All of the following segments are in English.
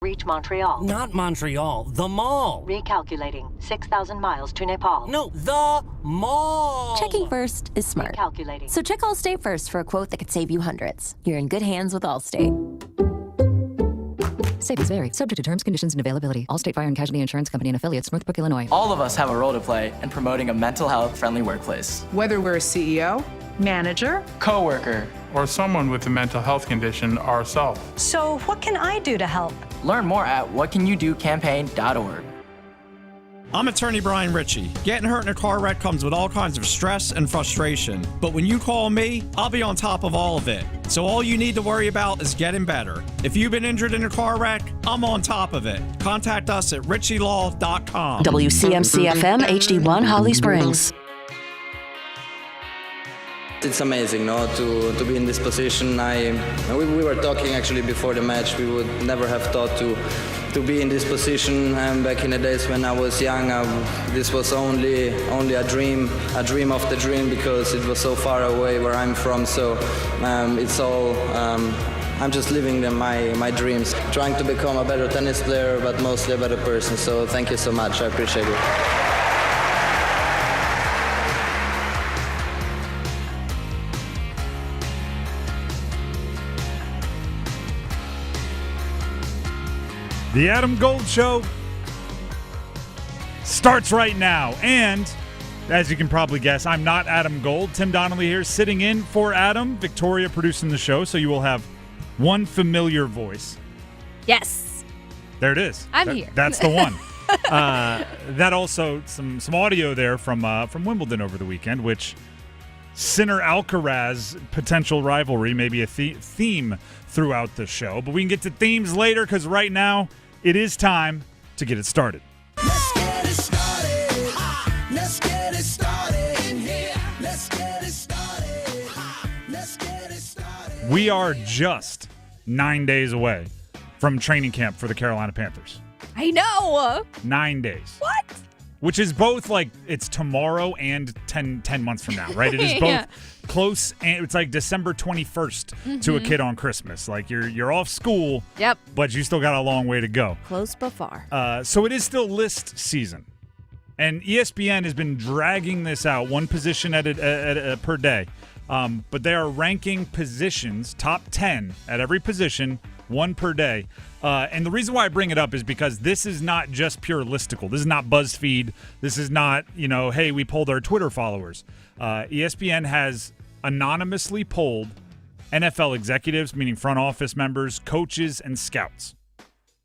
Reach Montreal. Not Montreal, the mall. Recalculating. 6,000 miles to Nepal. No, the mall. Checking first is smart. Recalculating. So check Allstate first for a quote that could save you hundreds. You're in good hands with Allstate. Savings vary. Subject to terms, conditions, and availability. Allstate Fire and Casualty Insurance Company and affiliates, Northbrook, Illinois. All of us have a role to play in promoting a mental health friendly workplace. Whether we're a CEO, manager, coworker, or someone with a mental health condition ourselves. So what can I do to help? Learn more at whatcanyoudocampaign.org. I'm attorney Brian Ritchie. Getting hurt in a car wreck comes with all kinds of stress and frustration. But when you call me, I'll be on top of all of it. So all you need to worry about is getting better. If you've been injured in a car wreck, I'm on top of it. Contact us at ritchielaw.com. WCMC-FM HD1 Holly Springs. It's amazing, no, to be in this position. We were talking actually before the match. We would never have thought to be in this position. Back in the days when I was young, this was only a dream of the dream, because it was so far away where I'm from. So it's all. I'm just living my dreams, trying to become a better tennis player, but mostly a better person. So thank you so much. I appreciate it. The Adam Gold Show starts right now. And as you can probably guess, I'm not Adam Gold. Tim Donnelly here sitting in for Adam. Victoria producing the show, so you will have one familiar voice. Yes. There it is. I'm here. That's the one. That also, some audio there from Wimbledon over the weekend, which Sinner Alcaraz potential rivalry may be a theme throughout the show. But we can get to themes later, because right now it is time to get it started. Let's get it started. Let's get it started in here. Let's get it started. Let's get it started. We are just 9 days away from training camp for the Carolina Panthers. I know. 9 days. What? Which is both like it's tomorrow and 10 months from now, right? It is both close, and it's like December 21st to a kid on Christmas. Like you're off school, yep, but you still got a long way to go. Close but far. So it is still list season, and ESPN has been dragging this out one position per day. But they are ranking positions top 10 at every position, one per day. And the reason why I bring it up is because this is not just pure listicle. This is not BuzzFeed. This is not, hey, we polled our Twitter followers. ESPN has anonymously polled NFL executives, meaning front office members, coaches, and scouts.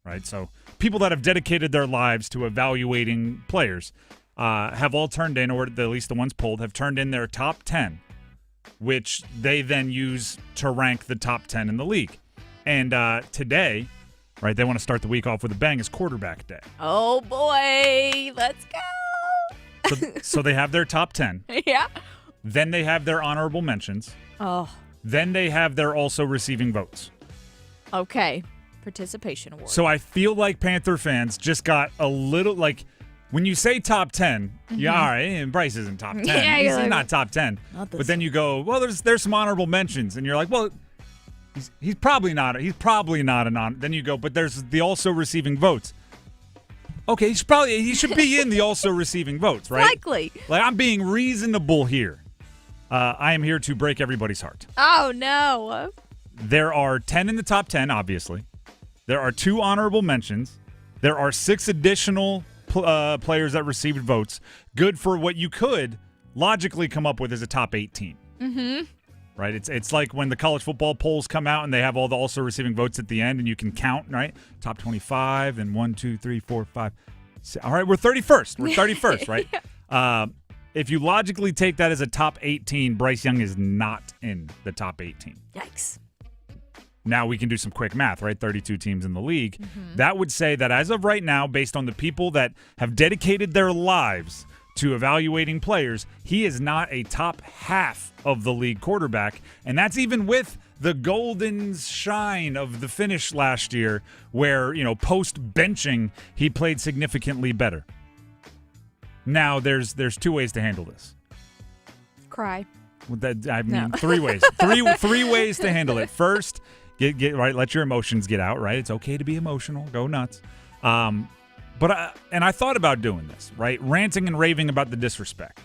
Right? So people that have dedicated their lives to evaluating players have all turned in, or at least the ones polled, have turned in their top 10, which they then use to rank the top 10 in the league. And today, right, they want to start the week off with a bang, is quarterback day. Oh, boy. Let's go. So they have their top 10. Yeah. Then they have their honorable mentions. Oh. Then they have their also receiving votes. Okay. Participation award. So I feel like Panther fans just got a little, like, when you say top 10, yeah, all right, and Bryce isn't top 10. Yeah, He's like, not top 10. But then you go, well, there's some honorable mentions. And you're like, well, he's probably not. He's probably not an honor. Then you go, but there's the also receiving votes. Okay, he should be in the also receiving votes, right? Likely. Like, I'm being reasonable here. I am here to break everybody's heart. Oh, no. There are 10 in the top 10, obviously. There are 2 honorable mentions. There are 6 additional players that received votes. Good for what you could logically come up with as a top 18. Mm-hmm. Right? It's like when the college football polls come out and they have all the also receiving votes at the end, and you can count, right? Top 25 and 1, 2, 3, 4, 5. 6. All right, we're 31st. We're 31st, right? Yeah. If you logically take that as a top 18, Bryce Young is not in the top 18. Yikes. Now we can do some quick math, right? 32 teams in the league. Mm-hmm. That would say that as of right now, based on the people that have dedicated their lives to evaluating players, he is not a top half of the league quarterback. And that's even with the golden shine of the finish last year where, post-benching, he played significantly better. Now, there's 2 ways to handle this. Cry. No. 3 ways. Three ways to handle it. First Get right. Let your emotions get out. Right. It's okay to be emotional. Go nuts. But I thought about doing this. Right. Ranting and raving about the disrespect.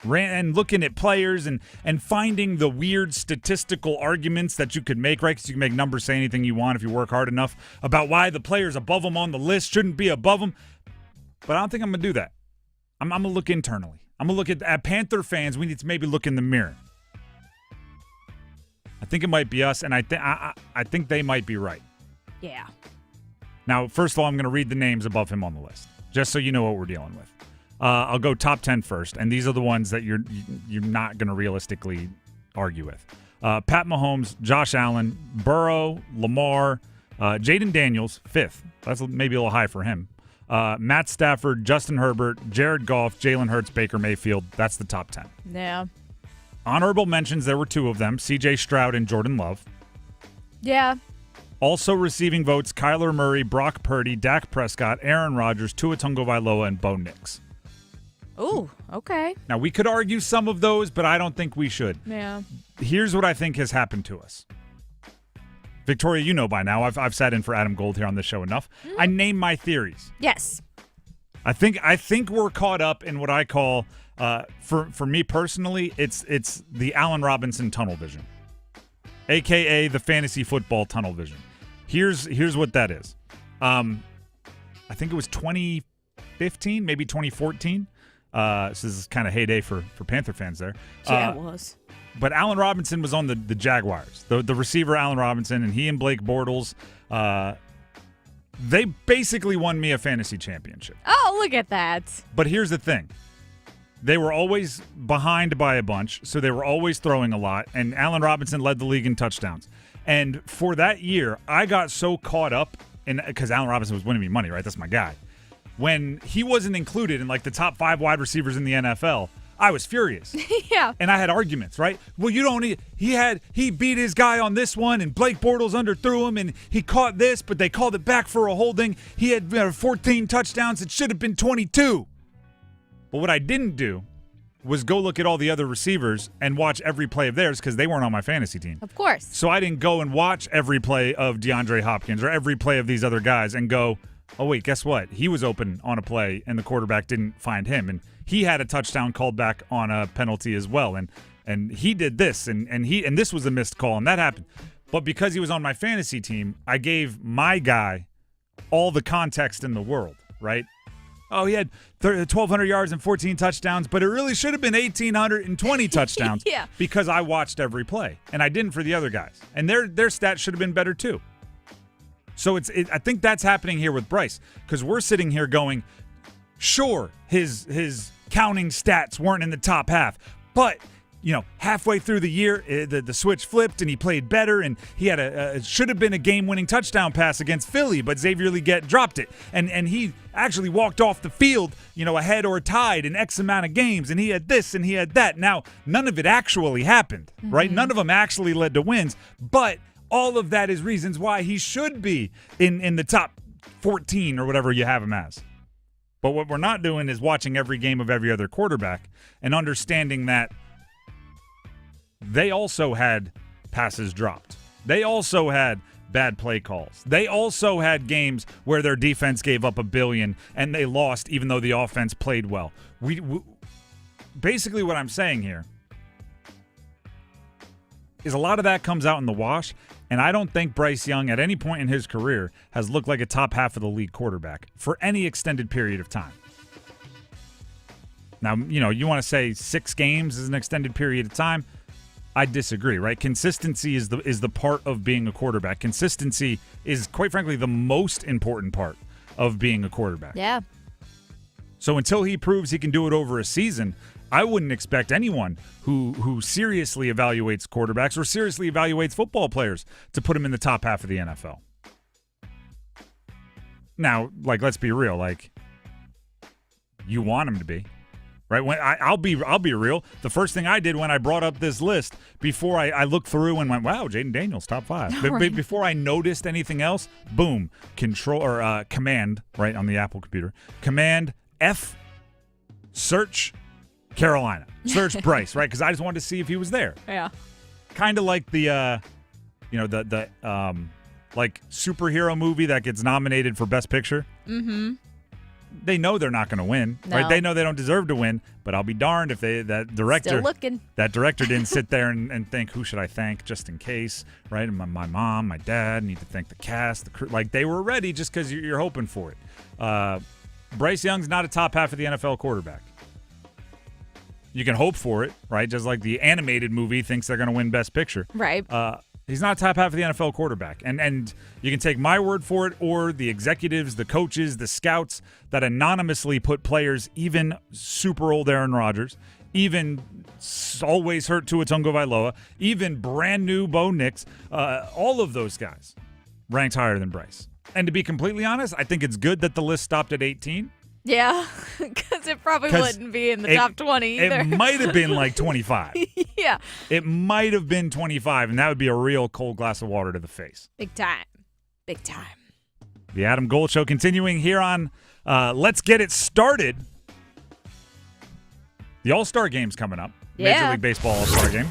And looking at players and finding the weird statistical arguments that you could make, right? Because you can make numbers say anything you want if you work hard enough about why the players above them on the list shouldn't be above them. But I don't think I'm going to do that. I'm going to look internally. I'm going to look at Panther fans. We need to maybe look in the mirror. I think it might be us, and I think they might be right. Yeah. Now, first of all, I'm going to read the names above him on the list, just so you know what we're dealing with. I'll go top 10 first, and these are the ones that you're not going to realistically argue with. Pat Mahomes, Josh Allen, Burrow, Lamar, Jaden Daniels, 5th. That's maybe a little high for him. Matt Stafford, Justin Herbert, Jared Goff, Jalen Hurts, Baker Mayfield. That's the top 10. Yeah. Honorable mentions, there were 2 of them, C.J. Stroud and Jordan Love. Yeah. Also receiving votes, Kyler Murray, Brock Purdy, Dak Prescott, Aaron Rodgers, Tua Tagovailoa, and Bo Nix. Ooh, okay. Now, we could argue some of those, but I don't think we should. Yeah. Here's what I think has happened to us. Victoria, you know by now. I've sat in for Adam Gold here on this show enough. Mm-hmm. I name my theories. Yes. I think we're caught up in what I call, for me personally, it's the Allen Robinson tunnel vision, a.k.a. the fantasy football tunnel vision. Here's what that is. I think it was 2015, maybe 2014. So this is kind of heyday for Panther fans there. Yeah, it was. But Allen Robinson was on the Jaguars, the receiver Allen Robinson, and he and Blake Bortles, they basically won me a fantasy championship. Oh, look at that. But here's the thing. They were always behind by a bunch, so they were always throwing a lot, and Allen Robinson led the league in touchdowns. And for that year, I got so caught up in, because Allen Robinson was winning me money, right? That's my guy. When he wasn't included in like the top 5 wide receivers in the NFL, I was furious. Yeah. And I had arguments, right? Well, you don't need, he beat his guy on this one, and Blake Bortles underthrew him, and he caught this, but they called it back for a holding. He had 14 touchdowns. It should have been 22. But what I didn't do was go look at all the other receivers and watch every play of theirs because they weren't on my fantasy team. Of course. So I didn't go and watch every play of DeAndre Hopkins or every play of these other guys and go, oh, wait, guess what? He was open on a play, and the quarterback didn't find him. And he had a touchdown called back on a penalty as well. And he did this, and this was a missed call, and that happened. But because he was on my fantasy team, I gave my guy all the context in the world, right? Oh, he had 1,200 yards and 14 touchdowns, but it really should have been 1,820 touchdowns Yeah. because I watched every play, and I didn't for the other guys. And their stats should have been better too. So I think that's happening here with Bryce, because we're sitting here going, sure, his counting stats weren't in the top half, but halfway through the year, the switch flipped and he played better, and he had it should have been a game-winning touchdown pass against Philly, but Xavier Legette dropped it, and he actually walked off the field, ahead or tied in X amount of games, and he had this and he had that. Now, none of it actually happened, right? None of them actually led to wins, but all of that is reasons why he should be in the top 14 or whatever you have him as. But what we're not doing is watching every game of every other quarterback and understanding that they also had passes dropped. They also had bad play calls. They also had games where their defense gave up $1 billion and they lost even though the offense played well. We basically what I'm saying here is a lot of that comes out in the wash, and I don't think Bryce Young at any point in his career has looked like a top half of the league quarterback for any extended period of time. Now, you want to say 6 games is an extended period of time. I disagree, right? Consistency is the part of being a quarterback. Consistency is, quite frankly, the most important part of being a quarterback. Yeah. So until he proves he can do it over a season, I wouldn't expect anyone who seriously evaluates quarterbacks or seriously evaluates football players to put him in the top half of the NFL. Now, let's be real. You want him to be. Right? I'll be real. The first thing I did when I brought up this list, before I looked through and went, wow, Jaden Daniels, top 5. Right. Before I noticed anything else, boom, command, right, on the Apple computer. Command F, search Carolina. Search Bryce, right? Because I just wanted to see if he was there. Yeah. Kind of like the the like superhero movie that gets nominated for Best Picture. Mm-hmm. They know they're not going to win, No. right? They know they don't deserve to win, but I'll be darned if that director didn't sit there and think, who should I thank just in case, right? My mom, my dad, need to thank the cast, the crew. Like, they were ready just because you're hoping for it. Bryce Young's not a top half of the NFL quarterback. You can hope for it, right? Just like the animated movie thinks they're going to win Best Picture. Right. He's not top half of the NFL quarterback. And you can take my word for it or the executives, the coaches, the scouts that anonymously put players, even super old Aaron Rodgers, even always hurt Tua Tagovailoa, even brand new Bo Nix, all of those guys ranked higher than Bryce. And to be completely honest, I think it's good that the list stopped at 18. Yeah, because it probably wouldn't be in the top 20 either. It might have been like 25. Yeah. It might have been 25, and that would be a real cold glass of water to the face. Big time. Big time. The Adam Gold Show continuing here on Let's Get It Started. The All-Star Game's coming up. Yeah. Major League Baseball All-Star Game.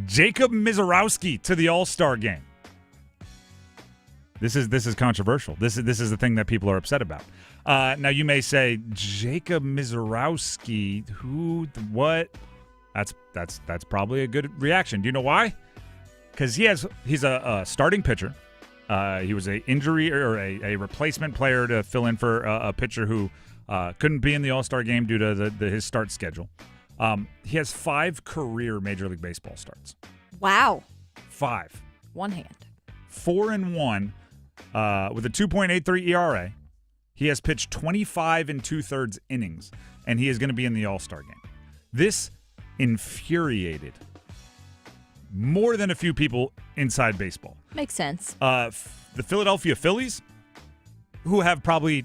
Jacob MISIOROWSKI to the All-Star Game. This is controversial. This is the thing that people are upset about. Now you may say, Jacob MISIOROWSKI, who, what? That's probably a good reaction. Do you know why? Because he's a starting pitcher. He was a injury or a replacement player to fill in for a pitcher who couldn't be in the All-Star game due to his start schedule. He has 5 career Major League Baseball starts. Wow. 5. One hand. 4-1 with a 2.83 ERA. He has pitched 25 2/3 innings, and he is going to be in the All-Star game. This infuriated more than a few people inside baseball. Makes sense. The Philadelphia Phillies, who have probably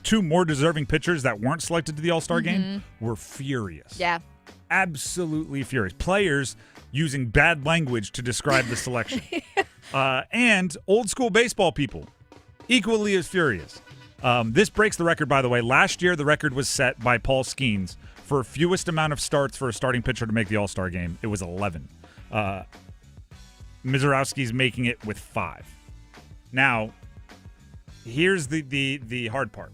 2 more deserving pitchers that weren't selected to the All-Star game, were furious. Yeah. Absolutely furious. Players using bad language to describe the selection. And old school baseball people, equally as furious. This breaks the record, by the way. Last year, the record was set by Paul Skeens for fewest amount of starts for a starting pitcher to make the All-Star game. It was 11. MISIOROWSKI's making it with 5. Now, here's the hard part.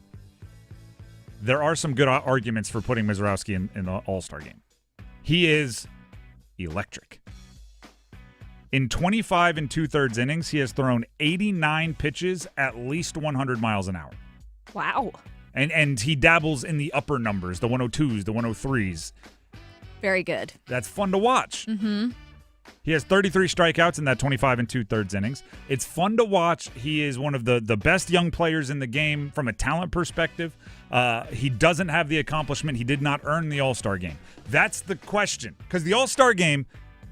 There are some good arguments for putting MISIOROWSKI in the All-Star game. He is electric. In 25 2/3 innings, he has thrown 89 pitches at least 100 miles an hour. Wow. And he dabbles in the upper numbers, the 102s, the 103s. Very good. That's fun to watch. Mm-hmm. He has 33 strikeouts in that 25 2/3 innings. It's fun to watch. He is one of the best young players in the game from a talent perspective. He doesn't have the accomplishment. He did not earn the All-Star game. That's the question. Because the All-Star game,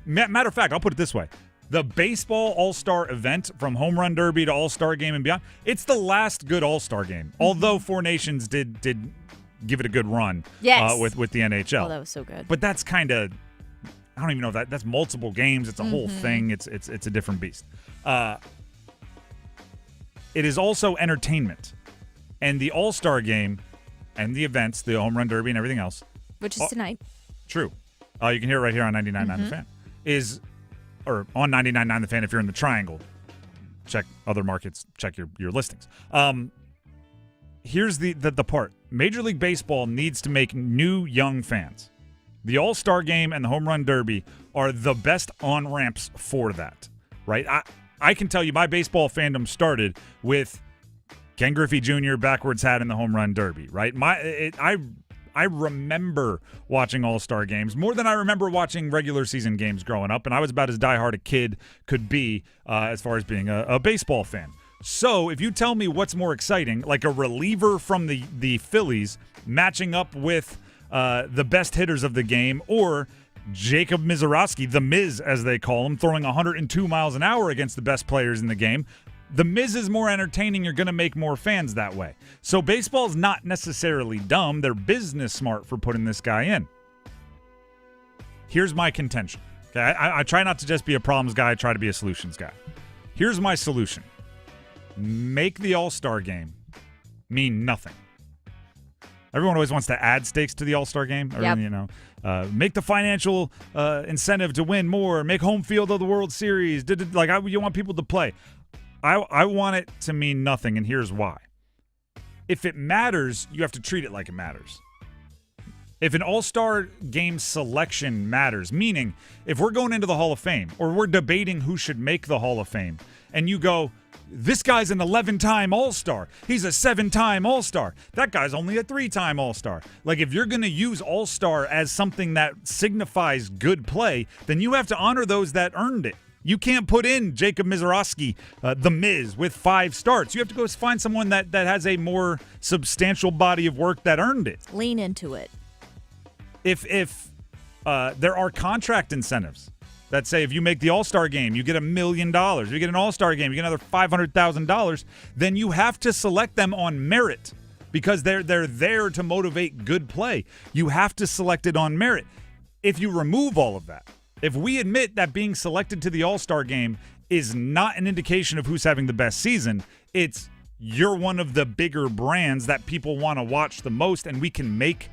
matter of fact, I'll put it this way. The baseball All-Star event, from Home Run Derby to All-Star game and beyond, it's the last good All-Star game. Although Four Nations did give it a good run with the NHL. Oh, that was so good. But that's kind of, I don't even know if that's multiple games. It's a whole thing. It's a different beast. It is also entertainment. And the All-Star game and the events, the Home Run Derby and everything else. Which is tonight. True. You can hear it right here on 99.9 The Fan. Or on 99.9 The Fan if you're in the Triangle. Check other markets. Check your listings. Here's the part. Major League Baseball needs to make new young fans. The All-Star Game and the Home Run Derby are the best on-ramps for that, right? I can tell you my baseball fandom started with Ken Griffey Jr. backwards hat in the Home Run Derby, right? I remember watching All-Star games more than I remember watching regular season games growing up, and I was about as diehard a kid could be as far as being a baseball fan. So if you tell me what's more exciting, like a reliever from the Phillies matching up with the best hitters of the game, or Jacob MISIOROWSKI, the Miz as they call him, throwing 102 miles an hour against the best players in the game, the Miz is more entertaining. You're going to make more fans that way. So baseball's not necessarily dumb. They're business smart for putting this guy in. Here's my contention. Okay, I try not to just be a problems guy. I try to be a solutions guy. Here's my solution. Make the All-Star game mean nothing. Everyone always wants to add stakes to the All-Star game. Or, Yep. Make the financial incentive to win more. Make home field of the World Series. You want people to play. I want it to mean nothing, and here's why. If it matters, you have to treat it like it matters. If an All-Star game selection matters, meaning if we're going into the Hall of Fame or we're debating who should make the Hall of Fame, and you go, this guy's an 11-time All-Star. He's a 7-time All-Star. That guy's only a 3-time All-Star. Like, if you're going to use All-Star as something that signifies good play, then you have to honor those that earned it. You can't put in Jacob MISIOROWSKI, the Miz, with 5 starts. You have to go find someone that has a more substantial body of work that earned it. Lean into it. If there are contract incentives that say if you make the All-Star game, you get $1 million. If you get an All-Star game, you get another $500,000. Then you have to select them on merit because they're there to motivate good play. You have to select it on merit. If you remove all of that, if we admit that being selected to the All-Star game is not an indication of who's having the best season, it's you're one of the bigger brands that people want to watch the most, and we can make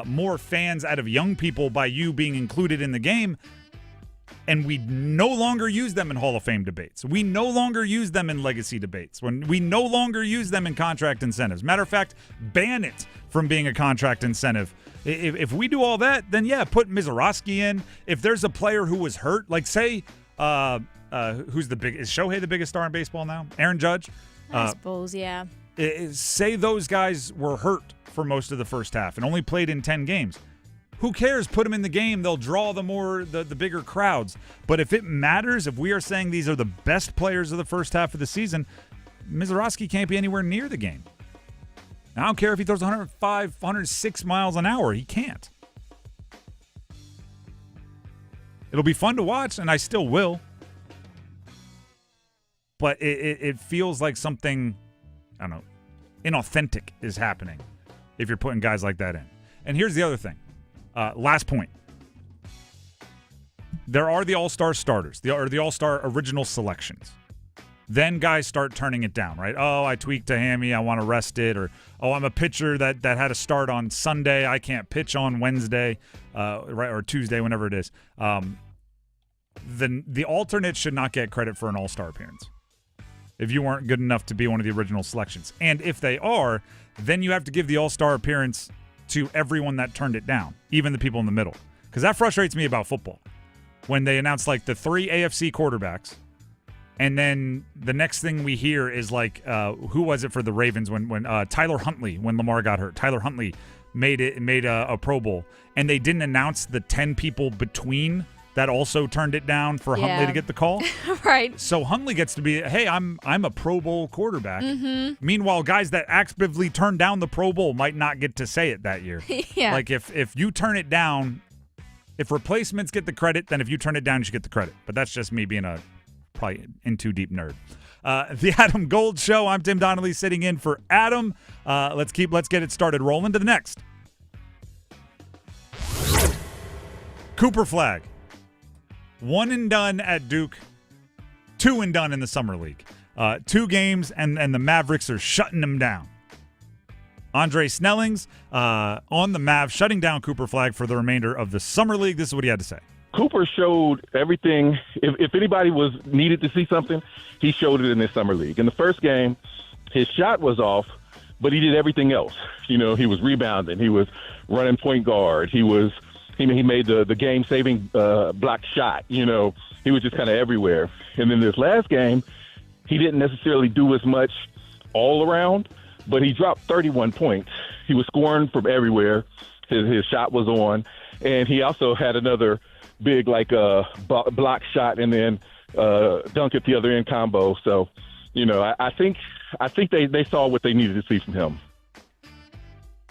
more fans out of young people by you being included in the game, and we no longer use them in Hall of Fame debates. We no longer use them in legacy debates. We no longer use them in contract incentives. Matter of fact, ban it from being a contract incentive. If we do all that, then yeah, put MISIOROWSKI in. If there's a player who was hurt, like say, is Shohei the biggest star in baseball now? Aaron Judge? I suppose, yeah. Say those guys were hurt for most of the first half and only played in 10 games. Who cares? Put them in the game. They'll draw the bigger crowds. But if it matters, if we are saying these are the best players of the first half of the season, MISIOROWSKI can't be anywhere near the game. I don't care if he throws 105, 106 miles an hour. He can't. It'll be fun to watch, and I still will. But it feels like something, I don't know, inauthentic is happening if you're putting guys like that in. And here's the other thing. Last point. There are the All-Star starters, the All-Star original selections. Then guys start turning it down, right? Oh, I tweaked a hammy, I want to rest it. Or, oh, I'm a pitcher that had to start on Sunday, I can't pitch on Wednesday, right, or Tuesday, whenever it is. The alternate should not get credit for an All-Star appearance if you weren't good enough to be one of the original selections. And if they are, then you have to give the All-Star appearance to everyone that turned it down, even the people in the middle. Because that frustrates me about football. When they announce like the 3 AFC quarterbacks, and then the next thing we hear is like, who was it for the Ravens when Tyler Huntley, when Lamar got hurt? Tyler Huntley made a Pro Bowl, and they didn't announce the 10 people between that also turned it down for Huntley to get the call. Right. So Huntley gets to be, hey, I'm a Pro Bowl quarterback. Mm-hmm. Meanwhile, guys that actively turned down the Pro Bowl might not get to say it that year. Yeah. Like if you turn it down, if replacements get the credit, then if you turn it down, you should get the credit. But that's just me being a probably in too deep nerd. The Adam Gold Show. I'm Tim Donnelly sitting in for Adam. Let's get it started. Rolling to the next. Cooper Flagg. 1 and done at Duke. 2 and done in the Summer League. 2 games, and the Mavericks are shutting them down. Andre Snellings on the Mavs, shutting down Cooper Flagg for the remainder of the Summer League. This is what he had to say. Cooper showed everything. If anybody was needed to see something, he showed it in this Summer League. In the first game, his shot was off, but he did everything else. You know, he was rebounding. He was running point guard. He made the game-saving block shot. You know, he was just kind of everywhere. And then this last game, he didn't necessarily do as much all around, but he dropped 31 points. He was scoring from everywhere. His shot was on, and he also had another big block shot and then dunk at the other end combo. So, you know, I think they saw what they needed to see from him.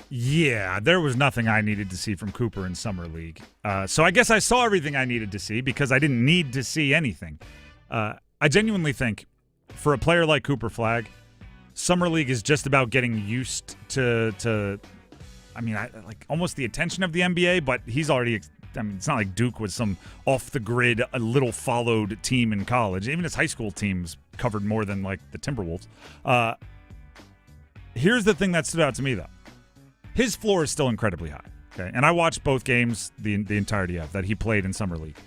Yeah, there was nothing I needed to see from Cooper in Summer League. So I guess I saw everything I needed to see because I didn't need to see anything. I genuinely think for a player like Cooper Flagg, Summer League is just about getting used to almost the attention of the NBA, but he's already – I mean, it's not like Duke was some off-the-grid, a little-followed team in college. Even his high school teams covered more than, like, the Timberwolves. Here's the thing that stood out to me, though. his floor is still incredibly high. Okay, and I watched both games the entirety of that he played in summer league.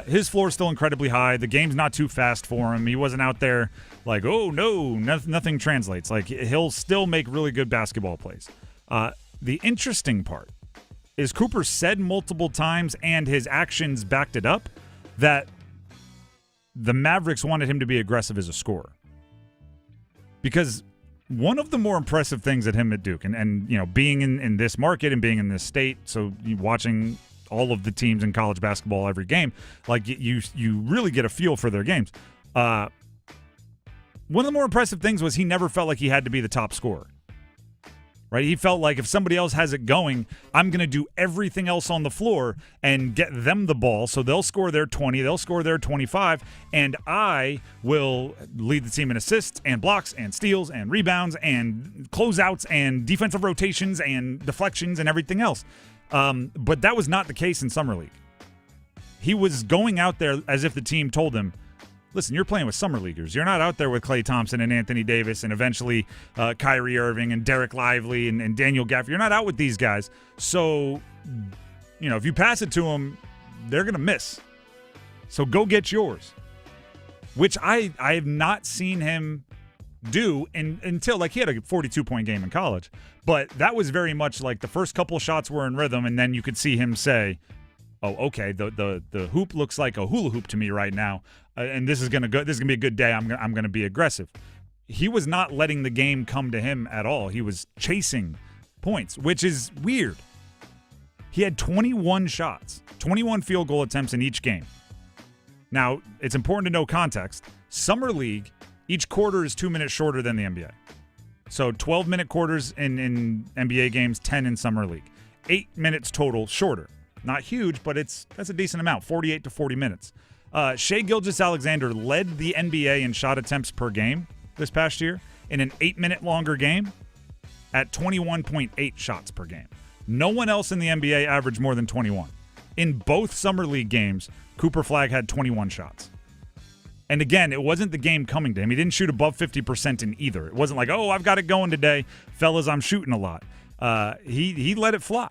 His floor is still incredibly high. The game's not too fast for him. He wasn't out there like, oh no, nothing translates. Like he'll still make really good basketball plays. The interesting part is Cooper said multiple times, and his actions backed it up, that the Mavericks wanted him to be aggressive as a scorer. Because one of the more impressive things at him at Duke, and you know, being in this market and being in this state, so watching all of the teams in college basketball every game, like you really get a feel for their games. One of the more impressive things was he never felt like he had to be the top scorer. Right? He felt like if somebody else has it going, I'm going to do everything else on the floor and get them the ball so they'll score their 20, they'll score their 25, and I will lead the team in assists and blocks and steals and rebounds and closeouts and defensive rotations and deflections and everything else. But that was not the case in Summer League. He was going out there as if the team told him, listen, you're playing with summer leaguers. You're not out there with Klay Thompson and Anthony Davis and eventually Kyrie Irving and Derek Lively and Daniel Gafford. You're not out with these guys. So, you know, if you pass it to them, they're going to miss. So go get yours, which I have not seen him do until, like, he had a 42-point game in college. But that was very much like the first couple of shots were in rhythm, and then you could see him say, oh, okay, the hoop looks like a hula hoop to me right now, and this is gonna go. This is gonna be a good day. I'm gonna be aggressive. He was not letting the game come to him at all. He was chasing points, which is weird. He had 21 shots, 21 field goal attempts in each game. Now, it's important to know context. Summer League, each quarter is 2 minutes shorter than the NBA. So 12-minute quarters in NBA games, 10 in Summer League. 8 minutes total shorter. Not huge, but that's a decent amount, 48 to 40 minutes. Shai Gilgeous-Alexander led the NBA in shot attempts per game this past year in an 8-minute longer game at 21.8 shots per game. No one else in the NBA averaged more than 21. In both Summer League games, Cooper Flagg had 21 shots. And again, it wasn't the game coming to him. He didn't shoot above 50% in either. It wasn't like, oh, I've got it going today. Fellas, I'm shooting a lot. He let it fly.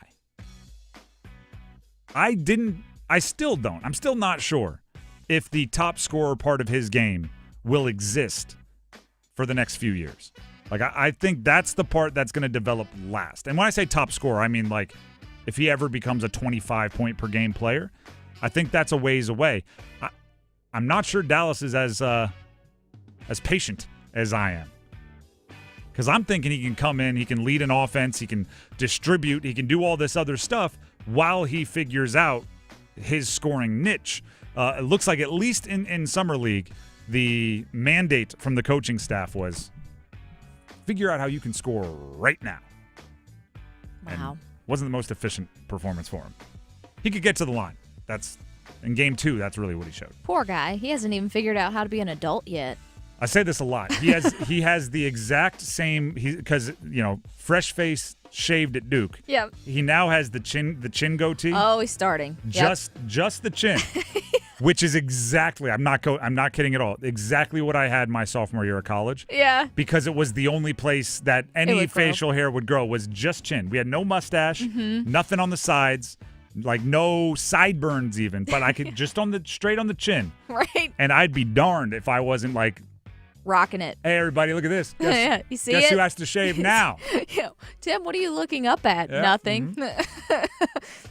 I still don't. I'm still not sure if the top scorer part of his game will exist for the next few years. Like, I think that's the part that's going to develop last. And when I say top scorer, I mean, like, if he ever becomes a 25-point-per-game player, I think that's a ways away. I'm not sure Dallas is as patient as I am. Because I'm thinking he can come in, he can lead an offense, he can distribute, he can do all this other stuff while he figures out his scoring niche. It looks like at least in Summer League, the mandate from the coaching staff was figure out how you can score right now. Wow. And wasn't the most efficient performance for him. He could get to the line. In game 2, that's really what he showed. Poor guy. He hasn't even figured out how to be an adult yet. I say this a lot. He has the exact same, because, you know, fresh face shaved at Duke. Yep. He now has the chin goatee. Oh, he's starting. Just the chin, which is exactly, I'm not kidding at all, exactly what I had my sophomore year of college. Yeah. Because it was the only place that any facial hair would grow was just chin. We had no mustache, nothing on the sides, like no sideburns even, but I could just straight on the chin. Right. And I'd be darned if I wasn't like, rocking it. Hey, everybody, look at this. Yeah, you see guess it? Who has to shave now? Yeah. Tim, what are you looking up at? Yeah. Nothing.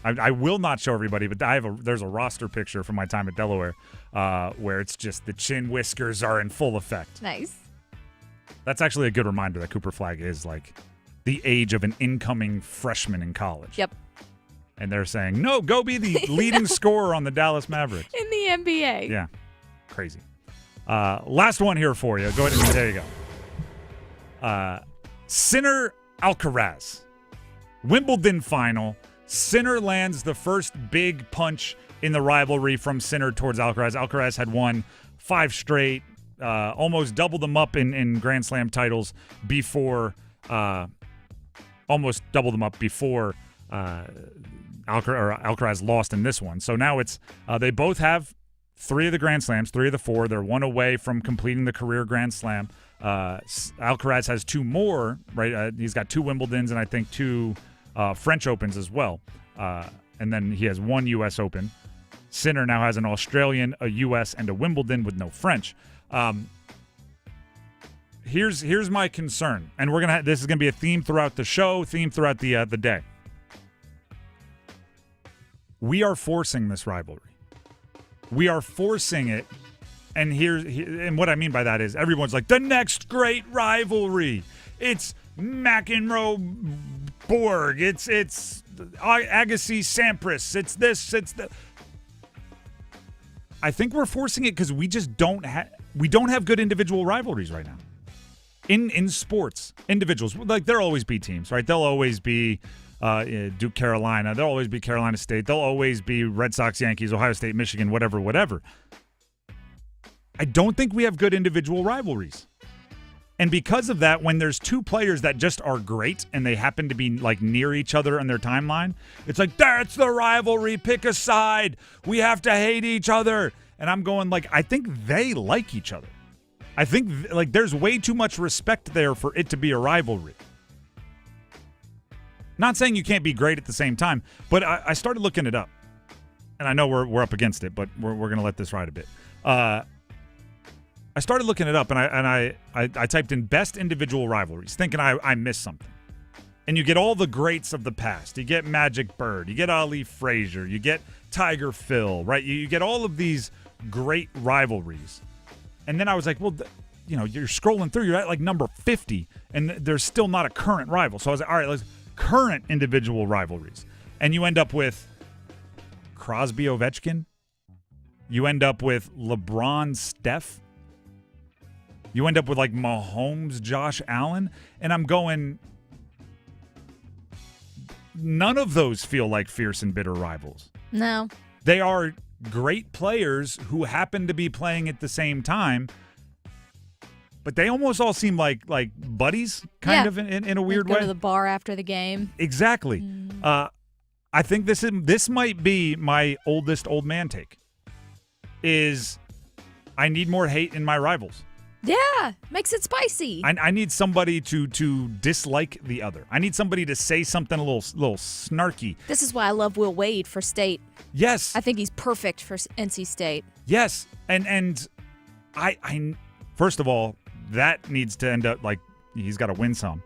I will not show everybody, but there's a roster picture from my time at Delaware where it's just the chin whiskers are in full effect. Nice. That's actually a good reminder that Cooper Flagg is like the age of an incoming freshman in college. Yep. And they're saying, no, go be the leading scorer on the Dallas Mavericks. In the NBA. Yeah. Crazy. Last one here for you. Go ahead and there you go. Sinner Alcaraz. Wimbledon final. Sinner lands the first big punch in the rivalry from Sinner towards Alcaraz. Alcaraz had won 5 straight, almost doubled them up in Grand Slam titles before, almost doubled them up before Alcaraz lost in this one. So now it's they both have 3 of the Grand Slams, 3 of the 4. They're 1 away from completing the career Grand Slam. Alcaraz has 2 more, right? He's got 2 Wimbledons and I think 2 French Opens as well. And then he has one U.S. Open. Sinner now has an Australian, a U.S., and a Wimbledon with no French. Here's my concern, and this is gonna be a theme throughout the show, theme throughout the day. We are forcing this rivalry. We are forcing it, and and what I mean by that is everyone's like the next great rivalry. It's McEnroe Borg. It's Agassi Sampras. It's this. It's that. I think we're forcing it because we just don't have good individual rivalries right now. In sports, individuals, like there'll always be teams, right? There'll always be Duke, Carolina. There'll always be Carolina State. There'll always be Red Sox, Yankees, Ohio State, Michigan, whatever. I don't think we have good individual rivalries. And because of that, when there's two players that just are great and they happen to be like near each other on their timeline, it's like, that's the rivalry. Pick a side. We have to hate each other. And I'm going like, I think they like each other. I think like there's way too much respect there for it to be a rivalry. Not saying you can't be great at the same time, but I started looking it up. And I know we're up against it, but we're going to let this ride a bit. I started looking it up, and I typed in best individual rivalries, thinking I missed something. And you get all the greats of the past. You get Magic Bird. You get Ali Frazier. You get Tiger Phil, right? You get all of these great rivalries. And then I was like, well, you're scrolling through. You're at like number 50, and there's still not a current rival. So I was like, all right, let's current individual rivalries. And you end up with Crosby Ovechkin. You end up with LeBron Steph. You end up with like Mahomes, Josh Allen. And I'm going, none of those feel like fierce and bitter rivals. No. They are great players who happen to be playing at the same time, but they almost all seem like buddies, kind of in a weird way. Go to the bar after the game. Exactly. I think this might be my oldest old man take. Is I need more hate in my rivals. Yeah, makes it spicy. I need somebody to dislike the other. I need somebody to say something a little snarky. This is why I love Will Wade for State. Yes. I think he's perfect for NC State. Yes. And I first of all, that needs to end up like he's got to win some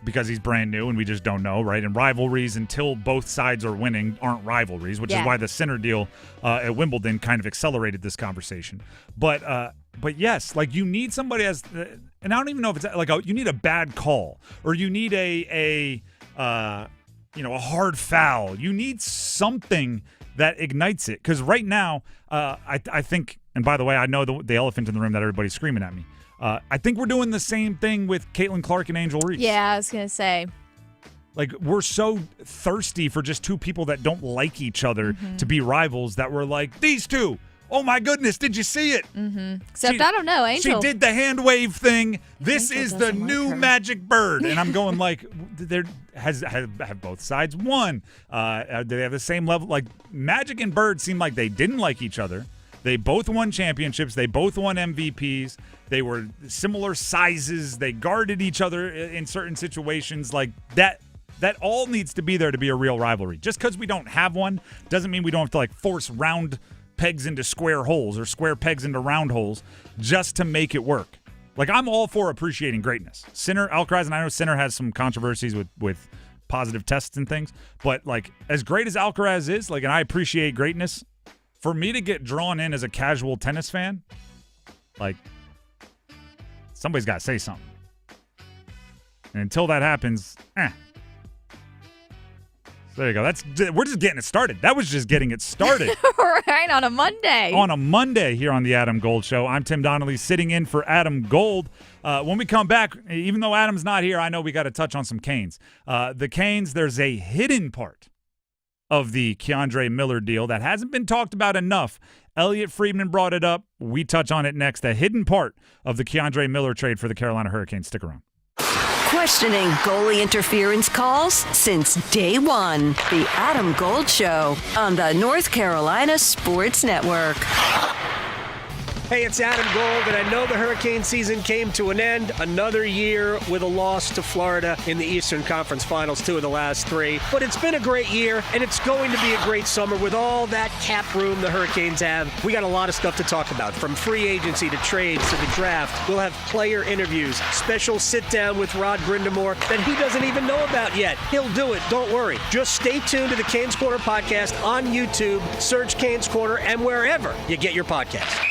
because he's brand new and we just don't know, right? And rivalries until both sides are winning aren't rivalries, which is why the Sinner deal at Wimbledon kind of accelerated this conversation. But yes, like you need somebody and I don't even know if it's like you need a bad call or you need a hard foul. You need something that ignites it. Because right now, I think, and by the way, I know the elephant in the room that everybody's screaming at me. I think we're doing the same thing with Caitlin Clark and Angel Reese. Yeah, I was going to say. Like, we're so thirsty for just two people that don't like each other to be rivals that we're like, these two. Oh, my goodness, did you see it? Except, I don't know, Angel. She did the hand wave thing. This Angel is the new Magic Bird. And I'm going like, have both sides won? Do they have the same level? Like, Magic and Bird seem like they didn't like each other. They both won championships. They both won MVPs. They were similar sizes. They guarded each other in certain situations. Like, that all needs to be there to be a real rivalry. Just because we don't have one doesn't mean we don't have to, like, force round pegs into square holes or square pegs into round holes just to make it work. Like, I'm all for appreciating greatness. Sinner, Alcaraz, and I know Sinner has some controversies with positive tests and things, but, like, as great as Alcaraz is, like, and I appreciate greatness, for me to get drawn in as a casual tennis fan, like, somebody's got to say something. And until that happens, There you go. We're just getting it started. That was just getting it started. Right, on a Monday. On a Monday here on the Adam Gold Show. I'm Tim Donnelly sitting in for Adam Gold. When we come back, even though Adam's not here, I know we got to touch on some Canes. The Canes, there's a hidden part of the Keandre Miller deal that hasn't been talked about enough. Elliot Friedman brought it up. We touch on it next. The hidden part of the Keandre Miller trade for the Carolina Hurricanes. Stick around. Questioning goalie interference calls since day one. The Adam Gold Show on the North Carolina Sports Network. Hey, it's Adam Gold, and I know the hurricane season came to an end. Another year with a loss to Florida in the Eastern Conference Finals, 2 of the last 3. But it's been a great year, and it's going to be a great summer with all that cap room the Hurricanes have. We got a lot of stuff to talk about, from free agency to trades to the draft. We'll have player interviews, special sit-down with Rod Brindamore that he doesn't even know about yet. He'll do it, don't worry. Just stay tuned to the Canes Corner podcast on YouTube. Search Canes Corner and wherever you get your podcast.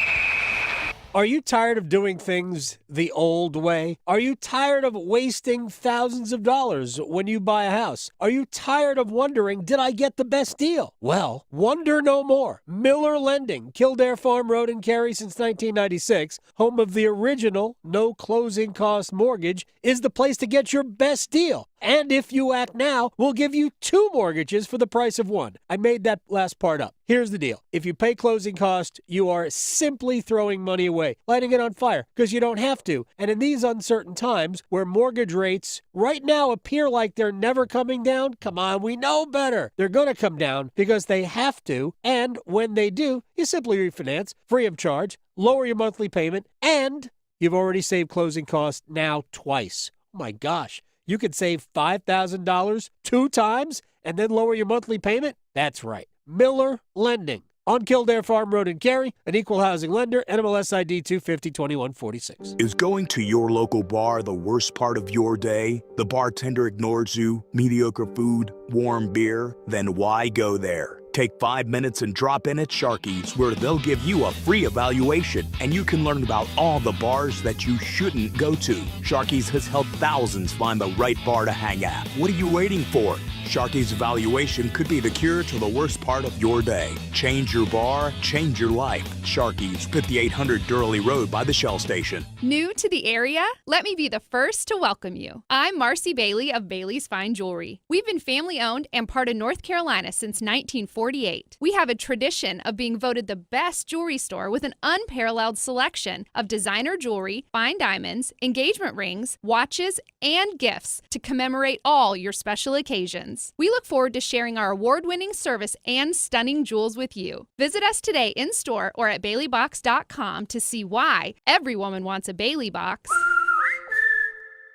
Are you tired of doing things the old way? Are you tired of wasting thousands of dollars when you buy a house? Are you tired of wondering, did I get the best deal? Well, wonder no more. Miller Lending, Kildare Farm Road in Cary since 1996, home of the original no closing cost mortgage, is the place to get your best deal. And if you act now, we'll give you 2 mortgages for the price of 1. I made that last part up. Here's the deal. If you pay closing cost, you are simply throwing money away, lighting it on fire, because you don't have to. And in these uncertain times, where mortgage rates right now appear like they're never coming down, come on, we know better. They're going to come down because they have to. And when they do, you simply refinance, free of charge, lower your monthly payment, and you've already saved closing costs now twice. Oh my gosh. You could save $5,000 2 times and then lower your monthly payment? That's right. Miller Lending on Kildare Farm Road in Cary, an equal housing lender, NMLS ID 2502146. Is going to your local bar the worst part of your day? The bartender ignores you, mediocre food, warm beer? Then why go there? Take 5 minutes and drop in at Sharky's, where they'll give you a free evaluation, and you can learn about all the bars that you shouldn't go to. Sharky's has helped thousands find the right bar to hang at. What are you waiting for? Sharky's evaluation could be the cure to the worst part of your day. Change your bar, change your life. Sharky's, 5800 Durley Road by the Shell Station. New to the area? Let me be the first to welcome you. I'm Marcy Bailey of Bailey's Fine Jewelry. We've been family-owned and part of North Carolina since 1948. We have a tradition of being voted the best jewelry store with an unparalleled selection of designer jewelry, fine diamonds, engagement rings, watches, and gifts to commemorate all your special occasions. We look forward to sharing our award-winning service and stunning jewels with you. Visit us today in-store or at baileybox.com to see why every woman wants a Bailey box.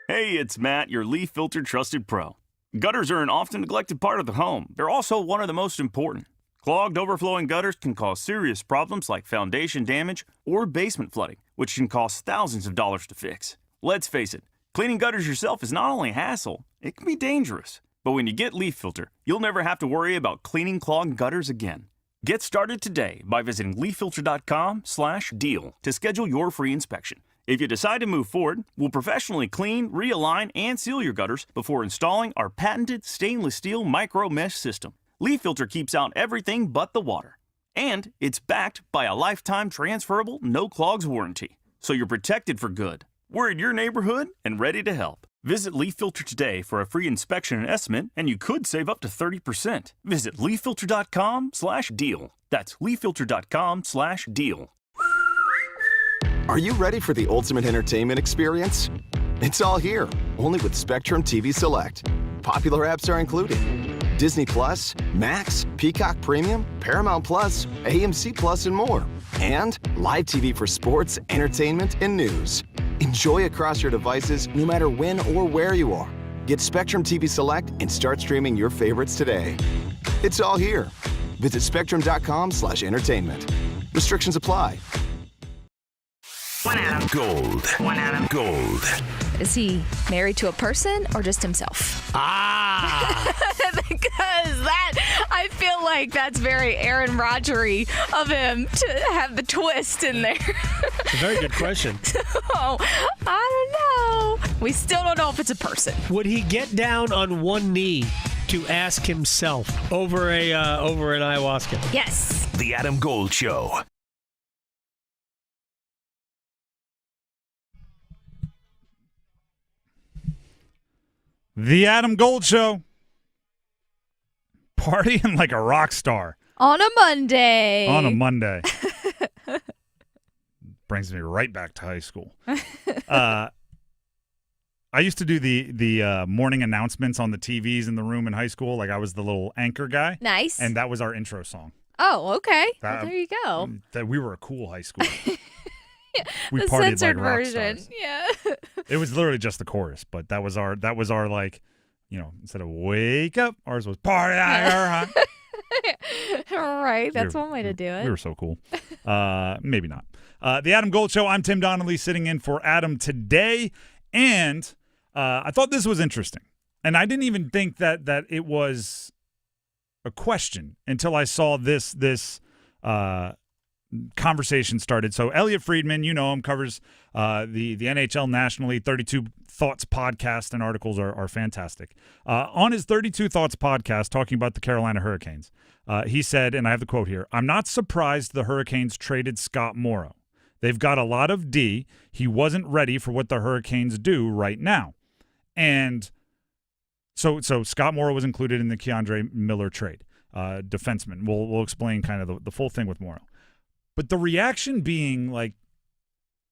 Hey, it's Matt, your leaf filter trusted pro. Gutters are an often neglected part of the home. They're also one of the most important. Clogged, overflowing gutters can cause serious problems like foundation damage or basement flooding, which can cost thousands of dollars to fix. Let's face it, cleaning gutters yourself is not only a hassle, it can be dangerous. But when you get Leaf Filter, you'll never have to worry about cleaning clogged gutters again. Get started today by visiting leaffilter.com/deal to schedule your free inspection. If you decide to move forward, we'll professionally clean, realign, and seal your gutters before installing our patented stainless steel micro mesh system. Leaf Filter keeps out everything but the water. And it's backed by a lifetime transferable no clogs warranty. So you're protected for good. We're in your neighborhood and ready to help. Visit Leaf Filter today for a free inspection and estimate, and you could save up to 30%. Visit leaffilter.com/deal. That's leaffilter.com/deal. Are you ready for the ultimate entertainment experience? It's all here, only with Spectrum TV Select. Popular apps are included: Disney Plus, Max, Peacock Premium, Paramount Plus, AMC Plus, and more. And live TV for sports, entertainment, and news. Enjoy across your devices no matter when or where you are. Get Spectrum TV Select and start streaming your favorites today. It's all here. Visit spectrum.com/entertainment. Restrictions apply. One Adam. Gold. One Adam. Gold. Is he married to a person or just himself? Because I feel like that's very Aaron Rodgery of him to have the twist in there. It's a very good question. Oh, I don't know. We still don't know if it's a person. Would he get down on one knee to ask himself over an ayahuasca? Yes. The Adam Gold Show. The Adam Gold Show. Partying like a rock star. On a Monday. On a Monday. Brings me right back to high school. I used to do the morning announcements on the TVs in the room in high school. Like I was the little anchor guy. Nice. And that was our intro song. Oh, okay. Well, there you go. That we were a cool high school. We the partied censored like rock version. stars. Yeah. It was literally just the chorus, but that was our like, instead of wake up, ours was party. Right. That's one way to do it. We were so cool. Maybe not. The Adam Gold Show. I'm Tim Donnelly sitting in for Adam today. And I thought this was interesting. And I didn't even think that it was a question until I saw this conversation started. So Elliot Friedman, him, covers the NHL nationally. 32 Thoughts podcast and articles are fantastic. On his 32 Thoughts podcast, talking about the Carolina Hurricanes, he said, and I have the quote here, "I'm not surprised the Hurricanes traded Scott Morrow. They've got a lot of D. He wasn't ready for what the Hurricanes do right now." And so Scott Morrow was included in the Keandre Miller trade, defenseman. We'll explain kind of the full thing with Morrow. But the reaction being like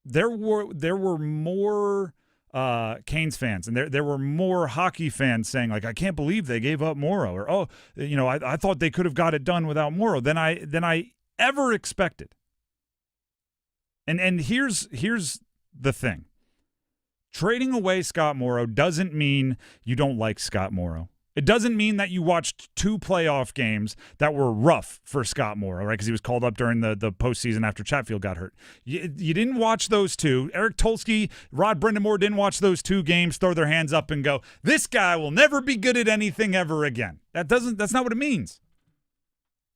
there were more Canes fans and there were more hockey fans saying like, I can't believe they gave up Morrow, or I thought they could have got it done without Morrow than I ever expected. And here's the thing. Trading away Scott Morrow doesn't mean you don't like Scott Morrow. It doesn't mean that you watched 2 playoff games that were rough for Scott Morrow, right? Because he was called up during the postseason after Chatfield got hurt. You didn't watch those 2. Eric Tulsky, Rod Brindamore didn't watch those 2 games, throw their hands up and go, this guy will never be good at anything ever again. That's not what it means.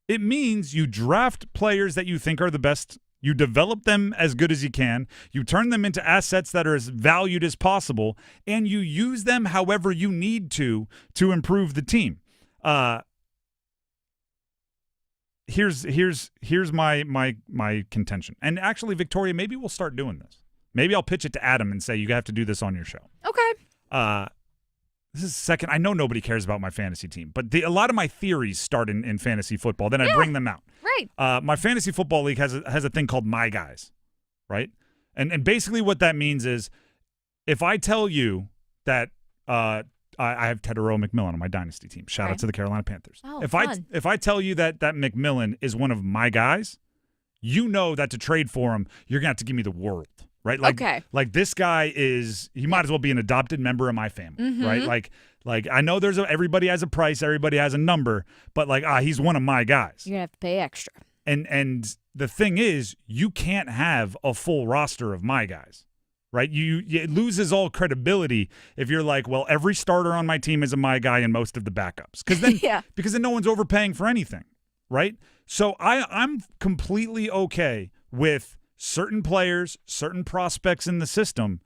It means you draft players that you think are the best. You develop them as good as you can. You turn them into assets that are as valued as possible, and you use them however you need to improve the team. Here's my contention. And actually, Victoria, maybe we'll start doing this. Maybe I'll pitch it to Adam and say you have to do this on your show. Okay. This is second. I know nobody cares about my fantasy team, but a lot of my theories start in fantasy football. Then I bring them out. Right. My fantasy football league has a thing called My Guys, right? And basically what that means is if I tell you that I have Tedero McMillan on my dynasty team. Shout out to the Carolina Panthers. Oh, if I tell you that McMillan is one of my guys, you know that to trade for him, you're going to have to give me the world. Right? Like this guy he might as well be an adopted member of my family, right? Like I know everybody has a price, everybody has a number, but he's one of my guys. You're going to have to pay extra. And the thing is, you can't have a full roster of my guys, right? It loses all credibility if you're like, well, every starter on my team is a my guy and most of the backups. Because then no one's overpaying for anything, right? So I'm completely okay with certain players, certain prospects in the system,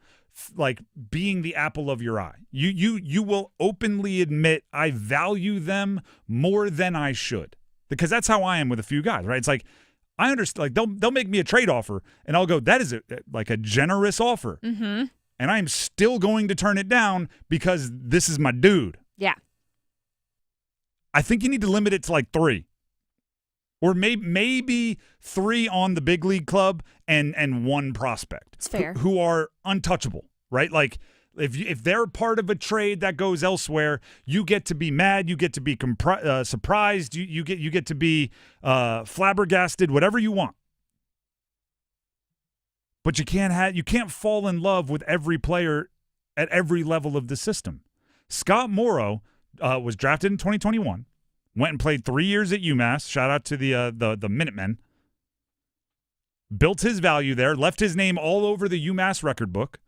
like being the apple of your eye. You will openly admit I value them more than I should, because that's how I am with a few guys, right? It's like I understand, like they'll make me a trade offer, and I'll go, that is a generous offer, and I am still going to turn it down because this is my dude. Yeah. I think you need to limit it to like 3. Or maybe 3 on the big league club and 1 prospect. It's fair. Who are untouchable, right? Like if they're part of a trade that goes elsewhere, you get to be mad, you get to be surprised, you get to be flabbergasted, whatever you want. But you can't fall in love with every player at every level of the system. Scott Morrow was drafted in 2021. Went and played 3 years at UMass. Shout out to the Minutemen. Built his value there. Left his name all over the UMass record book.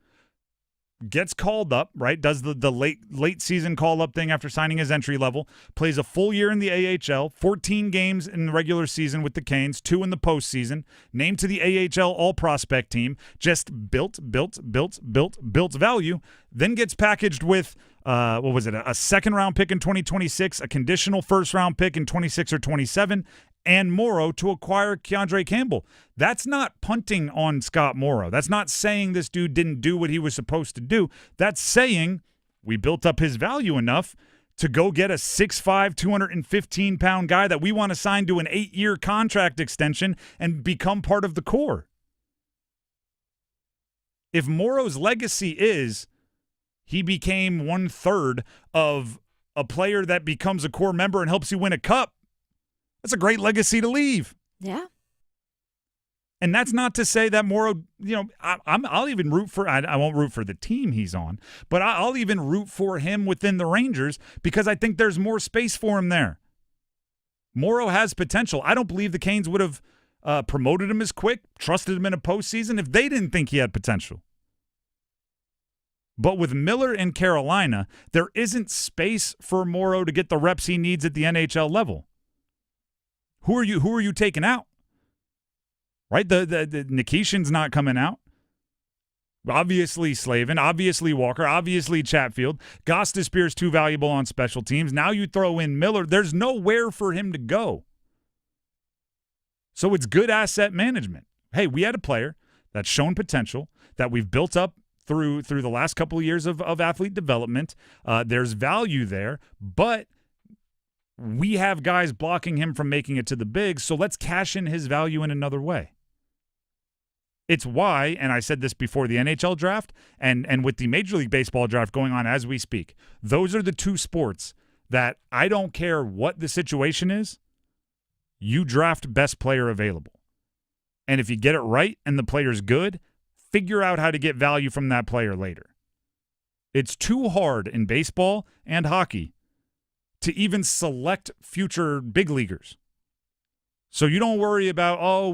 Gets called up, right? Does the late season call up thing after signing his entry level. Plays a full year in the AHL. 14 games in the regular season with the Canes. 2 in the postseason. Named to the AHL All Prospect team. Just built value. Then gets packaged with a 2nd-round pick in 2026, a conditional 1st-round pick in 26 or 27, and Morrow to acquire Keandre Campbell. That's not punting on Scott Morrow. That's not saying this dude didn't do what he was supposed to do. That's saying we built up his value enough to go get a 6'5", 215-pound guy that we want to sign to an 8-year contract extension and become part of the core. If Morrow's legacy is he became 1/3 of a player that becomes a core member and helps you win a cup, that's a great legacy to leave. Yeah. And that's not to say that Morrow, I'll even root for, I won't root for the team he's on, but I'll even root for him within the Rangers because I think there's more space for him there. Morrow has potential. I don't believe the Canes would have promoted him as quick, trusted him in a postseason if they didn't think he had potential. But with Miller in Carolina, there isn't space for Morrow to get the reps he needs at the NHL level. Who are you taking out? Right? The Nikishin's not coming out. Obviously Slavin, obviously Walker, obviously Chatfield. Gostisbehere's too valuable on special teams. Now you throw in Miller. There's nowhere for him to go. So it's good asset management. Hey, we had a player that's shown potential that we've built up through the last couple of years of athlete development. There's value there, but we have guys blocking him from making it to the bigs, so let's cash in his value in another way. It's why, and I said this before the NHL draft and with the Major League Baseball draft going on as we speak, those are the two sports that I don't care what the situation is, you draft best player available. And if you get it right and the player's good, figure out how to get value from that player later. It's too hard in baseball and hockey to even select future big leaguers. So you don't worry about,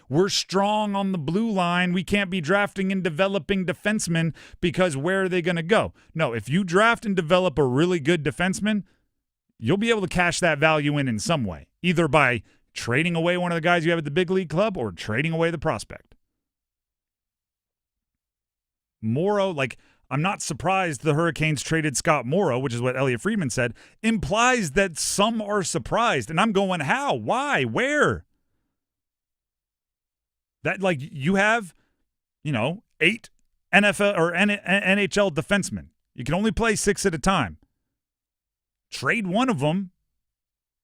we're strong on the blue line. We can't be drafting and developing defensemen because where are they going to go? No, if you draft and develop a really good defenseman, you'll be able to cash that value in some way, either by trading away one of the guys you have at the big league club or trading away the prospect. Morrow, I'm not surprised the Hurricanes traded Scott Morrow, which is what Elliot Friedman said, implies that some are surprised. And I'm going, how? Why? Where? That, you have, 8 NFL or NHL defensemen. You can only play 6 at a time. Trade one of them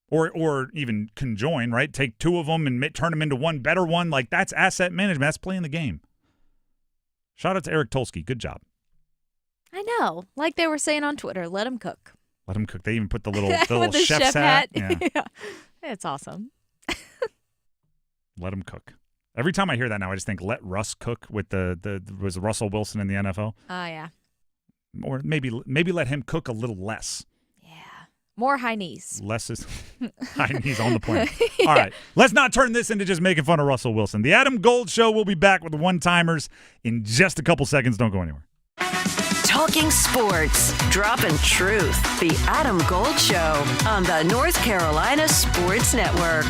or even conjoin, right? Take 2 of them and turn them into one better one. That's asset management. That's playing the game. Shout out to Eric Tolsky. Good job. I know. Like they were saying on Twitter, let him cook. Let him cook. They even put the little With the chef's chef hat. Yeah. Yeah. It's awesome. Let him cook. Every time I hear that now, I just think let Russ cook with was Russell Wilson in the NFL? Oh, yeah. Or maybe let him cook a little less. More high knees. Less is high knees on the plane. Yeah. All right. Let's not turn this into just making fun of Russell Wilson. The Adam Gold Show will be back with the one-timers in just a couple seconds. Don't go anywhere. Talking sports, dropping truth. The Adam Gold Show on the North Carolina Sports Network.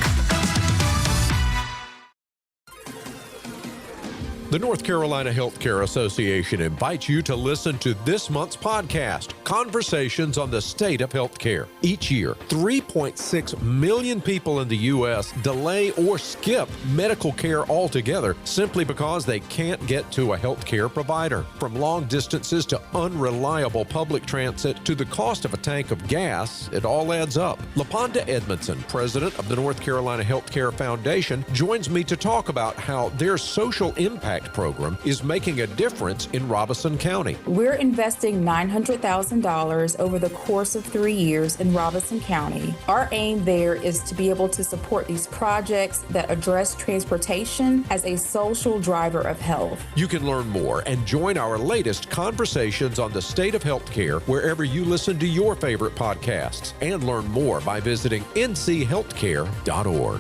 The North Carolina Healthcare Association invites you to listen to this month's podcast, Conversations on the State of Healthcare. Each year, 3.6 million people in the U.S. delay or skip medical care altogether simply because they can't get to a healthcare provider. From long distances to unreliable public transit to the cost of a tank of gas, it all adds up. LaPonda Edmondson, president of the North Carolina Healthcare Foundation, joins me to talk about how their social impact program is making a difference in Robeson County. We're investing $900,000 over the course of 3 years in Robeson County. Our aim there is to be able to support these projects that address transportation as a social driver of health. You can learn more and join our latest Conversations on the State of Healthcare wherever you listen to your favorite podcasts, and learn more by visiting nchealthcare.org.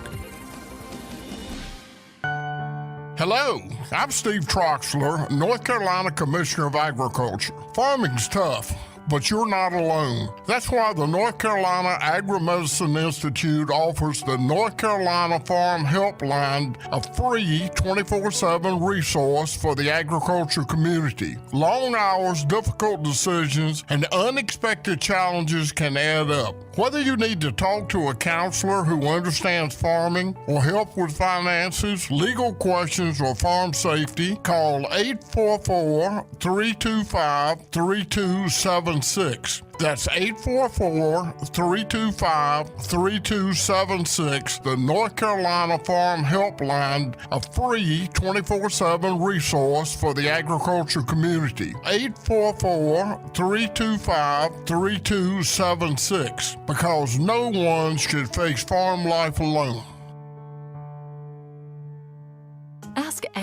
Hello, I'm Steve Troxler, North Carolina Commissioner of Agriculture. Farming's tough, but you're not alone. That's why the North Carolina Agri-Medicine Institute offers the North Carolina Farm Helpline, a free 24/7 resource for the agriculture community. Long hours, difficult decisions, and unexpected challenges can add up. Whether you need to talk to a counselor who understands farming, or help with finances, legal questions, or farm safety, call 844-325-3276. That's 844-325-3276, the North Carolina Farm Helpline, a free 24/7 resource for the agriculture community. 844-325-3276, because no one should face farm life alone.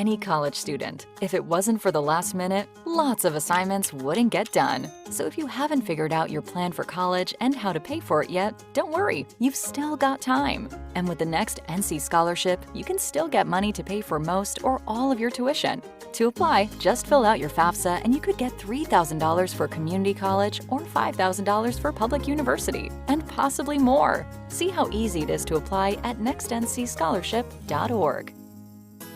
any college student. If it wasn't for the last minute, lots of assignments wouldn't get done. So if you haven't figured out your plan for college and how to pay for it yet, don't worry, you've still got time. And with the next NC scholarship, you can still get money to pay for most or all of your tuition. To apply, just fill out your FAFSA and you could get $3,000 for community college or $5,000 for public university, and possibly more. See how easy it is to apply at nextncscholarship.org.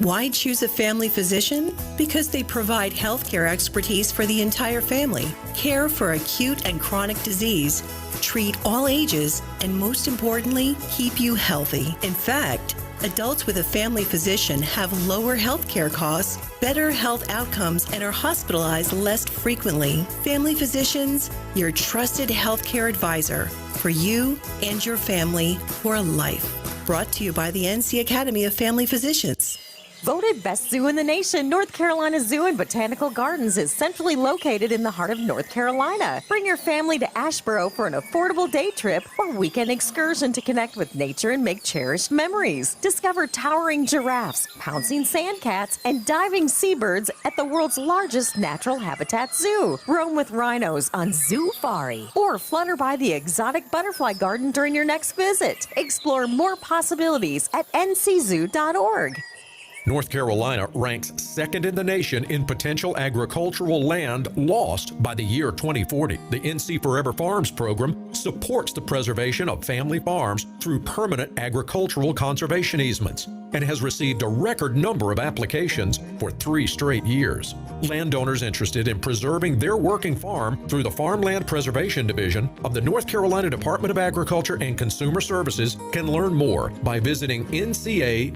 Why choose a family physician? Because they provide healthcare expertise for the entire family, care for acute and chronic disease, treat all ages, and most importantly, keep you healthy. In fact, adults with a family physician have lower healthcare costs, better health outcomes, and are hospitalized less frequently. Family physicians, your trusted healthcare advisor for you and your family for life. Brought to you by the NC Academy of Family Physicians. Voted best zoo in the nation, North Carolina Zoo and Botanical Gardens is centrally located in the heart of North Carolina. Bring your family to Asheboro for an affordable day trip or weekend excursion to connect with nature and make cherished memories. Discover towering giraffes, pouncing sandcats, and diving seabirds at the world's largest natural habitat zoo. Roam with rhinos on Zoofari or flutter by the exotic butterfly garden during your next visit. Explore more possibilities at nczoo.org. North Carolina ranks second in the nation in potential agricultural land lost by the year 2040. The NC Forever Farms program supports the preservation of family farms through permanent agricultural conservation easements and has received a record number of applications for 3 straight years. Landowners interested in preserving their working farm through the Farmland Preservation Division of the North Carolina Department of Agriculture and Consumer Services can learn more by visiting ncadfp.org.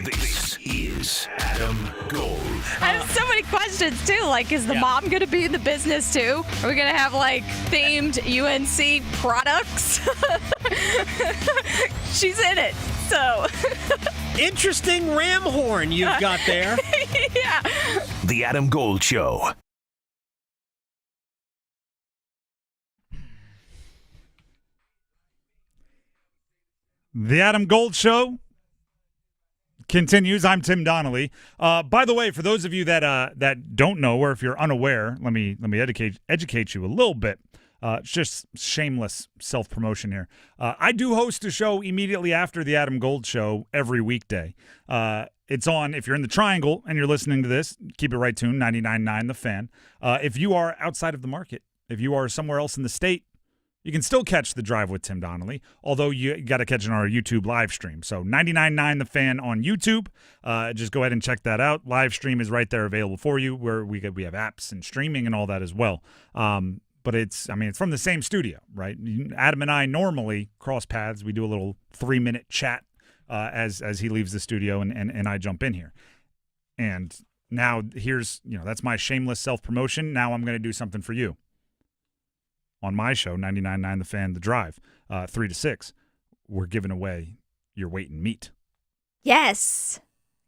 This is Adam Gold. I have so many questions too. Like, is the mom going to be in the business too? Are we going to have like themed UNC products? She's in it, so. Interesting ram horn you've got there. Yeah. The Adam Gold Show. The Adam Gold Show continues. I'm Tim Donnelly. By the way, for those of you that don't know, or if you're unaware, let me educate you a little bit. It's just shameless self-promotion here. I do host a show immediately after the Adam Gold Show every weekday. It's on, if you're in the Triangle and you're listening to this, keep it right tuned, 99.9 The Fan. If you are outside of the market, if you are somewhere else in the state, you can still catch The Drive with Tim Donnelly, although you got to catch it on our YouTube live stream. So 99.9 The Fan on YouTube. Just go ahead and check that out. Live stream is right there available for you, where we have apps and streaming and all that as well. But it's from the same studio, right? Adam and I normally cross paths. We do a little 3-minute chat as he leaves the studio and I jump in here. And now here's, that's my shameless self-promotion. Now I'm going to do something for you. On my show, 99.9 The Fan, The Drive, 3 to 6, we're giving away your weight in meat. Yes.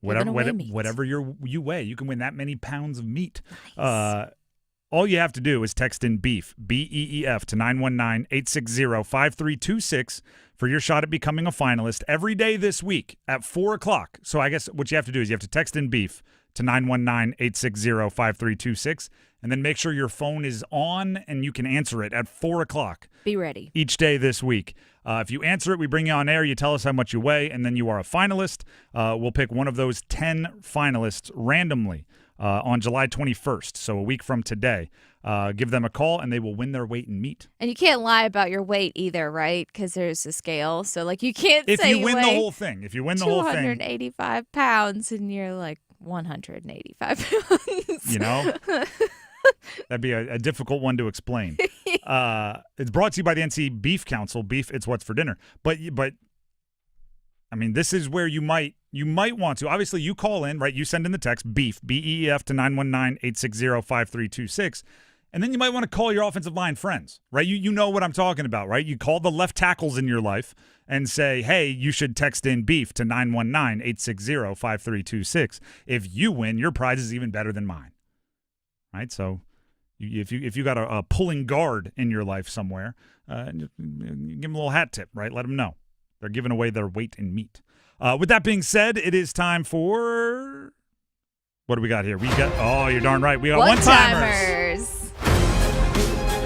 Whatever you weigh, you can win that many pounds of meat. Nice. All you have to do is text in BEEF, B-E-E-F, to 919-860-5326 for your shot at becoming a finalist every day this week at 4 o'clock. So I guess what you have to do is you have to text in BEEF to 919-860-5326, and then make sure your phone is on and you can answer it at 4 o'clock. Be ready. Each day this week. If you answer it, we bring you on air, you tell us how much you weigh, and then you are a finalist. We'll pick one of those 10 finalists randomly on July 21st, so a week from today. Give them a call, and they will win their weight in meat. And you can't lie about your weight either, right? Because there's a scale. So, you can't say you win the whole thing. If you win the whole thing. 285 pounds, and you're 185 pounds. That'd be a difficult one to explain. It's brought to you by the NC Beef Council. Beef, it's what's for dinner. But this is where you might want to. Obviously, you call in, right? You send in the text, BEEF, B-E-E-F, to 919-860-5326. And then you might want to call your offensive line friends, right? You know what I'm talking about, right? You call the left tackles in your life and say, hey, you should text in BEEF to 919-860-5326. If you win, your prize is even better than mine, right? So if you got a pulling guard in your life somewhere, give them a little hat tip, right? Let them know. They're giving away their weight in meat. With that being said, it is time for... What do we got here? You're darn right. We got one-timers.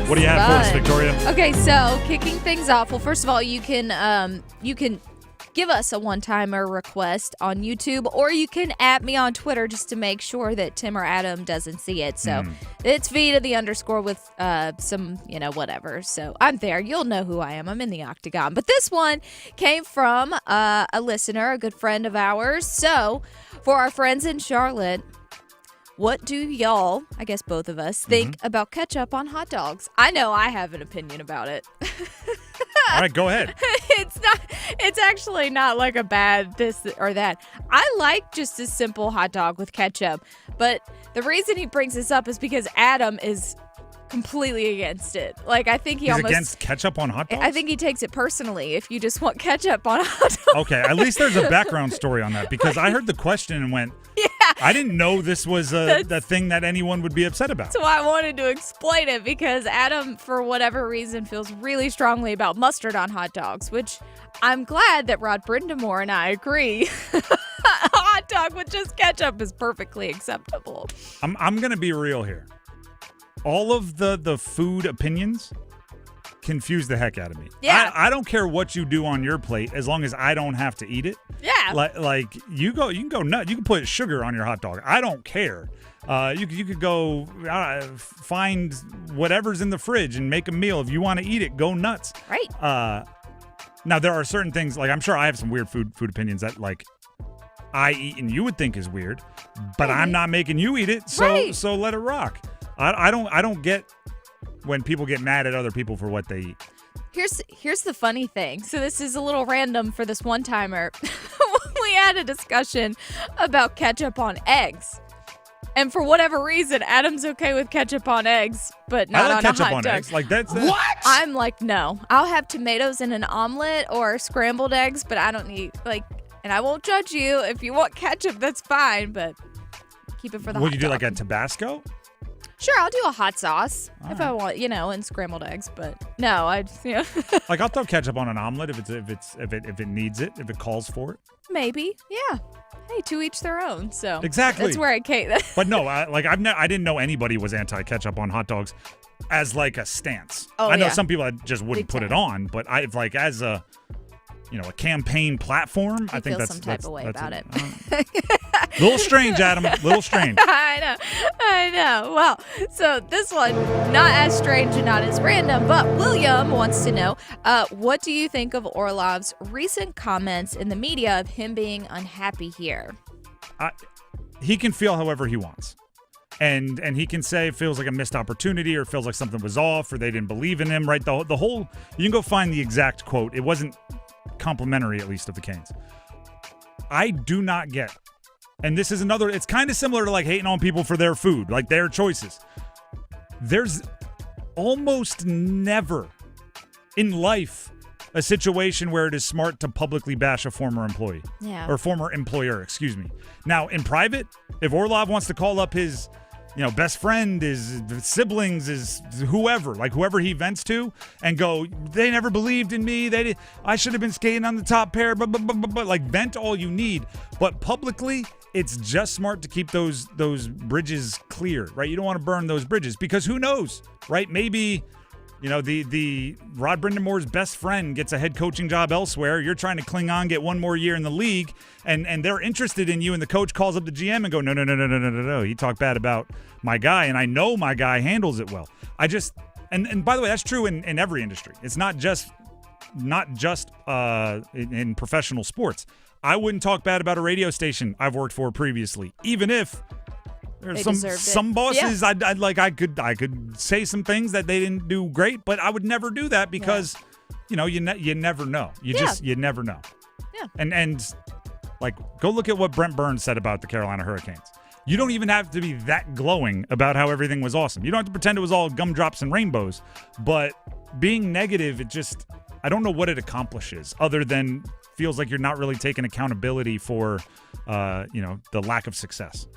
What do you have for us, Victoria? Okay, so kicking things off. Well, first of all, you can give us a one-timer request on YouTube, or you can @ me on Twitter just to make sure that Tim or Adam doesn't see it. So it's __ with some, whatever. So I'm there. You'll know who I am. I'm in the octagon. But this one came from a listener, a good friend of ours. So for our friends in Charlotte, what do y'all, I guess both of us, think about ketchup on hot dogs? I know I have an opinion about it. All right, go ahead. It's actually not like a bad this or that. I like just a simple hot dog with ketchup. But the reason he brings this up is because Adam is completely against it. Like, I think He's against ketchup on hot dogs? I think he takes it personally if you just want ketchup on a hot dog. Okay, at least there's a background story on that, because I heard the question and went, I didn't know this was a thing that anyone would be upset about. So I wanted to explain it, because Adam, for whatever reason, feels really strongly about mustard on hot dogs, which I'm glad that Rod Brindamore and I agree. A hot dog with just ketchup is perfectly acceptable. I'm going to be real here. All of the food opinions confuse the heck out of me. Yeah. I don't care what you do on your plate as long as I don't have to eat it. Yeah. Like you can go nuts. You can put sugar on your hot dog. I don't care. You could go find whatever's in the fridge and make a meal. If you want to eat it, go nuts. Right. Now there are certain things, like I'm sure I have some weird food opinions that I eat and you would think is weird, but I'm not making you eat it. So let it rock. I don't get when people get mad at other people for what they eat. Here's the funny thing. So this is a little random for this one-timer. We had a discussion about ketchup on eggs. And for whatever reason, Adam's okay with ketchup on eggs, but not on a hot dog. I like ketchup on eggs. Like that's what? I'm like, no. I'll have tomatoes in an omelet or scrambled eggs, but I don't need and I won't judge you. If you want ketchup, that's fine, but keep it for the hot dog. Would you do like a Tabasco? Sure, I'll do a hot sauce if I want, and scrambled eggs. But no, Like I'll throw ketchup on an omelet if it needs it, if it calls for it. Maybe, yeah. Hey, to each their own. So exactly, that's where I came. But no, I didn't know anybody was anti-ketchup on hot dogs as like a stance. Oh, I know some people just wouldn't put it on, but as a campaign platform, I think feel some type of way about it. Little strange, Adam. Little strange. I know. Well, so this one, not as strange and not as random, but William wants to know, what do you think of Orlov's recent comments in the media of him being unhappy here? He can feel however he wants. And he can say it feels like a missed opportunity or feels like something was off or they didn't believe in him, right? The whole, you can go find the exact quote. It wasn't complimentary, at least, of the Canes. I do not get, and this is another, it's kind of similar to like hating on people for their food, like their choices. There's almost never in life a situation where it is smart to publicly bash a former employee. Yeah. Or former employer, excuse me. Now, in private, if Orlov wants to call up his best friend, his siblings, is whoever he vents to, and go, they never believed in me. I should have been skating on the top pair. But vent all you need. But publicly, it's just smart to keep those bridges clear, right? You don't want to burn those bridges because who knows, right? Maybe the Rod Brindamore's best friend gets a head coaching job elsewhere. You're trying to cling on, get one more year in the league, and they're interested in you, and the coach calls up the GM and go, no. He talked bad about my guy, and I know my guy handles it well. And by the way, that's true in every industry. It's not just in professional sports. I wouldn't talk bad about a radio station I've worked for previously, even if there's some bosses I could say some things that they didn't do great, but I would never do that because you never know. You never know. Yeah. And go look at what Brent Burns said about the Carolina Hurricanes. You don't even have to be that glowing about how everything was awesome. You don't have to pretend it was all gumdrops and rainbows, but being negative, I don't know what it accomplishes other than feels like you're not really taking accountability for the lack of success.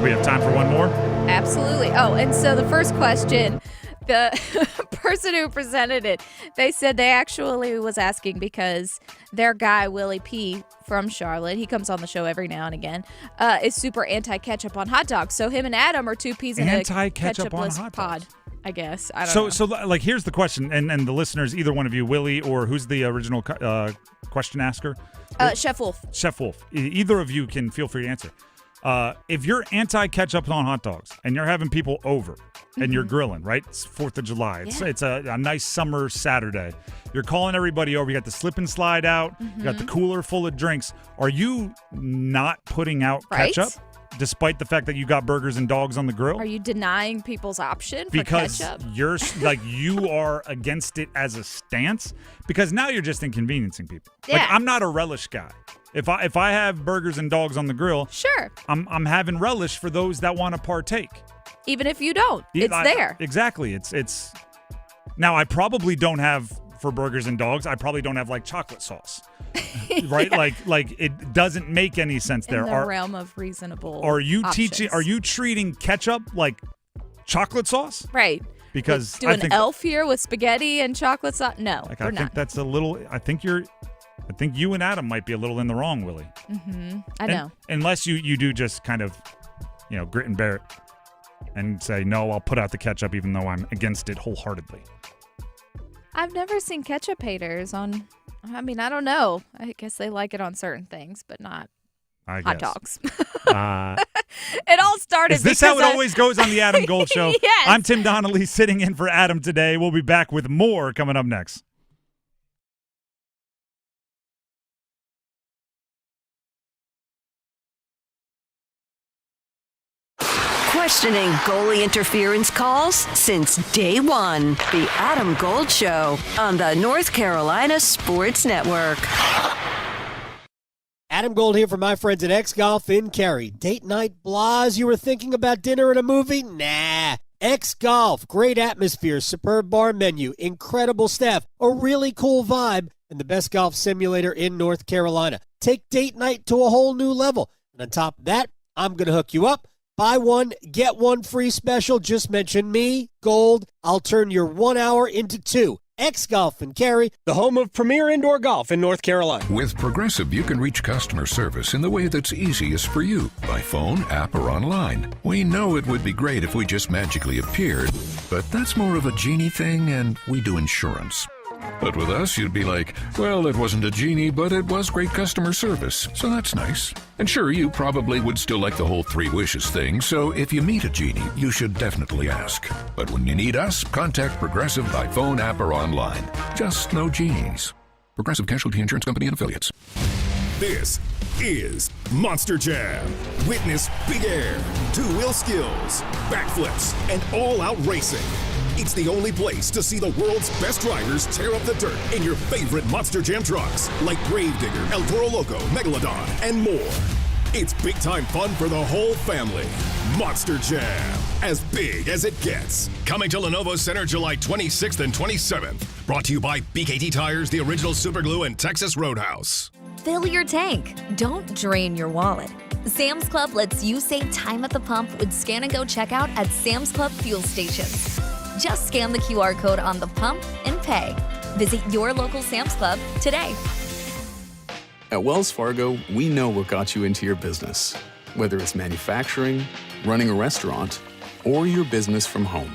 We have time for one more? Absolutely. Oh, and so the first question The person who presented it, they said they actually was asking because their guy, Willie P. from Charlotte, he comes on the show every now and again, is super anti-ketchup on hot dogs. So him and Adam are two peas in a ketchup-less pod, I guess. I don't know. So, like, here's the question, and the listeners, either one of you, Willie, or who's the original question asker? Chef Wolf. Chef Wolf. Either of you can feel free to answer. If you're anti-ketchup on hot dogs and you're having people over and you're grilling, right? It's 4th of July. It's a nice summer Saturday. You're calling everybody over. You got the slip and slide out. You got the cooler full of drinks. Are you not putting out ketchup despite the fact that you got burgers and dogs on the grill? Are you denying people's option for because ketchup? You're like you are against it as a stance because now you're just inconveniencing people. Yeah. Like I'm not a relish guy. If I have burgers and dogs on the grill, sure, I'm having relish for those that want to partake. Even if you don't, it's there. Exactly. It's now I probably don't have for burgers and dogs. I probably don't have like chocolate sauce, right? Like it doesn't make any sense there. In the realm of reasonable. Are you options. Are you treating ketchup like chocolate sauce? Right. Because do an elf here with spaghetti and chocolate sauce? No, like, we're I not. think that's a little. I think you and Adam might be a little in the wrong, Willie. I know. Unless you do just kind of, grit and bear it and say, no, I'll put out the ketchup even though I'm against it wholeheartedly. I've never seen ketchup haters on, I mean, I don't know. I guess they like it on certain things, but not hot dogs. It all started Is this how it always goes on the Adam Gold Show? Yes. I'm Tim Donnelly sitting in for Adam today. We'll be back with more coming up next. Questioning goalie interference calls since day one. The Adam Gold Show on the North Carolina Sports Network. Adam Gold here for my friends at X Golf in Cary. Date night blahs, you were thinking about dinner and a movie? Nah. X Golf, great atmosphere, superb bar menu, incredible staff, a really cool vibe, and the best golf simulator in North Carolina. Take date night to a whole new level. And on top of that, I'm going to hook you up. Buy one, get one free special. Just mention me, Gold. I'll turn your 1 hour into 2. X Golf in Cary, the home of premier indoor golf in North Carolina. With Progressive, you can reach customer service in the way that's easiest for you, by phone, app, or online. We know it would be great if we just magically appeared, but that's more of a genie thing, and we do insurance. But with us, you'd be like, well, it wasn't a genie, but it was great customer service, so that's nice. And sure, you probably would still like the whole 3 wishes thing, so if you meet a genie, you should definitely ask. But when you need us, contact Progressive by phone, app, or online. Just no genies. Progressive Casualty Insurance Company and Affiliates. This is Monster Jam. Witness big air, two-wheel skills, backflips, and all-out racing. It's the only place to see the world's best drivers tear up the dirt in your favorite Monster Jam trucks, like Gravedigger, El Toro Loco, Megalodon, and more. It's big-time fun for the whole family. Monster Jam, as big as it gets. Coming to Lenovo Center July 26th and 27th. Brought to you by BKT Tires, the original superglue, and Texas Roadhouse. Fill your tank. Don't drain your wallet. Sam's Club lets you save time at the pump with Scan and Go checkout at Sam's Club fuel stations. Just scan the QR code on the pump and pay. Visit your local Sam's Club today. At Wells Fargo, we know what got you into your business. Whether it's manufacturing, running a restaurant, or your business from home.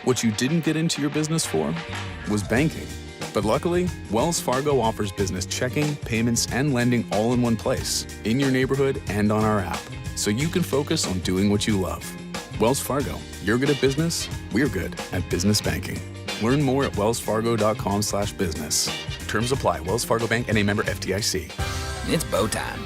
What you didn't get into your business for was banking. But luckily, Wells Fargo offers business checking, payments, and lending all in one place, in your neighborhood and on our app, so you can focus on doing what you love. Wells Fargo, you're good at business, we're good at business banking. Learn more at wellsfargo.com/business. Terms apply. Wells Fargo Bank and a member FDIC. It's bow time.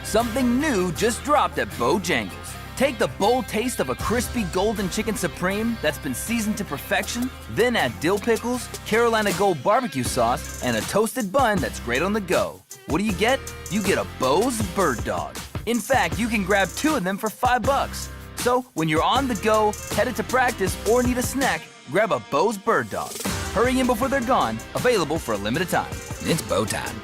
Something new just dropped at Bojangles. Take the bold taste of a crispy golden chicken supreme that's been seasoned to perfection, then add dill pickles, Carolina Gold barbecue sauce, and a toasted bun that's great on the go. What do? You get a Bo's Bird Dog. In fact, you can grab 2 of them for $5. So when you're on the go, headed to practice, or need a snack, grab a Bo's Bird Dog. Hurry in before they're gone. Available for a limited time. It's bow time.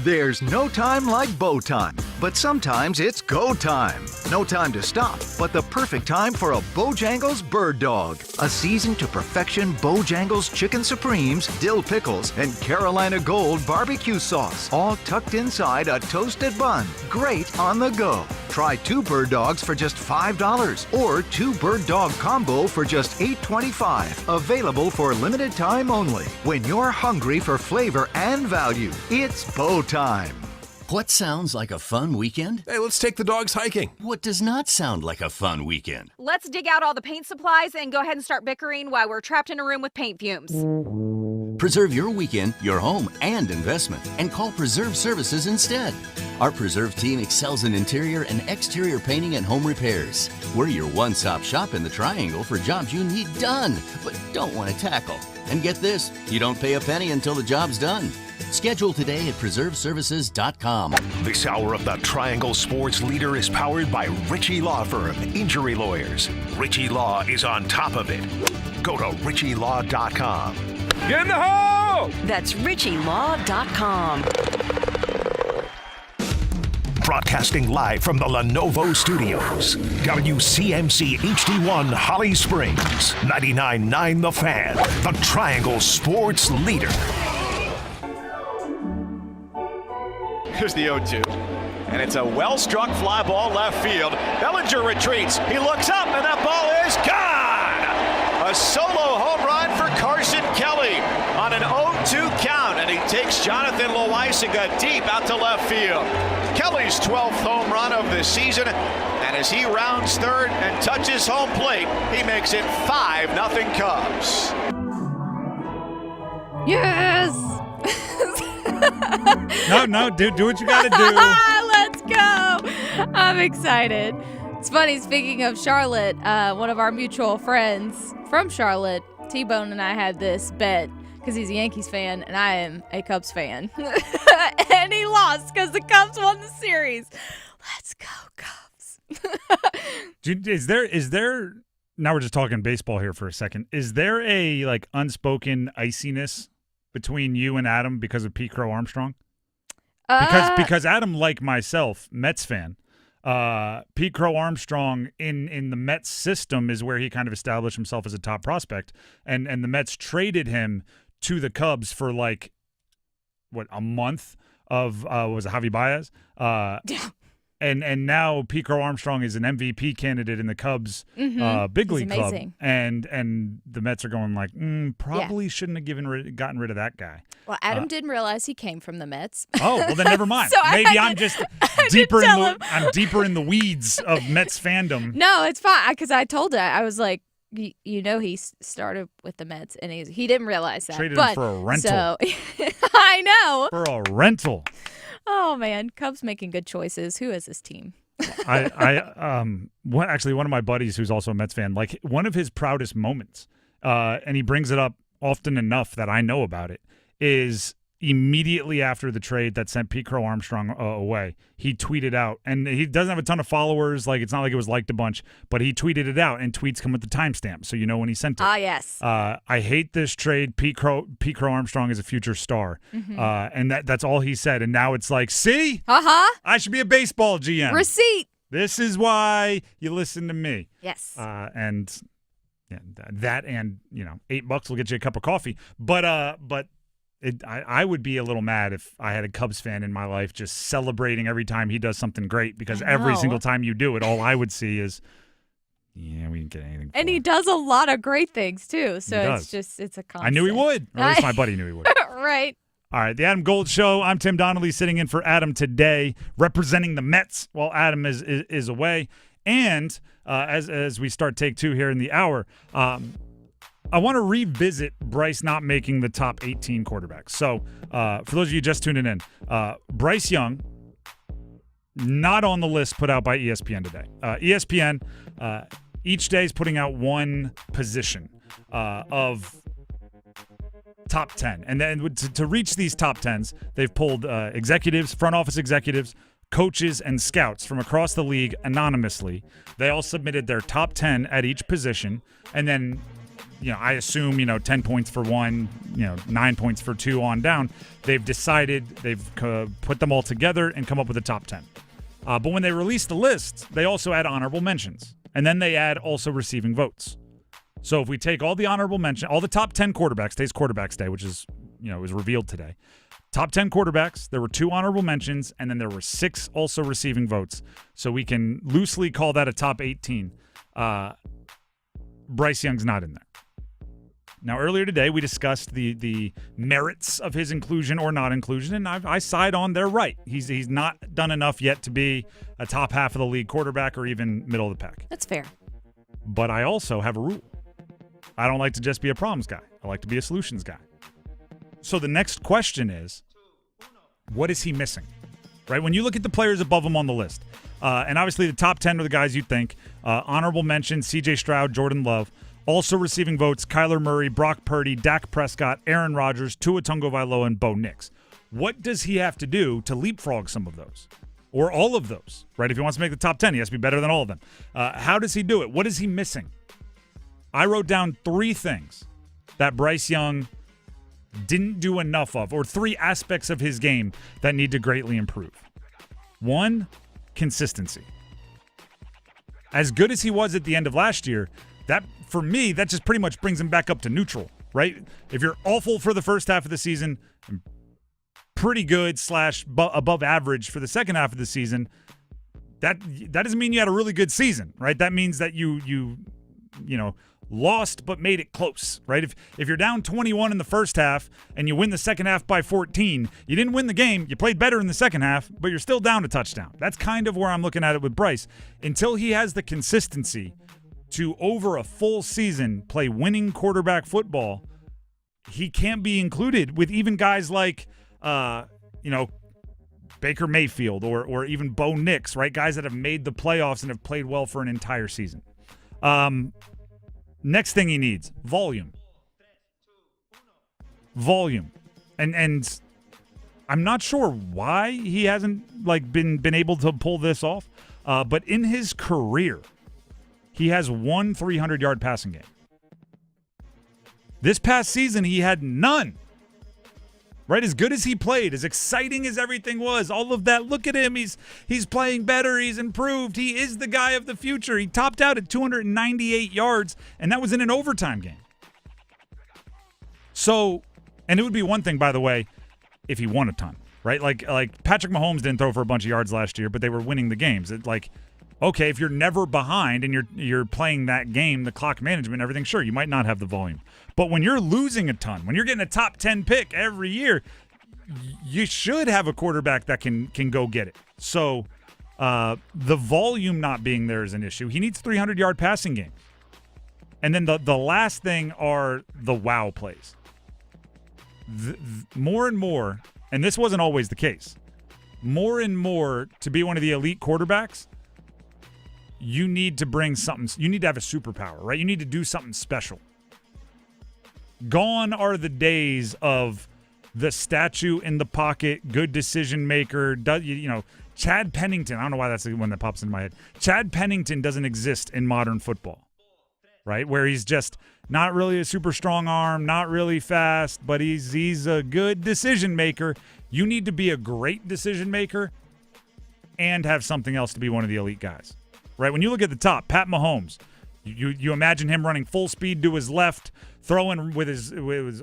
There's no time like bow time. But sometimes it's go time. No time to stop, but the perfect time for a Bojangles Bird Dog. A seasoned to perfection Bojangles Chicken Supremes, dill pickles, and Carolina Gold barbecue sauce, all tucked inside a toasted bun. Great on the go. Try 2 Bird Dogs for just $5 or 2 Bird Dog Combo for just $8.25. Available for limited time only. When you're hungry for flavor and value, it's Bo time. What sounds like a fun weekend? Hey, let's take the dogs hiking. What does not sound like a fun weekend? Let's dig out all the paint supplies and go ahead and start bickering while we're trapped in a room with paint fumes. Preserve your weekend, your home, and investment, and call Preserve Services instead. Our Preserve team excels in interior and exterior painting and home repairs. We're your one-stop shop in the Triangle for jobs you need done, but don't want to tackle. And get this, you don't pay a penny until the job's done. Schedule today at preserveservices.com. This hour of the Triangle Sports Leader is powered by Ritchie Law Firm, Injury Lawyers. Ritchie Law is on top of it. Go to ritchielaw.com. Get in the hole! That's richielaw.com. Broadcasting live from the Lenovo Studios. WCMC HD1 Holly Springs. 99.9 The Fan. The Triangle Sports Leader. Here's the 0-2. And it's a well-struck fly ball left field. Bellinger retreats. He looks up, and that ball is gone! A solo home run for Carson Kelly on an 0-2 count, and he takes Jonathan Loaisiga deep out to left field. Kelly's 12th home run of the season, and as he rounds third and touches home plate, he makes it 5-0 Cubs. Yes! No, do what you gotta do. Let's go. I'm excited. It's funny, speaking of Charlotte, one of our mutual friends from Charlotte, T-Bone, and I had this bet because he's a Yankees fan and I am a Cubs fan. And he lost because the Cubs won the series. Let's go, Cubs. Is there, now we're just talking baseball here for a second, is there a like unspoken iciness between you and Adam because of Pete Crow Armstrong? Because Adam, like myself, Mets fan, Pete Crow Armstrong in the Mets system is where he kind of established himself as a top prospect, and the Mets traded him to the Cubs for like a month of was it Javi Baez? And now Pete Crow Armstrong is an MVP candidate in the Cubs big league club, and the Mets are going like, probably shouldn't have gotten rid of that guy. Well, Adam didn't realize he came from the Mets. Oh, well then never mind. So Maybe I'm just deeper I'm deeper in the weeds of Mets fandom. No, it's fine because I told her, I was like, you know, he started with the Mets and he didn't realize that. Traded him for a rental. So I know. For a rental. Oh man, Cubs making good choices. Who is this team? Actually, one of my buddies who's also a Mets fan, like one of his proudest moments, and he brings it up often enough that I know about it, is immediately after the trade that sent Pete Crow Armstrong away, he tweeted out, and he doesn't have a ton of followers, like it's not like it was liked a bunch, but he tweeted it out, and tweets come with the timestamp, so you know when he sent it. Ah, yes. I hate this trade. Pete Crow Armstrong is a future star. And that's all he said, and now it's like, see? I should be a baseball GM. Receipt. This is why you listen to me. Yes. And yeah, that and, $8 will get you a cup of coffee. But I would be a little mad if I had a Cubs fan in my life just celebrating every time he does something great, because every single time you do it, all I would see is, we didn't get anything. And he does a lot of great things too. So it's a constant. I knew he would. Or at least my buddy knew he would. Right. All right, the Adam Gold Show. I'm Tim Donnelly sitting in for Adam today, representing the Mets while Adam is away. And as we start take 2 here in the hour, I want to revisit Bryce not making the top 18 quarterbacks. So for those of you just tuning in, Bryce Young, not on the list put out by ESPN today. ESPN each day is putting out one position of top 10. And then to reach these top 10s, they've pulled executives, front office executives, coaches, and scouts from across the league anonymously. They all submitted their top 10 at each position, and then I assume, 10 points for one, 9 points for two on down. They've decided, they've put them all together and come up with a top 10. But when they release the list, they also add honorable mentions. And then they add also receiving votes. So if we take all the honorable mention, all the top 10 quarterbacks, today's quarterbacks day, which is, was revealed today. Top 10 quarterbacks, there were 2 honorable mentions, and then there were 6 also receiving votes. So we can loosely call that a top 18. Bryce Young's not in there. Now, earlier today, we discussed the merits of his inclusion or not inclusion, and I side on they're right. He's not done enough yet to be a top half of the league quarterback or even middle of the pack. That's fair. But I also have a rule. I don't like to just be a problems guy. I like to be a solutions guy. So the next question is, what is he missing? Right? When you look at the players above him on the list, and obviously the top 10 are the guys you'd think. Honorable mention, C.J. Stroud, Jordan Love. Also receiving votes, Kyler Murray, Brock Purdy, Dak Prescott, Aaron Rodgers, Tua Tagovailoa, and Bo Nix. What does he have to do to leapfrog some of those? Or all of those, right? If he wants to make the top 10, he has to be better than all of them. How does he do it? What is he missing? I wrote down 3 things that Bryce Young didn't do enough of, or 3 aspects of his game that need to greatly improve. 1, consistency. As good as he was at the end of last year, that, for me, that just pretty much brings him back up to neutral, right? If you're awful for the first half of the season, pretty good / above average for the second half of the season, that doesn't mean you had a really good season, right? That means that you lost but made it close, right? If you're down 21 in the first half and you win the second half by 14, you didn't win the game. You played better in the second half, but you're still down a touchdown. That's kind of where I'm looking at it with Bryce. Until he has the consistency to, over a full season, play winning quarterback football, he can't be included with even guys like, Baker Mayfield or even Bo Nix, right? Guys that have made the playoffs and have played well for an entire season. Next thing he needs, volume. Volume. And I'm not sure why he hasn't been able to pull this off, but in his career, he has 1 300-yard passing game. This past season, he had none. Right? As good as he played, as exciting as everything was, all of that, look at him. He's playing better. He's improved. He is the guy of the future. He topped out at 298 yards, and that was in an overtime game. So, and it would be one thing, by the way, if he won a ton, right? Like Patrick Mahomes didn't throw for a bunch of yards last year, but they were winning the games. Okay, if you're never behind and you're playing that game, the clock management, everything, sure, you might not have the volume. But when you're losing a ton, when you're getting a top 10 pick every year, you should have a quarterback that can go get it. So the volume not being there is an issue. He needs 300-yard passing game. And then the last thing are the wow plays. More and more, and this wasn't always the case, more and more to be one of the elite quarterbacks, you need to bring something. You need to have a superpower, right? You need to do something special. Gone are the days of the statue in the pocket, good decision maker. Chad Pennington. I don't know why that's the one that pops into my head. Chad Pennington doesn't exist in modern football, right? Where he's just not really a super strong arm, not really fast, but he's a good decision maker. You need to be a great decision maker and have something else to be one of the elite guys. Right, when you look at the top, Pat Mahomes, you imagine him running full speed to his left, throwing with his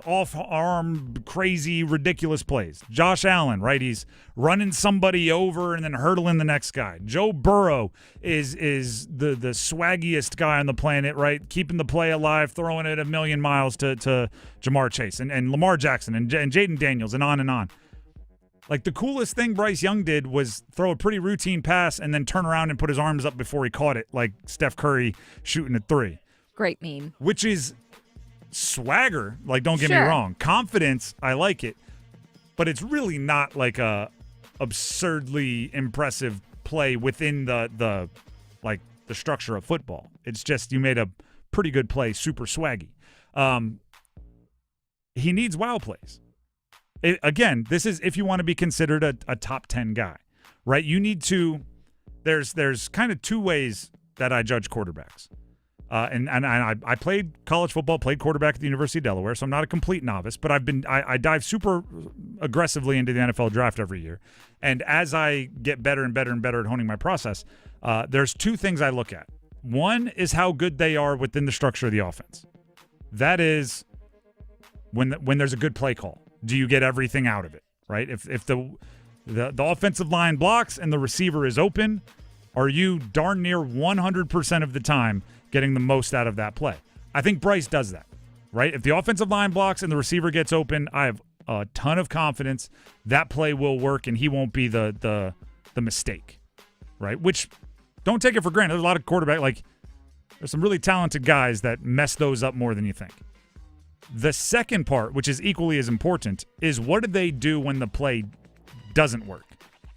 off-arm, crazy, ridiculous plays. Josh Allen, right, he's running somebody over and then hurdling the next guy. Joe Burrow is the swaggiest guy on the planet, right, keeping the play alive, throwing it a million miles to Jamar Chase and Lamar Jackson and Jaden Daniels and on and on. Like, the coolest thing Bryce Young did was throw a pretty routine pass and then turn around and put his arms up before he caught it, like Steph Curry shooting a 3. Great meme. Which is swagger, don't get me wrong. Confidence, I like it. But it's really not like a absurdly impressive play within the structure of football. It's just you made a pretty good play, super swaggy. He needs wow plays. Again, this is if you want to be considered a top 10 guy, right? You need to – there's kind of 2 ways that I judge quarterbacks. And I played college football, played quarterback at the University of Delaware, so I'm not a complete novice, but I dive super aggressively into the NFL draft every year. And as I get better and better and better at honing my process, there's two things I look at. One is how good they are within the structure of the offense. That is when there's a good play call. Do you get everything out of it, right? If the offensive line blocks and the receiver is open, are you darn near 100% of the time getting the most out of that play? I think Bryce does that, right? If the offensive line blocks and the receiver gets open, I have a ton of confidence that play will work and he won't be the mistake, right? Which, don't take it for granted. There's a lot of quarterback, there's some really talented guys that mess those up more than you think. The second part, which is equally as important, is what do they do when the play doesn't work,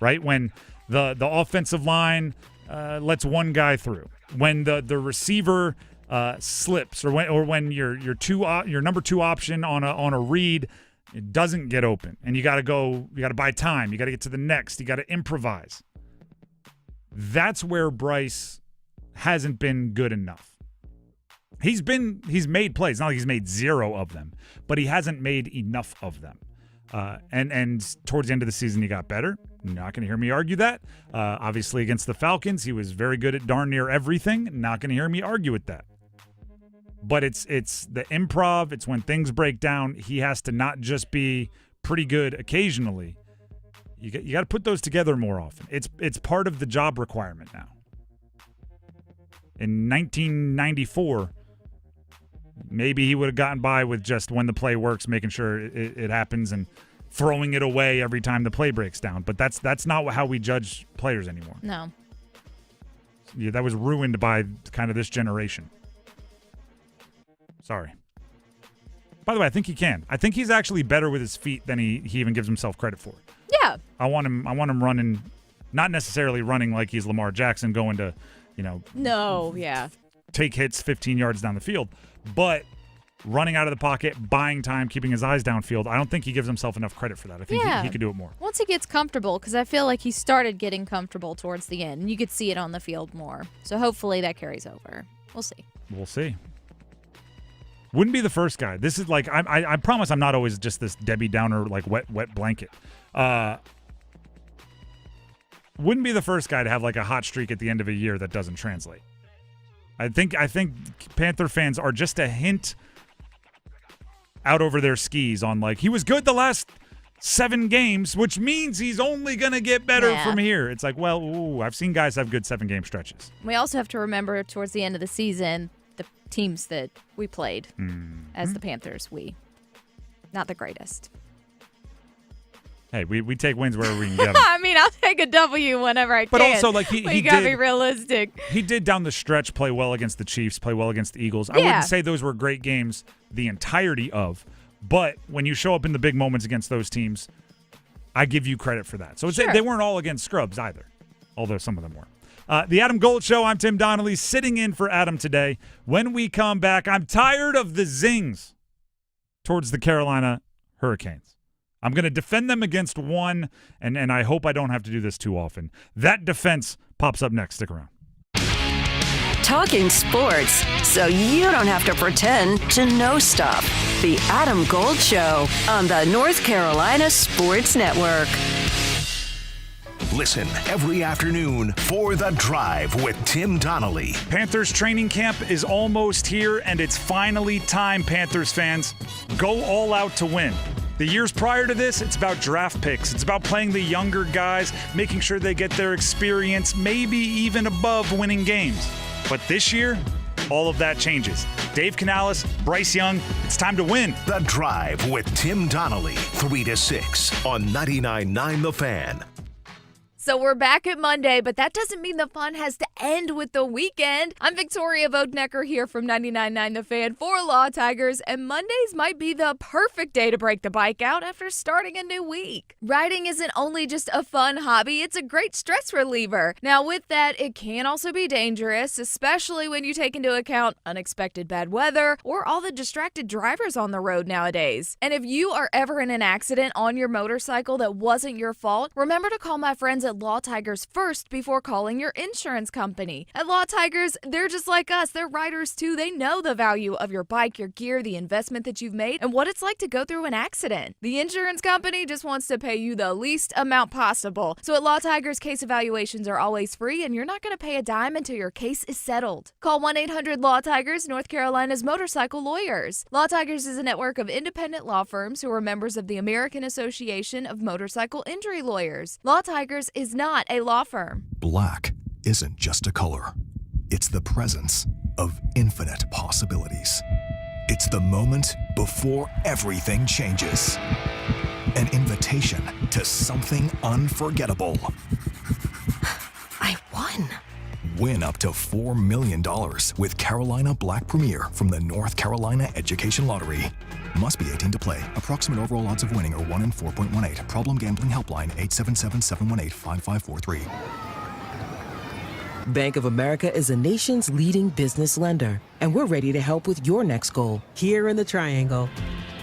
right? When the offensive line lets one guy through, when the receiver slips, or when your number two option on a read, it doesn't get open, and you got to buy time, you got to get to the next, you got to improvise. That's where Bryce hasn't been good enough. He's made plays, not like he's made zero of them, but he hasn't made enough of them. And towards the end of the season, he got better. You're not going to hear me argue that. Obviously, against the Falcons, he was very good at darn near everything. Not going to hear me argue with that. But it's the improv. It's when things break down. He has to not just be pretty good occasionally. You got to put those together more often. It's part of the job requirement now. In 1994, maybe he would have gotten by with just when the play works, making sure it happens and throwing it away every time the play breaks down. But that's not how we judge players anymore. No. Yeah, that was ruined by kind of this generation. Sorry. By the way, I think he can. I think he's actually better with his feet than he even gives himself credit for. Yeah. I want him running, not necessarily running like he's Lamar Jackson going to, No, yeah. take hits 15 yards down the field, but running out of the pocket, buying time, keeping his eyes downfield. I don't think he gives himself enough credit for that. I think he could do it more. Once he gets comfortable, because I feel like he started getting comfortable towards the end, and you could see it on the field more. So hopefully that carries over. We'll see. We'll see. Wouldn't be the first guy. This is like, I promise I'm not always just this Debbie Downer, wet blanket. Wouldn't be the first guy to have a hot streak at the end of a year that doesn't translate. I think Panther fans are just a hint out over their skis on he was good the last 7 games, which means he's only going to get better from here. It's I've seen guys have good 7-game stretches. We also have to remember towards the end of the season, the teams that we played as the Panthers, not the greatest. Hey, we take wins wherever we can get them. I mean, I'll take a W whenever I but can. But also, he got to did be realistic. He did down the stretch play well against the Chiefs, play well against the Eagles. I wouldn't say those were great games the entirety of, but when you show up in the big moments against those teams, I give you credit for that. So they weren't all against scrubs either, although some of them were. The Adam Gold Show, I'm Tim Donnelly, sitting in for Adam today. When we come back, I'm tired of the zings towards the Carolina Hurricanes. I'm going to defend them against one, and I hope I don't have to do this too often. That defense pops up next. Stick around. Talking sports so you don't have to pretend to know stuff. The Adam Gold Show on the North Carolina Sports Network. Listen every afternoon for The Drive with Tim Donnelly. Panthers training camp is almost here, and it's finally time, Panthers fans. Go all out to win. The years prior to this, it's about draft picks. It's about playing the younger guys, making sure they get their experience, maybe even above winning games. But this year, all of that changes. Dave Canales, Bryce Young, it's time to win. The Drive with Tim Donnelly, 3 to 6 on 99.9 The Fan. So we're back at Monday, but that doesn't mean the fun has to end with the weekend. I'm Victoria Vodnecker here from 99.9 The Fan for Law Tigers, and Mondays might be the perfect day to break the bike out after starting a new week. Riding isn't only just a fun hobby, it's a great stress reliever. Now with that, it can also be dangerous, especially when you take into account unexpected bad weather or all the distracted drivers on the road nowadays. And if you are ever in an accident on your motorcycle that wasn't your fault, remember to call my friends at Law Tigers first before calling your insurance company. company. At Law Tigers, they're just like us. They're riders too. They know the value of your bike, your gear, the investment that you've made, and what it's like to go through an accident. The insurance company just wants to pay you the least amount possible. So at Law Tigers, case evaluations are always free, and you're not going to pay a dime until your case is settled. Call 1-800-LAW-TIGERS, North Carolina's motorcycle lawyers. Law Tigers is a network of independent law firms who are members of the American Association of Motorcycle Injury Lawyers. Law Tigers is not a law firm. Black isn't just a color. It's the presence of infinite possibilities. It's the moment before everything changes. An invitation to something unforgettable. I won. Win up to $4 million with Carolina Black Premier from the North Carolina Education Lottery. Must be 18 to play. Approximate overall odds of winning are 1 in 4.18. Problem gambling helpline 877-718-5543. Bank of America is a nation's leading business lender, and we're ready to help with your next goal here in the Triangle.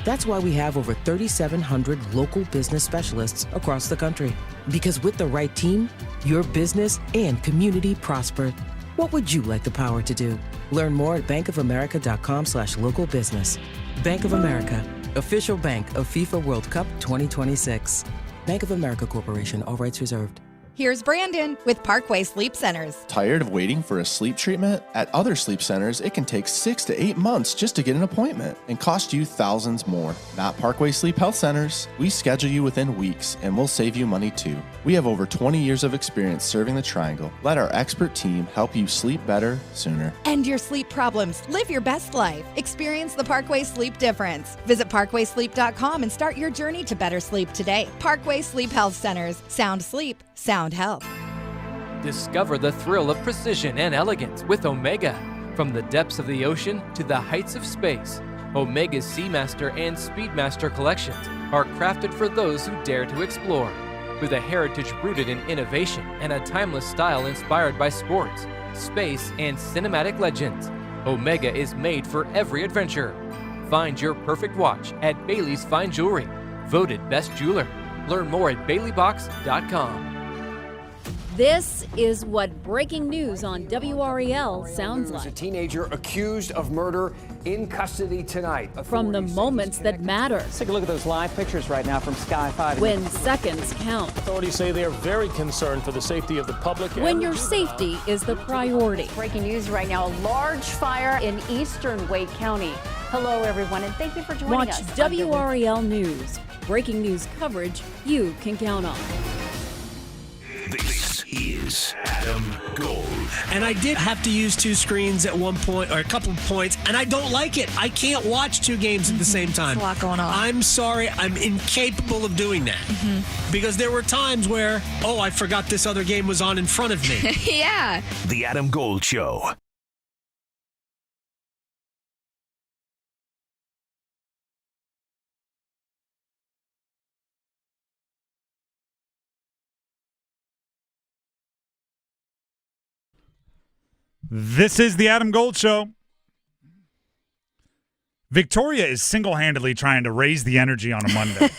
That's why we have over 3,700 local business specialists across the country. Because with the right team, your business and community prosper. What would you like the power to do? Learn more at bankofamerica.com/local business. Bank of America, official bank of FIFA World Cup 2026. Bank of America Corporation, all rights reserved. Here's Brandon with Parkway Sleep Centers. Tired of waiting for a sleep treatment? At other sleep centers, it can take 6 to 8 months just to get an appointment and cost you thousands more. Not Parkway Sleep Health Centers. We schedule you within weeks and we'll save you money too. We have over 20 years of experience serving the Triangle. Let our expert team help you sleep better sooner. End your sleep problems. Live your best life. Experience the Parkway Sleep difference. Visit parkwaysleep.com and start your journey to better sleep today. Parkway Sleep Health Centers. Sound sleep. Sound health. Discover the thrill of precision and elegance with Omega. From the depths of the ocean to the heights of space, Omega's Seamaster and Speedmaster collections are crafted for those who dare to explore. With a heritage rooted in innovation and a timeless style inspired by sports, space, and cinematic legends, Omega is made for every adventure. Find your perfect watch at Bailey's Fine Jewelry, voted best jeweler. Learn more at baileybox.com. This is what breaking news on WREL sounds like. A teenager accused of murder in custody tonight. From the moments that matter. Let's take a look at those live pictures right now from Sky 5. When seconds count. Authorities say they are very concerned for the safety of the public. When your safety is the priority. Breaking news right now, a large fire in eastern Wake County. Hello, everyone, and thank you for joining us. Watch WREL News. Breaking news coverage you can count on. This is Adam Gold. And I did have to use two screens at one point, or a couple of points, and I don't like it. I can't watch two games at the same time. There's a lot going on. I'm sorry, I'm incapable of doing that. Because there were times where, I forgot this other game was on in front of me. Yeah. The Adam Gold Show. This is the Adam Gold Show. Victoria is single-handedly trying to raise the energy on a Monday.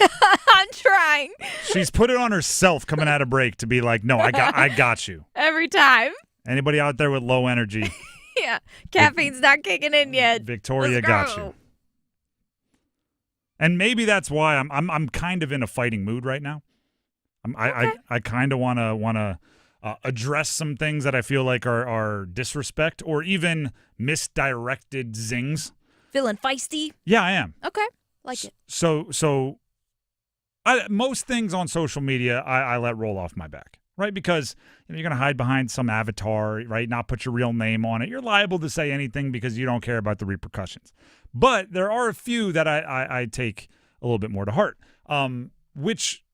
I'm trying. She's put it on herself coming out of break to be like, no, I got you. Every time. Anybody out there with low energy? Yeah. Caffeine's not kicking in yet. Victoria Let's got go. you. And maybe that's why I'm kind of in a fighting mood right now. I kind of want to address some things that I feel like are disrespect or even misdirected zings. Feeling feisty? Yeah, I am. Okay. Like it. So most things on social media I let roll off my back, right? Because you're going to hide behind some avatar, right? Not put your real name on it. You're liable to say anything because you don't care about the repercussions. But there are a few that I take a little bit more to heart, which,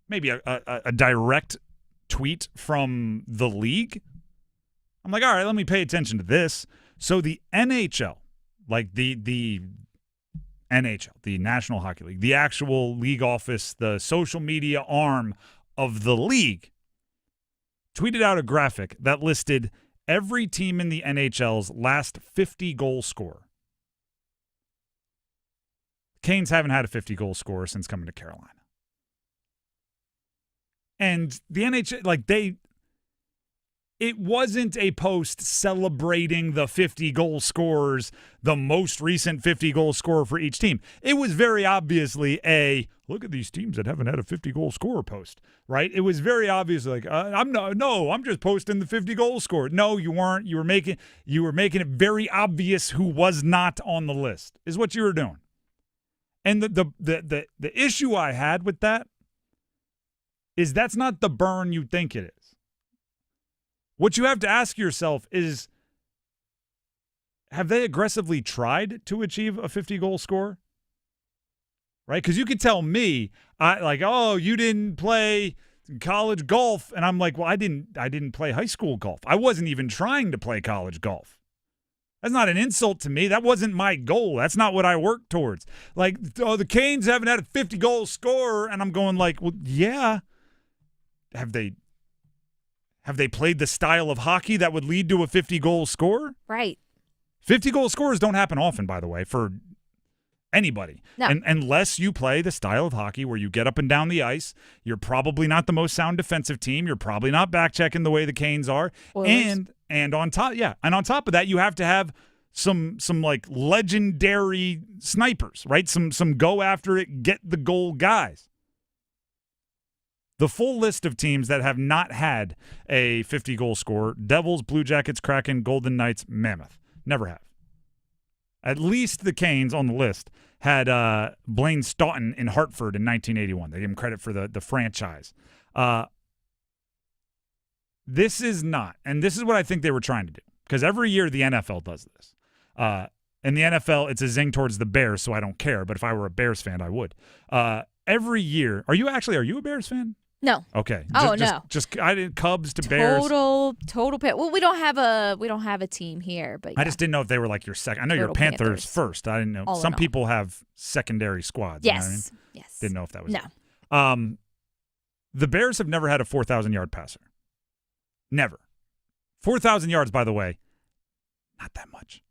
maybe a direct tweet from the league. I'm like, all right, let me pay attention to this. So the NHL, like the NHL, the National Hockey League, the actual league office, the social media arm of the league, tweeted out a graphic that listed every team in the NHL's last 50 goal scorer. Canes haven't had a 50 goal scorer since coming to Carolina. And the NHL, it wasn't a post celebrating the 50 goal scorers, the most recent 50 goal scorer for each team. It was very obviously a look at these teams that haven't had a 50 goal scorer post, right? It was very obvious like I'm just posting the 50 goal scorer. No, you weren't. You were making it very obvious who was not on the list is what you were doing. And the issue I had with that is that's not the burn you think it is. What you have to ask yourself is, have they aggressively tried to achieve a 50-goal score? Right? Because you could tell me, you didn't play college golf. And I'm like, well, I didn't play high school golf. I wasn't even trying to play college golf. That's not an insult to me. That wasn't my goal. That's not what I worked towards. Like, the Canes haven't had a 50-goal scorer. And I'm going like, well, yeah. Have they played the style of hockey that would lead to a 50-goal score? Right. 50-goal scores don't happen often, by the way, for anybody. No. Unless you play the style of hockey where you get up and down the ice. You're probably not the most sound defensive team. You're probably not back-checking the way the Canes are. Oilers. And on top of that, you have to have some like legendary snipers, right? Some go after it, get the goal guys. The full list of teams that have not had a 50-goal score: Devils, Blue Jackets, Kraken, Golden Knights, Mammoth. Never have. At least the Canes on the list had Blaine Stoughton in Hartford in 1981. They gave him credit for the franchise. This is not, and this is what I think they were trying to do, because every year the NFL does this. In the NFL, it's a zing towards the Bears, so I don't care, but if I were a Bears fan, I would. Every year, are you a Bears fan? No. Okay. No. Just I did Cubs to Bears. Total pet. Well, we don't have a team here, but yeah. I just didn't know if they were like your second. I know you're Panthers first. I didn't know. Some people have secondary squads. Yes. You know what I mean? Yes. Didn't know if that was no. It. The Bears have never had a 4,000-yard passer. Never. 4,000 yards, by the way, not that much.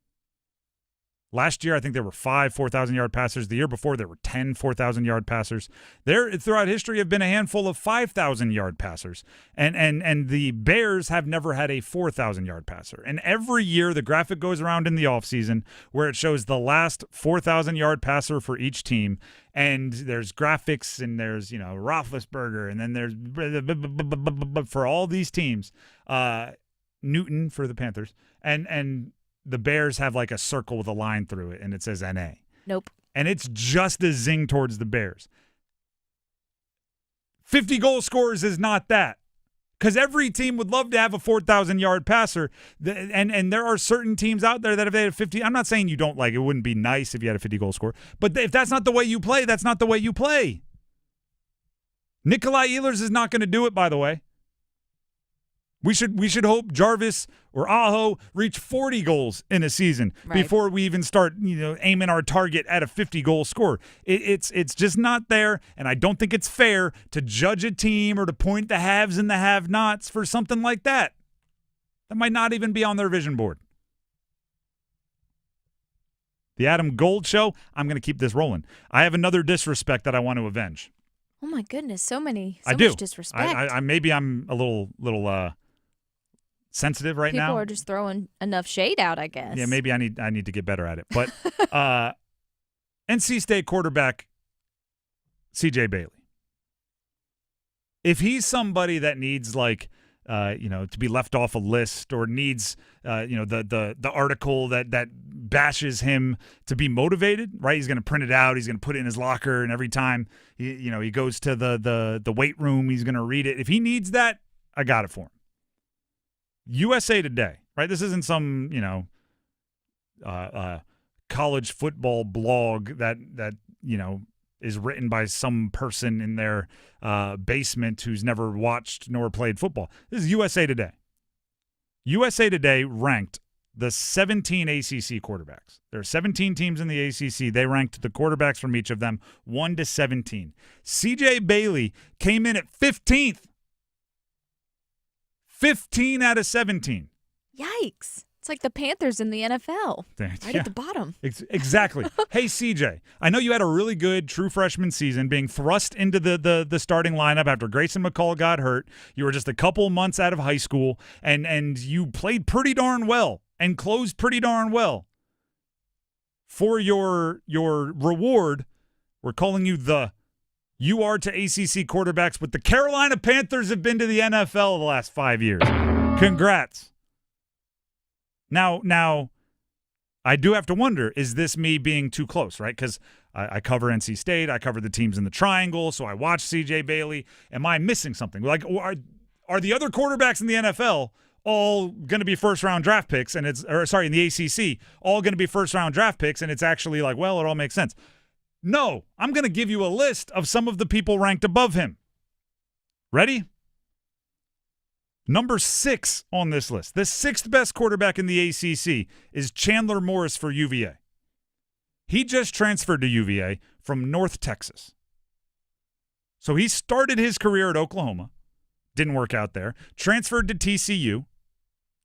Last year, I think there were 5 4,000-yard passers. The year before, there were 10 4,000-yard passers. There, throughout history, have been a handful of 5,000-yard passers. And the Bears have never had a 4,000-yard passer. And every year, the graphic goes around in the offseason where it shows the last 4,000-yard passer for each team. And there's graphics, and there's, Roethlisberger, and then there's for all these teams, Newton for the Panthers, and the Bears have like a circle with a line through it, and it says NA. Nope. And it's just a zing towards the Bears. 50 goal scorers is not that. Because every team would love to have a 4,000-yard passer. And there are certain teams out there that if they had 50, I'm not saying you don't it wouldn't be nice if you had a 50-goal score. But if that's not the way you play, that's not the way you play. Nikolai Ehlers is not going to do it, by the way. We should hope Jarvis or Aho reach 40 goals in a season before we even start aiming our target at a 50-goal score. It's just not there, and I don't think it's fair to judge a team or to point the haves and the have-nots for something like that. That might not even be on their vision board. The Adam Gold Show, I'm going to keep this rolling. I have another disrespect that I want to avenge. Oh my goodness, so much disrespect. Maybe I'm a little sensitive right now. People are just throwing enough shade out, I guess. Yeah, maybe I need to get better at it. But NC State quarterback CJ Bailey. If he's somebody that needs to be left off a list or needs the article that bashes him to be motivated, right? He's going to print it out, he's going to put it in his locker, and every time he goes to the weight room, he's going to read it. If he needs that, I got it for him. USA Today, right? This isn't some, college football blog that is written by some person in their basement who's never watched nor played football. This is USA Today. USA Today ranked the 17 ACC quarterbacks. There are 17 teams in the ACC. They ranked the quarterbacks from each of them 1 to 17. CJ Bailey came in at 15th. 15 out of 17. Yikes. It's like the Panthers in the NFL. Right Yeah. at the bottom. Exactly. Hey, CJ, I know you had a really good true freshman season being thrust into the starting lineup after Grayson McCall got hurt. You were just a couple months out of high school, and you played pretty darn well and closed pretty darn well. For your reward, we're calling you you are to ACC quarterbacks what the Carolina Panthers have been to the NFL the last 5 years. Congrats. Now, I do have to wonder, is this me being too close, right? Because I cover NC State. I cover the teams in the triangle, so I watch CJ Bailey. Am I missing something? Like, are the other quarterbacks in the NFL all going to be first-round draft picks, and in the ACC, all going to be first-round draft picks, and it's actually like, well, it all makes sense. No, I'm going to give you a list of some of the people ranked above him. Ready? Number 6 on this list, the 6th best quarterback in the ACC is Chandler Morris for UVA. He just transferred to UVA from North Texas. So he started his career at Oklahoma, didn't work out there. Transferred to TCU,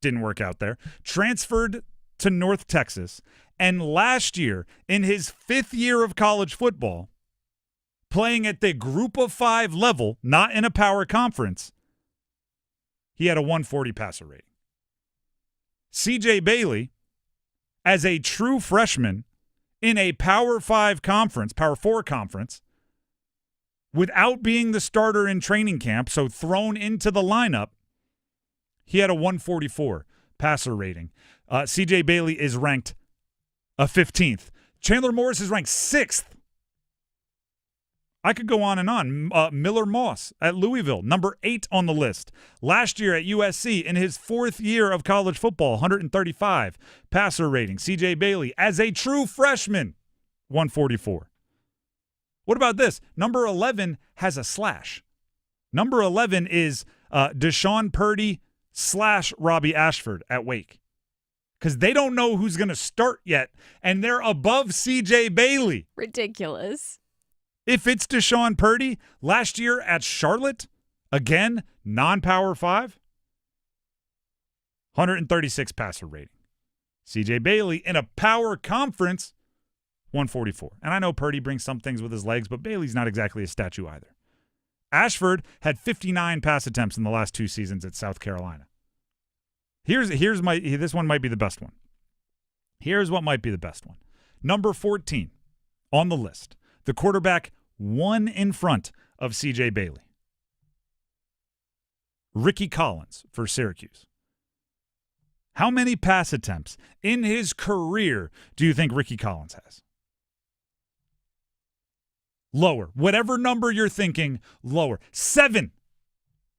didn't work out there. Transferred to North Texas. And last year, in his 5th year of college football, playing at the Group of 5 level, not in a power conference, he had a 140 passer rating. CJ Bailey, as a true freshman in a Power 5 conference, Power 4 conference, without being the starter in training camp, so thrown into the lineup, he had a 144 passer rating. CJ Bailey is ranked a 15th. Chandler Morris is ranked 6th. I could go on and on. Miller Moss at Louisville, number 8 on the list. Last year at USC, in his 4th year of college football, 135 passer rating. CJ Bailey, as a true freshman, 144. What about this? Number 11 has a slash. Number 11 is Deshaun Purdy / Robbie Ashford at Wake. Because they don't know who's going to start yet, and they're above CJ Bailey. Ridiculous. If it's Deshaun Purdy, last year at Charlotte, again, non-Power 5, 136 passer rating. CJ Bailey in a power conference, 144. And I know Purdy brings some things with his legs, but Bailey's not exactly a statue either. Ashford had 59 pass attempts in the last 2 seasons at South Carolina. This one might be the best one. Here's what might be the best one. Number 14 on the list, the quarterback 1 in front of CJ Bailey. Ricky Collins for Syracuse. How many pass attempts in his career do you think Ricky Collins has? Lower. Whatever number you're thinking, lower. 7.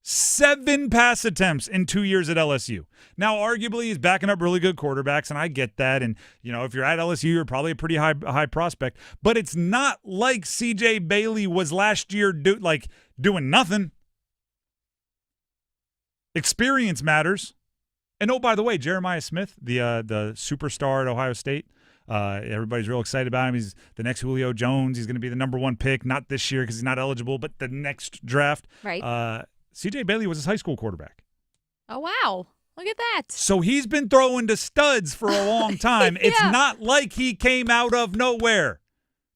7 pass attempts in 2 years at LSU. Now, arguably, he's backing up really good quarterbacks, and I get that. And, if you're at LSU, you're probably a pretty high prospect. But it's not like CJ Bailey was last year doing nothing. Experience matters. And, oh, by the way, Jeremiah Smith, the superstar at Ohio State, everybody's real excited about him. He's the next Julio Jones. He's going to be the number 1 pick, not this year because he's not eligible, but the next draft. Right. CJ Bailey was his high school quarterback. Oh, wow. Look at that. So he's been throwing to studs for a long time. Yeah. It's not like he came out of nowhere.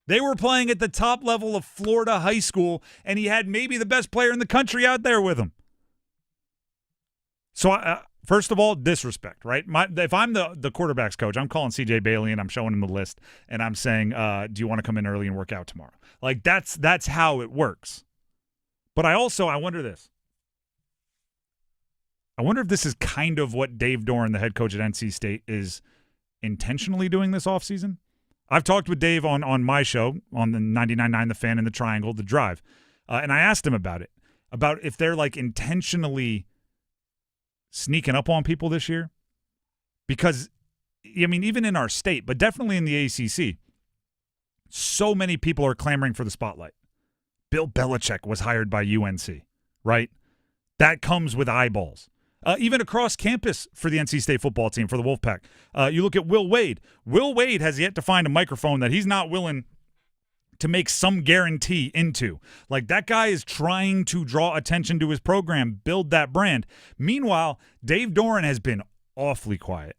They were playing at the top level of Florida high school, and he had maybe the best player in the country out there with him. So, first of all, disrespect, right? If I'm the quarterback's coach, I'm calling CJ Bailey, and I'm showing him the list, and I'm saying, do you want to come in early and work out tomorrow? Like, that's how it works. But I wonder this. I wonder if this is kind of what Dave Doran, the head coach at NC State, is intentionally doing this offseason. I've talked with Dave on my show, on the 99.9 The Fan in the Triangle, The Drive, and I asked him about it, about if they're intentionally sneaking up on people this year. Because, even in our state, but definitely in the ACC, so many people are clamoring for the spotlight. Bill Belichick was hired by UNC, right? That comes with eyeballs. Even across campus for the NC State football team, for the Wolfpack. You look at Will Wade. Will Wade has yet to find a microphone that he's not willing to make some guarantee into. That guy is trying to draw attention to his program, build that brand. Meanwhile, Dave Doran has been awfully quiet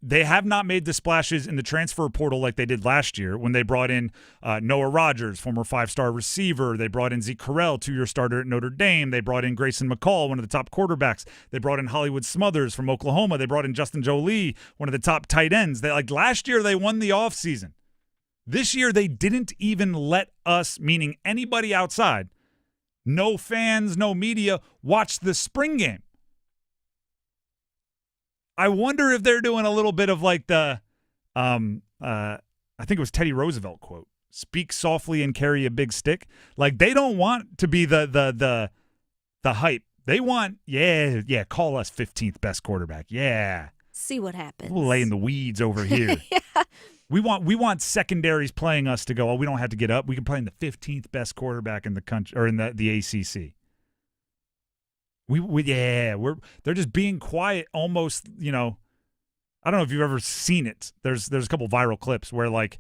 They have not made the splashes in the transfer portal like they did last year when they brought in Noah Rogers, former 5-star receiver. They brought in Zeke Correll, 2-year starter at Notre Dame. They brought in Grayson McCall, one of the top quarterbacks. They brought in Hollywood Smothers from Oklahoma. They brought in Justin Jolie, one of the top tight ends. Last year they won the offseason. This year they didn't even let us, meaning anybody outside, no fans, no media, watch the spring game. I wonder if they're doing a little bit of like the, I think it was Teddy Roosevelt quote, "Speak softly and carry a big stick." Like they don't want to be the hype. They want, call us 15th best quarterback. Yeah. See what happens. We'll lay in the weeds over here. Yeah. We want secondaries playing us to go, we don't have to get up. We can play in the 15th best quarterback in the country or in the ACC. They're just being quiet almost, I don't know if you've ever seen it. There's a couple viral clips where like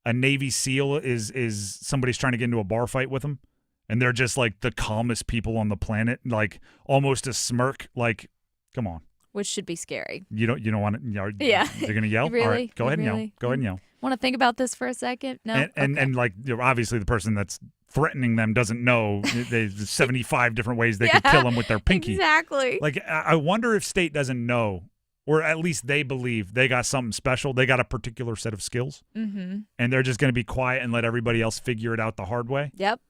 a Navy SEAL is somebody's trying to get into a bar fight with them and they're just like the calmest people on the planet, like almost a smirk, like, come on. Which should be scary. You don't want to, yeah. They're going to yell? Really? All right, go ahead and yell. Go ahead and yell. Want to think about this for a second? No. And like, obviously the person that's threatening them doesn't know there's 75 different ways they could kill them with their pinky. Exactly. Like, I wonder if State doesn't know, or at least they believe they got something special. They got a particular set of skills. Mm-hmm. And they're just going to be quiet and let everybody else figure it out the hard way. Yep.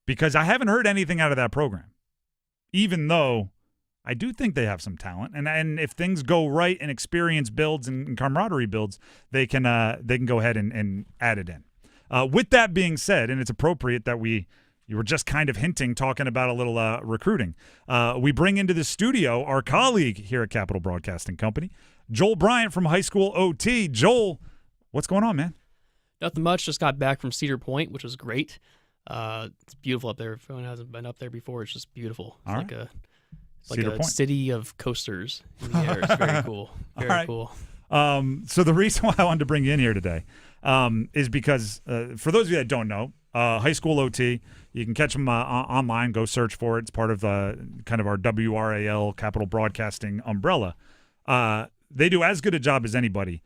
Because I haven't heard anything out of that program, even though I do think they have some talent. And if things go right and experience builds and camaraderie builds, they can go ahead and add it in. With that being said, and it's appropriate that you were just kind of talking about a little recruiting. We bring into the studio our colleague here at Capital Broadcasting Company, Joel Bryant from High School OT. Joel, what's going on, man? Nothing much. Just got back from Cedar Point, which was great. It's beautiful up there. If anyone hasn't been up there before, it's just beautiful. It's like a city of coasters in the air. It's very cool. Very cool. So the reason why I wanted to bring you in here today is because for those of you that don't know, High School OT, you can catch them online. Go search for it. It's part of kind of our WRAL Capital Broadcasting umbrella. They do as good a job as anybody,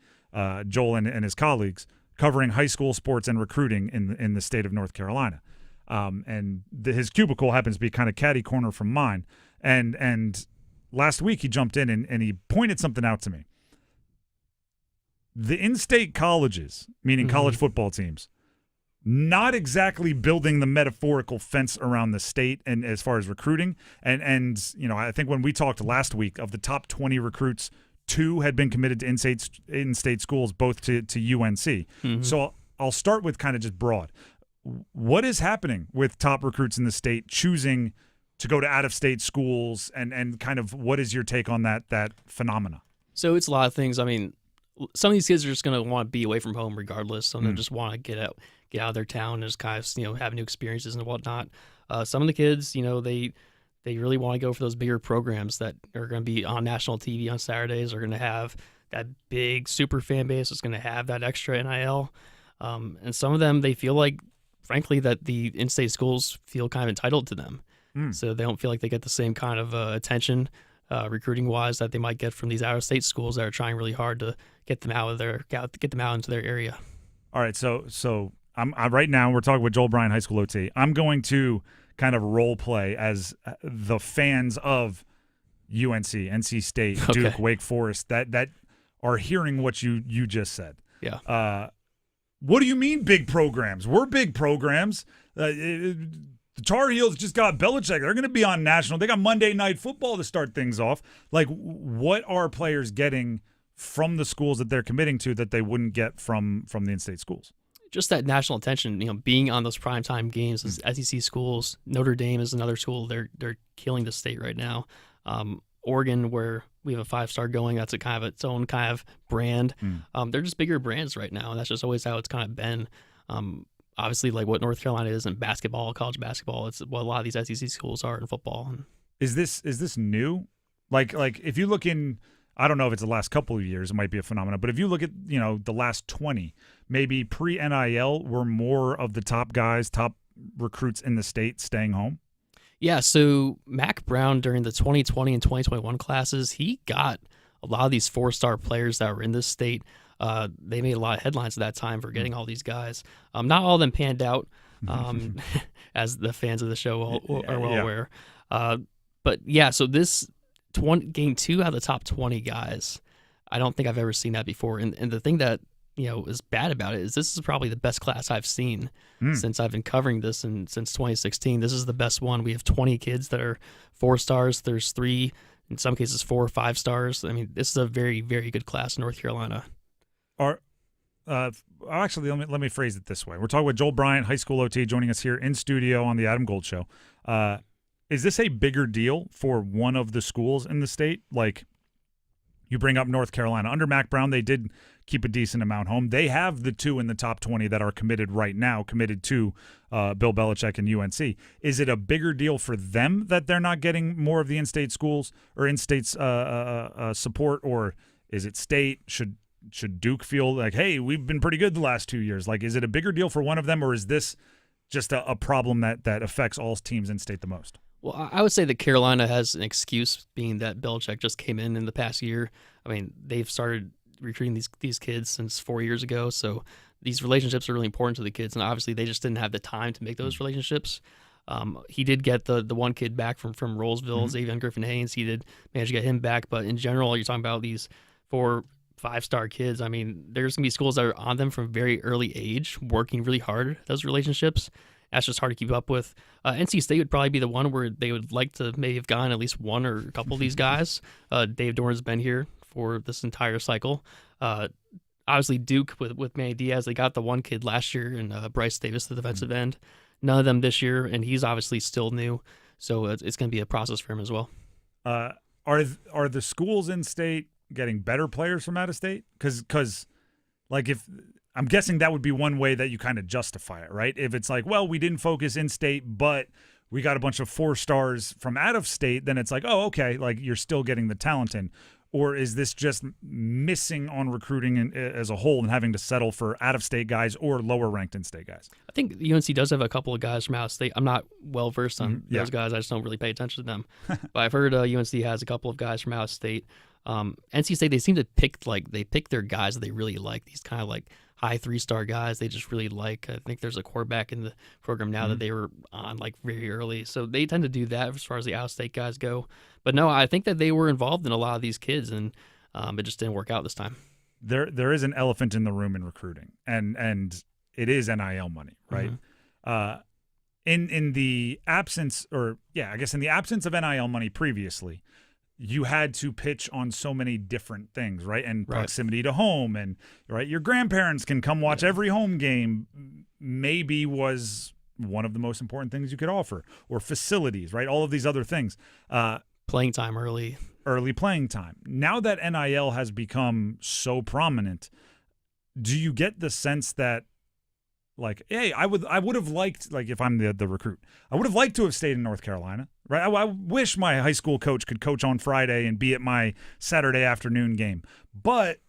Joel and his colleagues, covering high school sports and recruiting in the state of North Carolina. And his cubicle happens to be kind of catty corner from mine. And last week he jumped in and he pointed something out to me. The in-state colleges, meaning college football teams, not exactly building the metaphorical fence around the state and as far as recruiting. And I think when we talked last week, of the top 20 recruits, 2 had been committed to in-state schools, both to UNC. Mm-hmm. So I'll start with kind of just broad. What is happening with top recruits in the state choosing to go to out-of-state schools, and kind of what is your take on that phenomena? So it's a lot of things. I mean, some of these kids are just going to want to be away from home regardless. Some of them just want to get out of their town and just kind of, have new experiences and whatnot. Some of the kids, they really want to go for those bigger programs that are going to be on national TV on Saturdays, are going to have that big super fan base that's going to have that extra NIL. And some of them, they feel like, frankly, that the in-state schools feel kind of entitled to them. So they don't feel like they get the same kind of attention recruiting-wise that they might get from these out-of-state schools that are trying really hard to get them out into their area. All right, so I'm right now we're talking with Joel Bryant, High School OT. I'm going to kind of role play as the fans of UNC, NC State, Duke, Wake Forest that are hearing what you just said. Yeah. What do you mean big programs? We're big programs. The Tar Heels just got Belichick. They're going to be on national. They got Monday Night Football to start things off. Like, what are players getting from the schools that they're committing to that they wouldn't get from the in-state schools? Just that national attention, being on those primetime games. SEC schools, Notre Dame is another school. They're killing the state right now. Oregon, where we have a 5-star going, that's its own kind of brand. They're just bigger brands right now, and that's just always how it's kind of been. Obviously, like what North Carolina is in basketball, college basketball, it's what a lot of these SEC schools are in football. Is this new? Like if you look in, I don't know if it's the last couple of years, it might be a phenomenon, but if you look at the last 20, maybe pre-NIL, were more of the top guys, top recruits in the state staying home. Yeah, so Mac Brown during the 2020 and 2021 classes, he got a lot of these 4-star players that were in this state, they made a lot of headlines at that time for getting all these guys. Not all of them panned out, as the fans of the show are well aware. But yeah, so this getting 2 out of the top 20 guys, I don't think I've ever seen that before. And the thing that is bad about it is this is probably the best class I've seen since I've been covering this, and since 2016. This is the best one. We have 20 kids that are 4 stars. There's 3, in some cases 4 or 5 stars. I mean, this is a very, very good class in North Carolina. Actually, let me phrase it this way. We're talking with Joel Bryant, high school OT, joining us here in studio on the Adam Gold Show. Is this a bigger deal for one of the schools in the state? Like, you bring up North Carolina. Under Mac Brown, they did keep a decent amount home. They have the 2 in the top 20 that are committed right now, committed to Bill Belichick and UNC. Is it a bigger deal for them that they're not getting more of the in-state schools or in-state support, or is it state? Should Duke feel like, hey, we've been pretty good the last 2 years? Like, is it a bigger deal for one of them, or is this just a problem that affects all teams in-state the most? Well, I would say that Carolina has an excuse, being that Belichick just came in the past year. I mean, they've started recruiting these kids since 4 years ago, so these relationships are really important to the kids, and obviously they just didn't have the time to make those relationships. He did get the one kid back from Rollsville, Xavier Griffin-Haynes. He did manage to get him back, but in general, you're talking about these 4 5-star kids. I mean, there's going to be schools that are on them from very early age, working really hard at those relationships. That's just hard to keep up with. NC State would probably be the one where they would like to maybe have gotten at least one or a couple of these guys. Dave Doran's been here for this entire cycle. Obviously, Duke with Manny Diaz, they got the one kid last year, and Bryce Davis, the defensive end. None of them this year, and he's obviously still new, so it's going to be a process for him as well. Are the schools in state getting better players from out of state? Because like, if I'm guessing that would be one way that you kind of justify it, right? If it's like, well, we didn't focus in state, but we got a bunch of 4 stars from out of state, then it's like, oh, okay, like you're still getting the talent in. Or is this just missing on recruiting as a whole and having to settle for out-of-state guys or lower-ranked in-state guys? I think UNC does have a couple of guys from out-of-state. I'm not well-versed on those guys. I just don't really pay attention to them. But I've heard UNC has a couple of guys from out-of-state. NC State, they seem to pick their guys that they really like, these kind of like high 3-star guys they just really like. I think there's a quarterback in the program now that they were on like very early. So they tend to do that as far as the out-of-state guys go. But no, I think that they were involved in a lot of these kids, and it just didn't work out this time. There is an elephant in the room in recruiting, and it is NIL money, right? In the absence, in the absence of NIL money previously, you had to pitch on so many different things, right? And proximity to home, and right, your grandparents can come watch every home game, maybe was one of the most important things you could offer, or facilities, right? All of these other things. Playing time early playing time. Now that NIL has become so prominent, do you get the sense that, like, hey, I would have liked, like, if I'm the recruit, I would have liked to have stayed in North Carolina, right? I wish my high school coach could coach on Friday and be at my Saturday afternoon game, but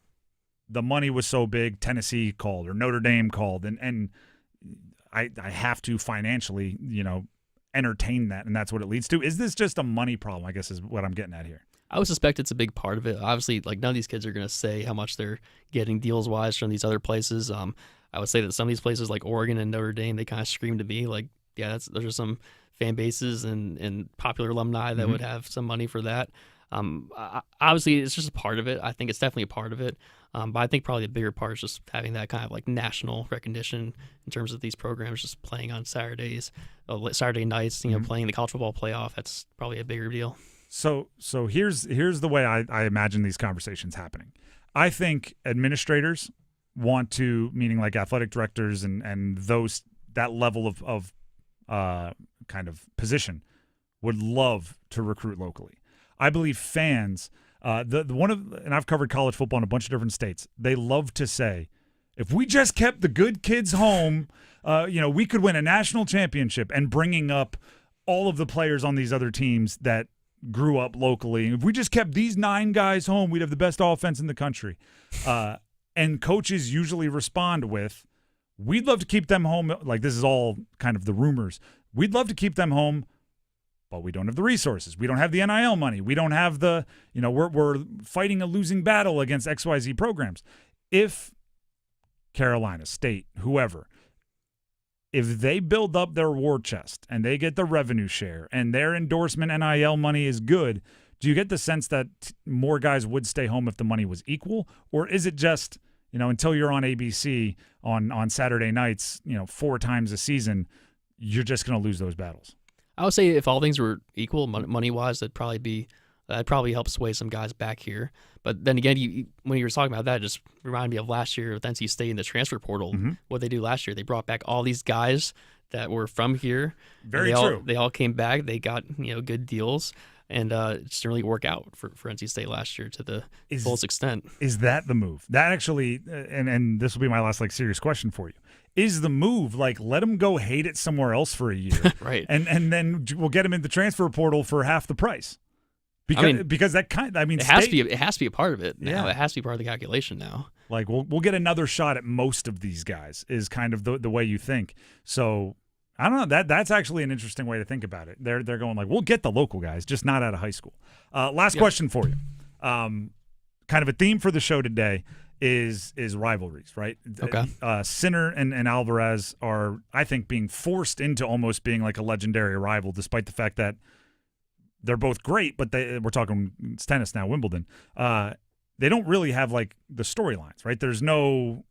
the money was so big. Tennessee called or Notre Dame called, and I have to financially, entertain that, and that's what it leads to. Is this just a money problem, I guess, is what I'm getting at here? I would suspect it's a big part of it. Obviously, like, none of these kids are going to say how much they're getting deals-wise from these other places. I would say that some of these places like Oregon and Notre Dame, they kind of scream to me like, yeah, those are some fan bases and popular alumni that would have some money for that. Obviously, it's just a part of it. I think it's definitely a part of it. But I think probably the bigger part is just having that kind of like national recognition in terms of these programs just playing on Saturdays, Saturday nights, playing the college football playoff. That's probably a bigger deal. So here's the way I imagine these conversations happening. I think administrators want to, meaning like athletic directors and those, that level of kind of position, would love to recruit locally. I believe fans, and I've covered college football in a bunch of different states, they love to say, if we just kept the good kids home, we could win a national championship, and bringing up all of the players on these other teams that grew up locally. If we just kept these 9 guys home, we'd have the best offense in the country. And coaches usually respond with, we'd love to keep them home. Like, this is all kind of the rumors. We'd love to keep them home, but we don't have the resources. We don't have the NIL money. We don't have the, we're fighting a losing battle against XYZ programs. If Carolina, State, whoever, if they build up their war chest and they get the revenue share and their endorsement NIL money is good, do you get the sense that more guys would stay home if the money was equal? Or is it just, until you're on ABC on Saturday nights, 4 times a season, you're just going to lose those battles? I would say if all things were equal money-wise, that'd probably help sway some guys back here. But then again, when you were talking about that, it just reminded me of last year with NC State in the transfer portal. Mm-hmm. What they do last year, they brought back all these guys that were from here. Very true. They all came back. They got good deals, and it just didn't really work out for NC State last year to the fullest extent. Is that the move? That actually, and this will be my last serious question for you. Is the move let them go hate it somewhere else for a year, right? And then we'll get them in the transfer portal for half the price. Because it has to be a part of it now. Yeah. It has to be part of the calculation now. We'll get another shot at most of these guys is kind of the way you think. So I don't know. That's actually an interesting way to think about it. They're going we'll get the local guys, just not out of high school. Last question for you. Kind of a theme for the show today is rivalries, right? Okay. Sinner and Alvarez are, I think, being forced into almost being like a legendary rival, despite the fact that they're both great, but we're talking it's tennis now, Wimbledon. They don't really have the storylines, right? There's no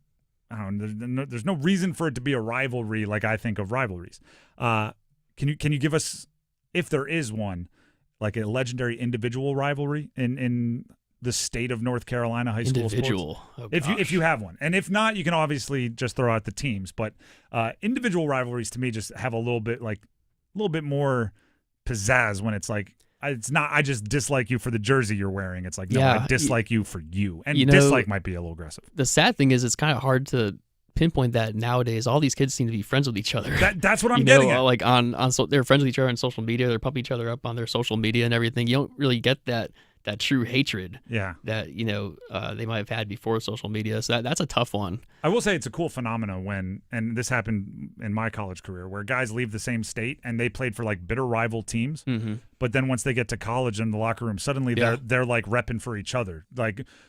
reason for it to be a rivalry like I think of rivalries. Can you give us, if there is one, a legendary individual rivalry in the state of North Carolina high school individual sports? If you have one, and if not, you can obviously just throw out the teams. But individual rivalries to me just have a little bit more pizzazz when it's not I just dislike you for the jersey you're wearing. It's I dislike you for you. And dislike might be a little aggressive. The sad thing is it's kind of hard to pinpoint that nowadays. All these kids seem to be friends with each other. That's what I'm getting at. They're friends with each other on social media. They're pumping each other up on their social media and everything. You don't really get that true hatred that they might have had before social media. So that's a tough one. I will say it's a cool phenomenon and this happened in my college career, where guys leave the same state and they played for bitter rival teams. Mm-hmm. But then once they get to college in the locker room, suddenly they're repping for each other,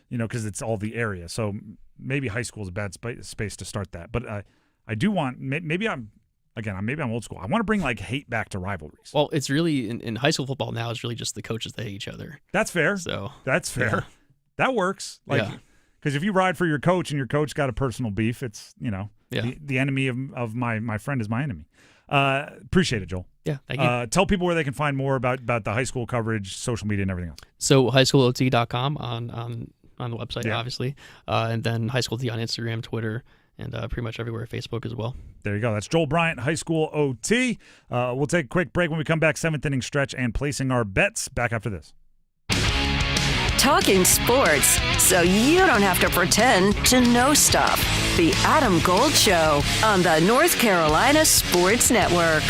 because it's all the area. So maybe high school is a bad space to start that. But I do want, maybe I'm old school. I want to bring hate back to rivalries. Well, it's really in high school football now. It's really just the coaches that hate each other. That's fair. So that's fair. Yeah. That works. Because if you ride for your coach and your coach got a personal beef, it's the enemy of my friend is my enemy. Appreciate it, Joel. Yeah, thank you. Tell people where they can find more about the high school coverage, social media, and everything else. So highschoolot.com on the website, obviously, and then High School T on Instagram, Twitter, and pretty much everywhere, Facebook as well. There you go. That's Joel Bryant, High School OT. We'll take a quick break. When we come back, 7th inning stretch and placing our bets. Back after this. Talking sports, so you don't have to pretend to know stuff. The Adam Gold Show on the North Carolina Sports Network.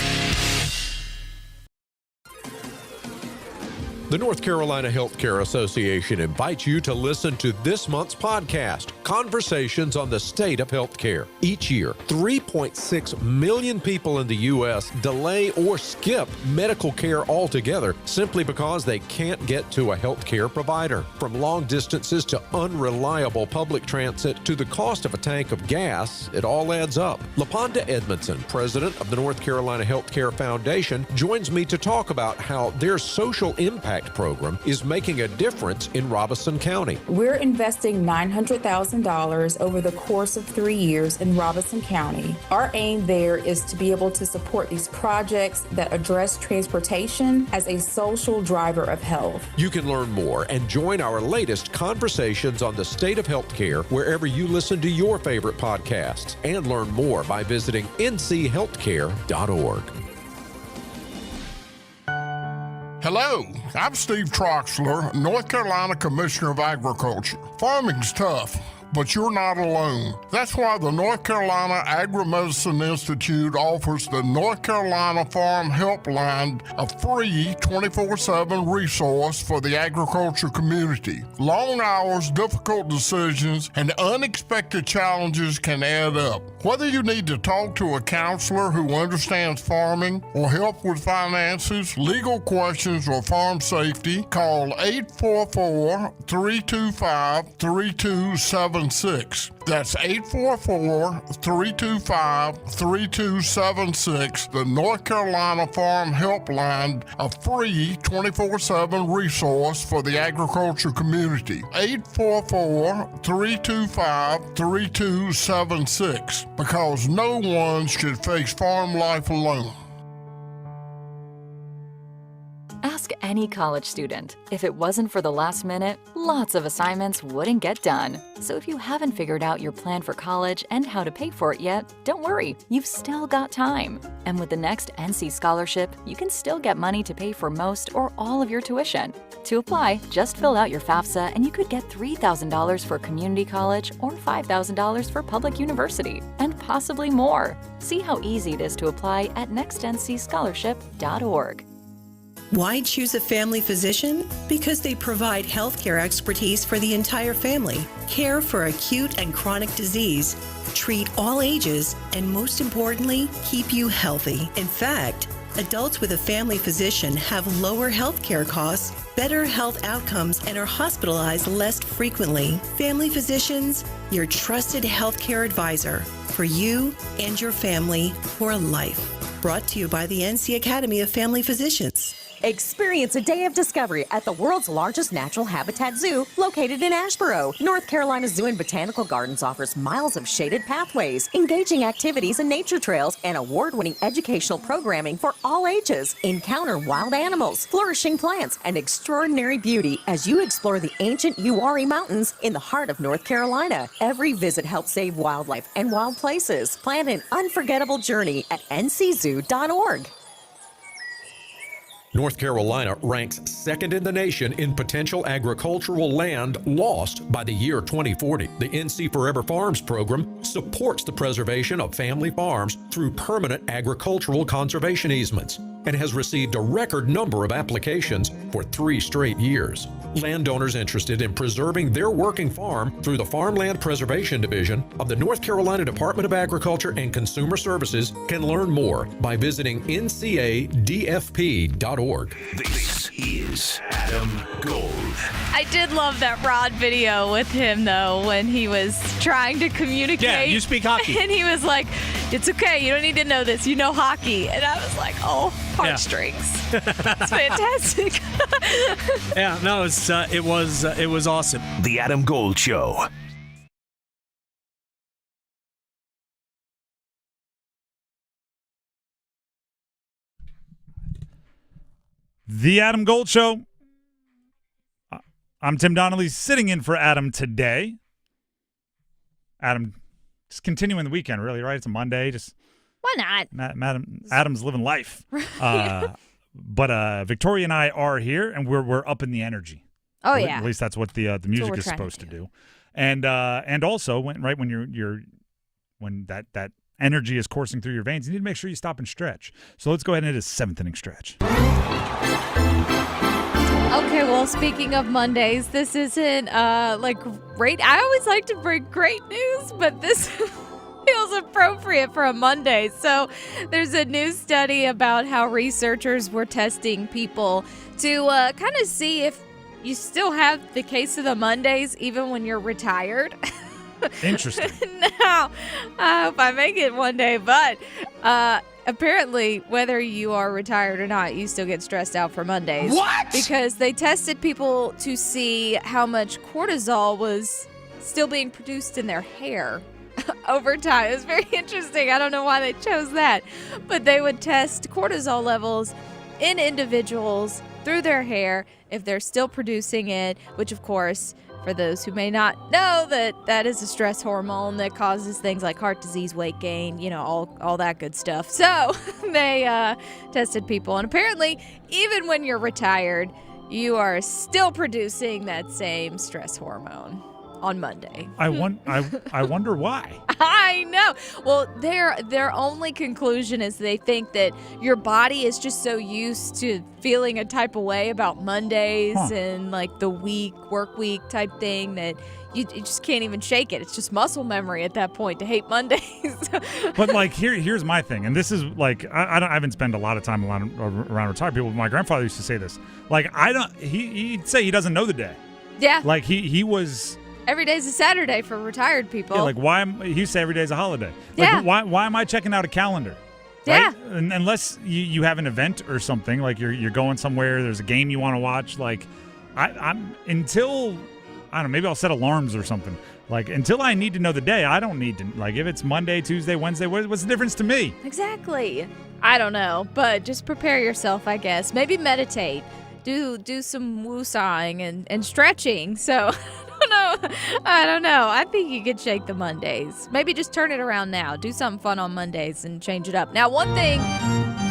The North Carolina Healthcare Association invites you to listen to this month's podcast, Conversations on the State of Healthcare. Each year, 3.6 million people in the U.S. delay or skip medical care altogether simply because they can't get to a healthcare provider. From long distances to unreliable public transit to the cost of a tank of gas, it all adds up. LaPonda Edmondson, president of the North Carolina Healthcare Foundation, joins me to talk about how their social impact program is making a difference in Robeson County. We're investing $900,000 over the course of 3 years in Robeson County. Our aim there is to be able to support these projects that address transportation as a social driver of health. You can learn more and join our latest Conversations on the State of Healthcare wherever you listen to your favorite podcasts, and learn more by visiting nchealthcare.org. Hello, I'm Steve Troxler, North Carolina Commissioner of Agriculture. Farming's tough. but you're not alone. That's why the North Carolina Agri-Medicine Institute offers the North Carolina Farm Helpline, a free 24/7 resource for the agriculture community. Long hours, difficult decisions, and unexpected challenges can add up. Whether you need to talk to a counselor who understands farming or help with finances, legal questions, or farm safety, call 844-325-3276. That's 844-325-3276, the North Carolina Farm Helpline, a free 24/7 resource for the agriculture community. 844-325-3276, because no one should face farm life alone. Ask any college student. If it wasn't for the last minute, lots of assignments wouldn't get done. So if you haven't figured out your plan for college and how to pay for it yet, don't worry, you've still got time. And with the next NC scholarship, you can still get money to pay for most or all of your tuition. To apply, just fill out your FAFSA and you could get $3,000 for community college or $5,000 for public university, and possibly more. See how easy it is to apply at nextncscholarship.org. Why choose a family physician? Because they provide healthcare expertise for the entire family, care for acute and chronic disease, treat all ages, and most importantly, keep you healthy. In fact, adults with a family physician have lower healthcare costs, better health outcomes, and are hospitalized less frequently. Family physicians, your trusted healthcare advisor for you and your family for life. Brought to you by the NC Academy of Family Physicians. Experience a day of discovery at the world's largest natural habitat zoo located in Asheboro. North Carolina Zoo and Botanical Gardens offers miles of shaded pathways, engaging activities and nature trails, and award-winning educational programming for all ages. Encounter wild animals, flourishing plants, and extraordinary beauty as you explore the ancient Uwharrie Mountains in the heart of North Carolina. Every visit helps save wildlife and wild places. Plan an unforgettable journey at nczoo.org. North Carolina ranks second in the nation in potential agricultural land lost by the year 2040. The NC Forever Farms program supports the preservation of family farms through permanent agricultural conservation easements and has received a record number of applications for 3 straight years. Landowners interested in preserving their working farm through the Farmland Preservation Division of the North Carolina Department of Agriculture and Consumer Services can learn more by visiting ncadfp.org. This is Adam Gold. I did love that Rod video with him, though, when he was trying to communicate. Yeah, you speak hockey. And he was like, it's okay, you don't need to know this, you know hockey. And I was like, oh, heartstrings. It's fantastic. Yeah, no, it was awesome. The Adam Gold Show. The Adam Gold Show. I'm Tim Donnelly, sitting in for Adam today. Adam, just continuing the weekend, really, right? It's a Monday. Just why not? Adam's living life. But Victoria and I are here, and we're up in the energy. Oh yeah. At least that's what the music is supposed to do. And also when that energy is coursing through your veins, you need to make sure you stop and stretch. So let's go ahead and hit a 7th inning stretch. Okay, well, speaking of Mondays, this isn't great. I always like to bring great news, but this feels appropriate for a Monday. So there's a new study about how researchers were testing people to kind of see if you still have the case of the Mondays even when you're retired. Interesting. Now, I hope I make it one day, but apparently, whether you are retired or not, you still get stressed out for Mondays. What? Because they tested people to see how much cortisol was still being produced in their hair over time. It was very interesting. I don't know why they chose that, but they would test cortisol levels in individuals through their hair if they're still producing it, which of course, for those who may not know, that is a stress hormone that causes things like heart disease, weight gain, all that good stuff. So they tested people, and apparently even when you're retired, you are still producing that same stress hormone. on Monday. I wonder why. I know. Well, their only conclusion is they think that your body is just so used to feeling a type of way about Mondays and like the work week type thing that you just can't even shake it. It's just muscle memory at that point to hate Mondays. But like here's my thing, and this is like I haven't spent a lot of time around retired people. But my grandfather used to say this. Like he'd say he doesn't know the day. Yeah. Like he was. Every day's a Saturday for retired people. Yeah, like he used to say every day's a holiday. Yeah. Like why am I checking out a calendar? Yeah. Right? And unless you have an event or something, like you're going somewhere, there's a game you want to watch. Like I'm until I don't know, maybe I'll set alarms or something. Like until I need to know the day, I don't need to. Like if it's Monday, Tuesday, Wednesday, what's the difference to me? Exactly. I don't know, but just prepare yourself, I guess. Maybe meditate. Do some woo-sawing and stretching. So I don't know. I think you could shake the Mondays. Maybe just turn it around now. Do something fun on Mondays and change it up. Now, one thing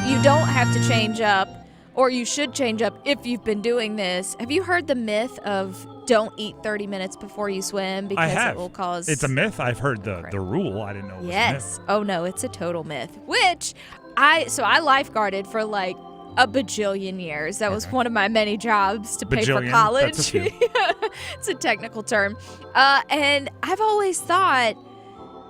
you don't have to change up, or you should change up if you've been doing this. Have you heard the myth of don't eat 30 minutes before you swim because it will cause... It's a myth. I've heard the rule. I didn't know it was a myth. Oh, no, it's a total myth. Which I lifeguarded for like a bajillion years. That was one of my many jobs to pay for college. That's a few. It's a technical term. And I've always thought,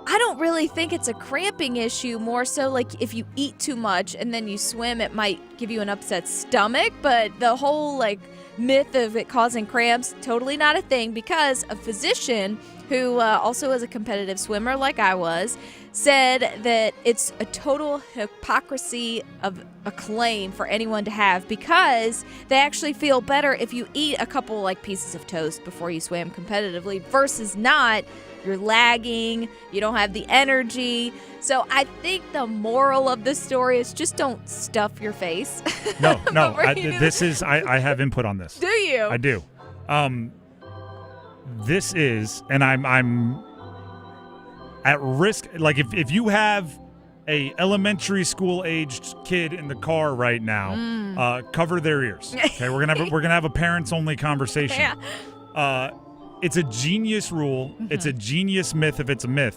I don't really think it's a cramping issue, more so like if you eat too much and then you swim, it might give you an upset stomach. But the whole like myth of it causing cramps, totally not a thing, because a physician who also is a competitive swimmer like I was, said that it's a total hypocrisy of a claim for anyone to have, because they actually feel better if you eat a couple like pieces of toast before you swim competitively versus not. You're lagging, you don't have the energy. So I think the moral of the story is just don't stuff your face. No. I have input on this. Do you? I do. This is, and I'm at risk. Like if you have a elementary school aged kid in the car right now, cover their ears. Okay, we're gonna have a parents only conversation. Yeah. It's a genius rule. Mm-hmm. It's a genius myth if it's a myth,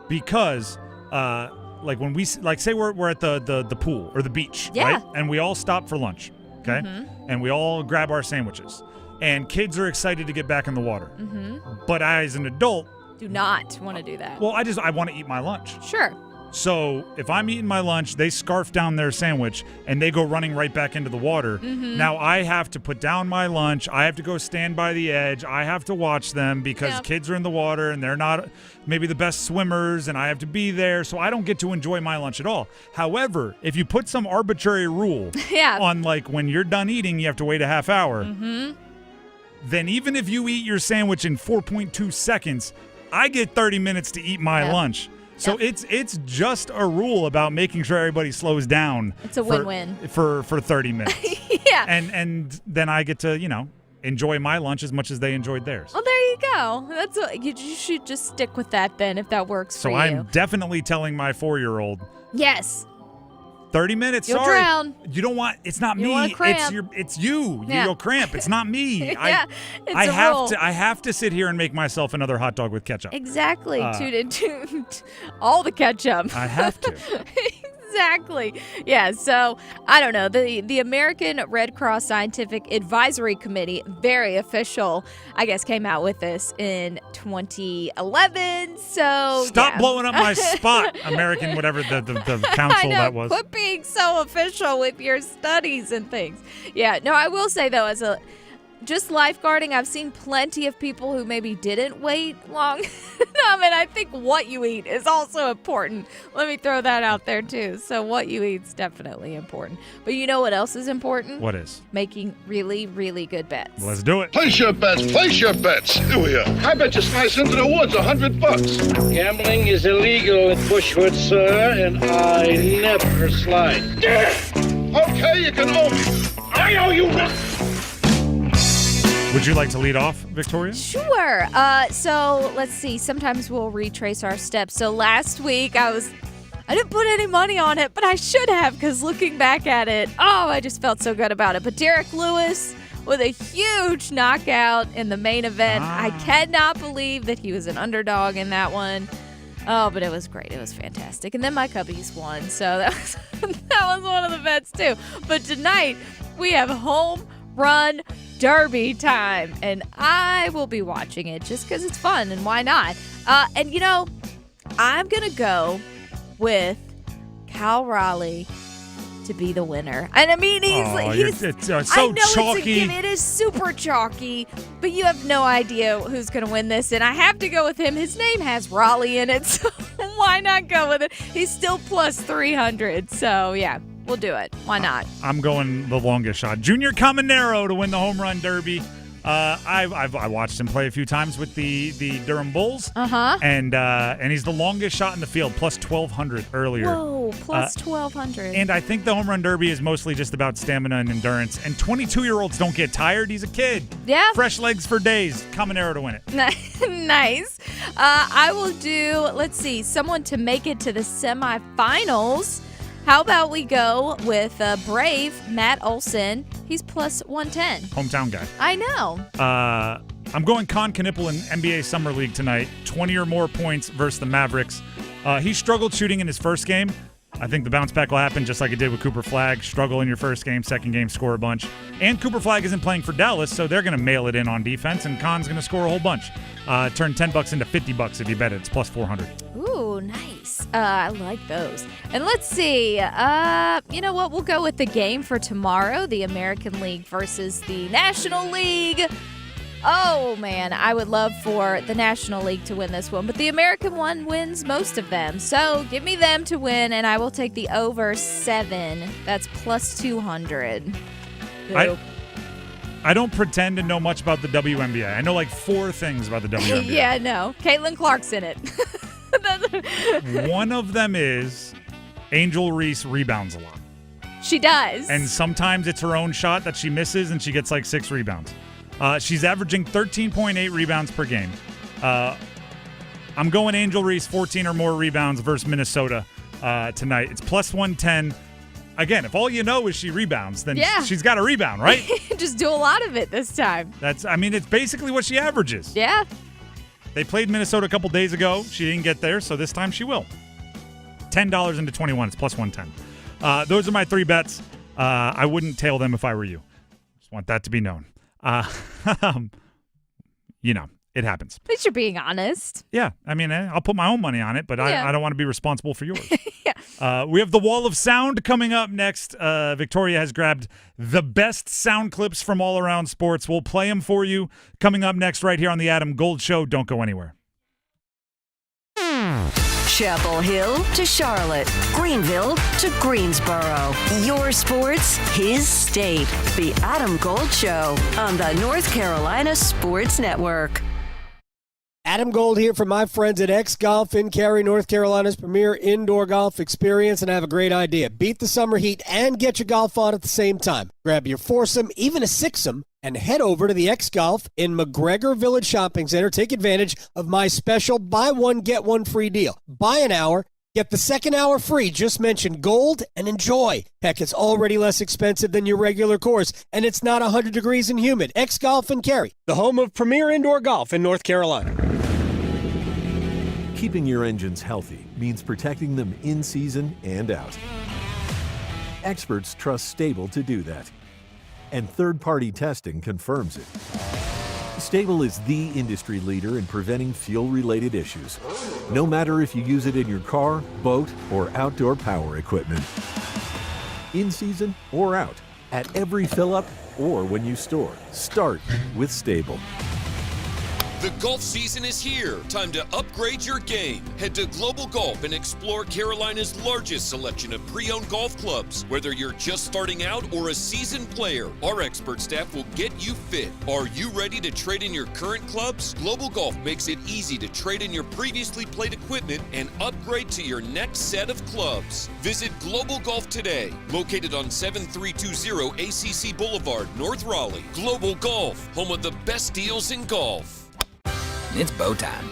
because like when we say we're at the pool or the beach, right? And we all stop for lunch, okay? Mm-hmm. And we all grab our sandwiches. And kids are excited to get back in the water. Mm-hmm. But I, as an adult, do not want to do that. Well, I want to eat my lunch. Sure. So if I'm eating my lunch, they scarf down their sandwich and they go running right back into the water. Mm-hmm. Now I have to put down my lunch. I have to go stand by the edge. I have to watch them because kids are in the water and they're not maybe the best swimmers, and I have to be there. So I don't get to enjoy my lunch at all. However, if you put some arbitrary rule on like when you're done eating, you have to wait a half hour. Mm-hmm. Then even if you eat your sandwich in 4.2 seconds, I get 30 minutes to eat my lunch. So it's just a rule about making sure everybody slows down. It's a win-win. For 30 minutes. Yeah. And then I get to, enjoy my lunch as much as they enjoyed theirs. Well, there you go. That's what you should just stick with that then, if that works for you. So I'm definitely telling my 4-year-old. Yes. 30 minutes. You'll sorry. drown. You don't want. It's not you me. Cramp. It's you. Yeah. You'll cramp. It's not me. Yeah, I have to sit here and make myself another hot dog with ketchup. Exactly. All the ketchup. I have to. Exactly. Yeah, so I don't know. The American Red Cross Scientific Advisory Committee, very official, I guess, came out with this in 2011. So stop blowing up my spot, American whatever the council that was. Quit being so official with your studies and things. Yeah, no, I will say though, just lifeguarding, I've seen plenty of people who maybe didn't wait long enough, and I think what you eat is also important. Let me throw that out there too. So what you eat is definitely important. But you know what else is important? What is? Making really, really good bets. Let's do it. Place your bets. Place your bets. Here. I bet you slice into the woods $100. Gambling is illegal at Bushwood, sir, and I never slide. Okay, you can owe me. I owe you nothing. Would you like to lead off, Victoria? Sure. So let's see. Sometimes we'll retrace our steps. So last week I didn't put any money on it, but I should have, because looking back at it, I just felt so good about it. But Derek Lewis with a huge knockout in the main event. I cannot believe that he was an underdog in that one. Oh, but it was great. It was fantastic. And then my Cubbies won, so that was one of the bets too. But tonight we have home run derby time, and I will be watching it just because it's fun, and why not? And you know, I'm gonna go with Cal Raleigh to be the winner. And I mean, it's so I know chalky. It is super chalky, but you have no idea who's going to win this, and I have to go with him. His name has Raleigh in it, so why not go with it? He's still plus 300, so yeah, we'll do it. Why not? I'm going the longest shot. Junior Caminero to win the home run derby. I watched him play a few times with the Durham Bulls. And he's the longest shot in the field, plus 1,200 earlier. Whoa, plus 1,200. And I think the home run derby is mostly just about stamina and endurance. And 22-year-olds don't get tired. He's a kid. Yeah. Fresh legs for days. Caminero to win it. Nice. I will do, let's see, someone to make it to the semifinals. How about we go with Brave, Matt Olson. He's plus 110. Hometown guy. I know. I'm going Con Knipple in NBA Summer League tonight. 20 or more points versus the Mavericks. He struggled shooting in his first game. I think the bounce back will happen just like it did with Cooper Flagg. Struggle in your first game, second game, score a bunch. And Cooper Flagg isn't playing for Dallas, so they're going to mail it in on defense, and Con's going to score a whole bunch. Turn $10 into $50 if you bet it. It's plus 400. Ooh, nice. I like those. And let's see. You know what? We'll go with the game for tomorrow, the American League versus the National League. Oh, man, I would love for the National League to win this one, but the American one wins most of them. So give me them to win, and I will take the over 7. That's plus 200. I don't pretend to know much about the WNBA. I know like 4 things about the WNBA. Yeah, no. Caitlin Clark's in it. One of them is Angel Reese rebounds a lot. She does. And sometimes it's her own shot that she misses, and she gets like 6 rebounds. She's averaging 13.8 rebounds per game. I'm going Angel Reese, 14 or more rebounds versus Minnesota tonight. It's plus 110. Again, if all you know is she rebounds, then she's got a rebound, right? Just do a lot of it this time. It's basically what she averages. Yeah. They played Minnesota a couple days ago. She didn't get there, so this time she will. $10 into 21. It's plus 110. Those are my 3 bets. I wouldn't tail them if I were you. Just want that to be known. It happens. At least you're being honest. Yeah. I'll put my own money on it, but I don't want to be responsible for yours. Yeah. We have the Wall of Sound coming up next. Victoria has grabbed the best sound clips from all around sports. We'll play them for you coming up next right here on the Adam Gold Show. Don't go anywhere. Chapel Hill to Charlotte, Greenville to Greensboro. Your sports, his state. The Adam Gold Show on the North Carolina Sports Network. Adam Gold here from my friends at X Golf in Cary, North Carolina's premier indoor golf experience, and I have a great idea. Beat the summer heat and get your golf on at the same time. Grab your foursome, even a sixsome, and head over to the X Golf in McGregor Village Shopping Center. Take advantage of my special buy one, get one free deal. Buy an hour, get the second hour free. Just mention Gold and enjoy. Heck, it's already less expensive than your regular course, and it's not 100 degrees and humid. X Golf in Cary, the home of premier indoor golf in North Carolina. Keeping your engines healthy means protecting them in season and out. Experts trust Stable to do that, and third-party testing confirms it. Stable is the industry leader in preventing fuel-related issues, no matter if you use it in your car, boat, or outdoor power equipment. In season or out, at every fill-up or when you store, start with Stable. The golf season is here. Time to upgrade your game. Head to Global Golf and explore Carolina's largest selection of pre-owned golf clubs. Whether you're just starting out or a seasoned player, our expert staff will get you fit. Are you ready to trade in your current clubs? Global Golf makes it easy to trade in your previously played equipment and upgrade to your next set of clubs. Visit Global Golf today, located on 7320 ACC Boulevard, North Raleigh. Global Golf, home of the best deals in golf. It's bow time.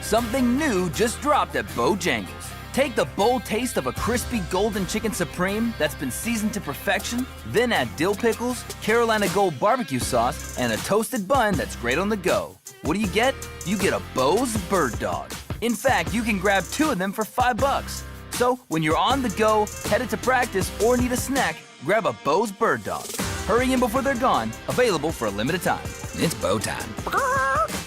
Something new just dropped at Bojangles. Take the bold taste of a crispy golden chicken supreme that's been seasoned to perfection, then add dill pickles, Carolina Gold barbecue sauce, and a toasted bun that's great on the go. What do you get? You get a Bo's Bird Dog. In fact, you can grab 2 of them for $5. So, when you're on the go, headed to practice, or need a snack, grab a Bo's Bird Dog. Hurry in before they're gone. Available for a limited time. It's Bo time.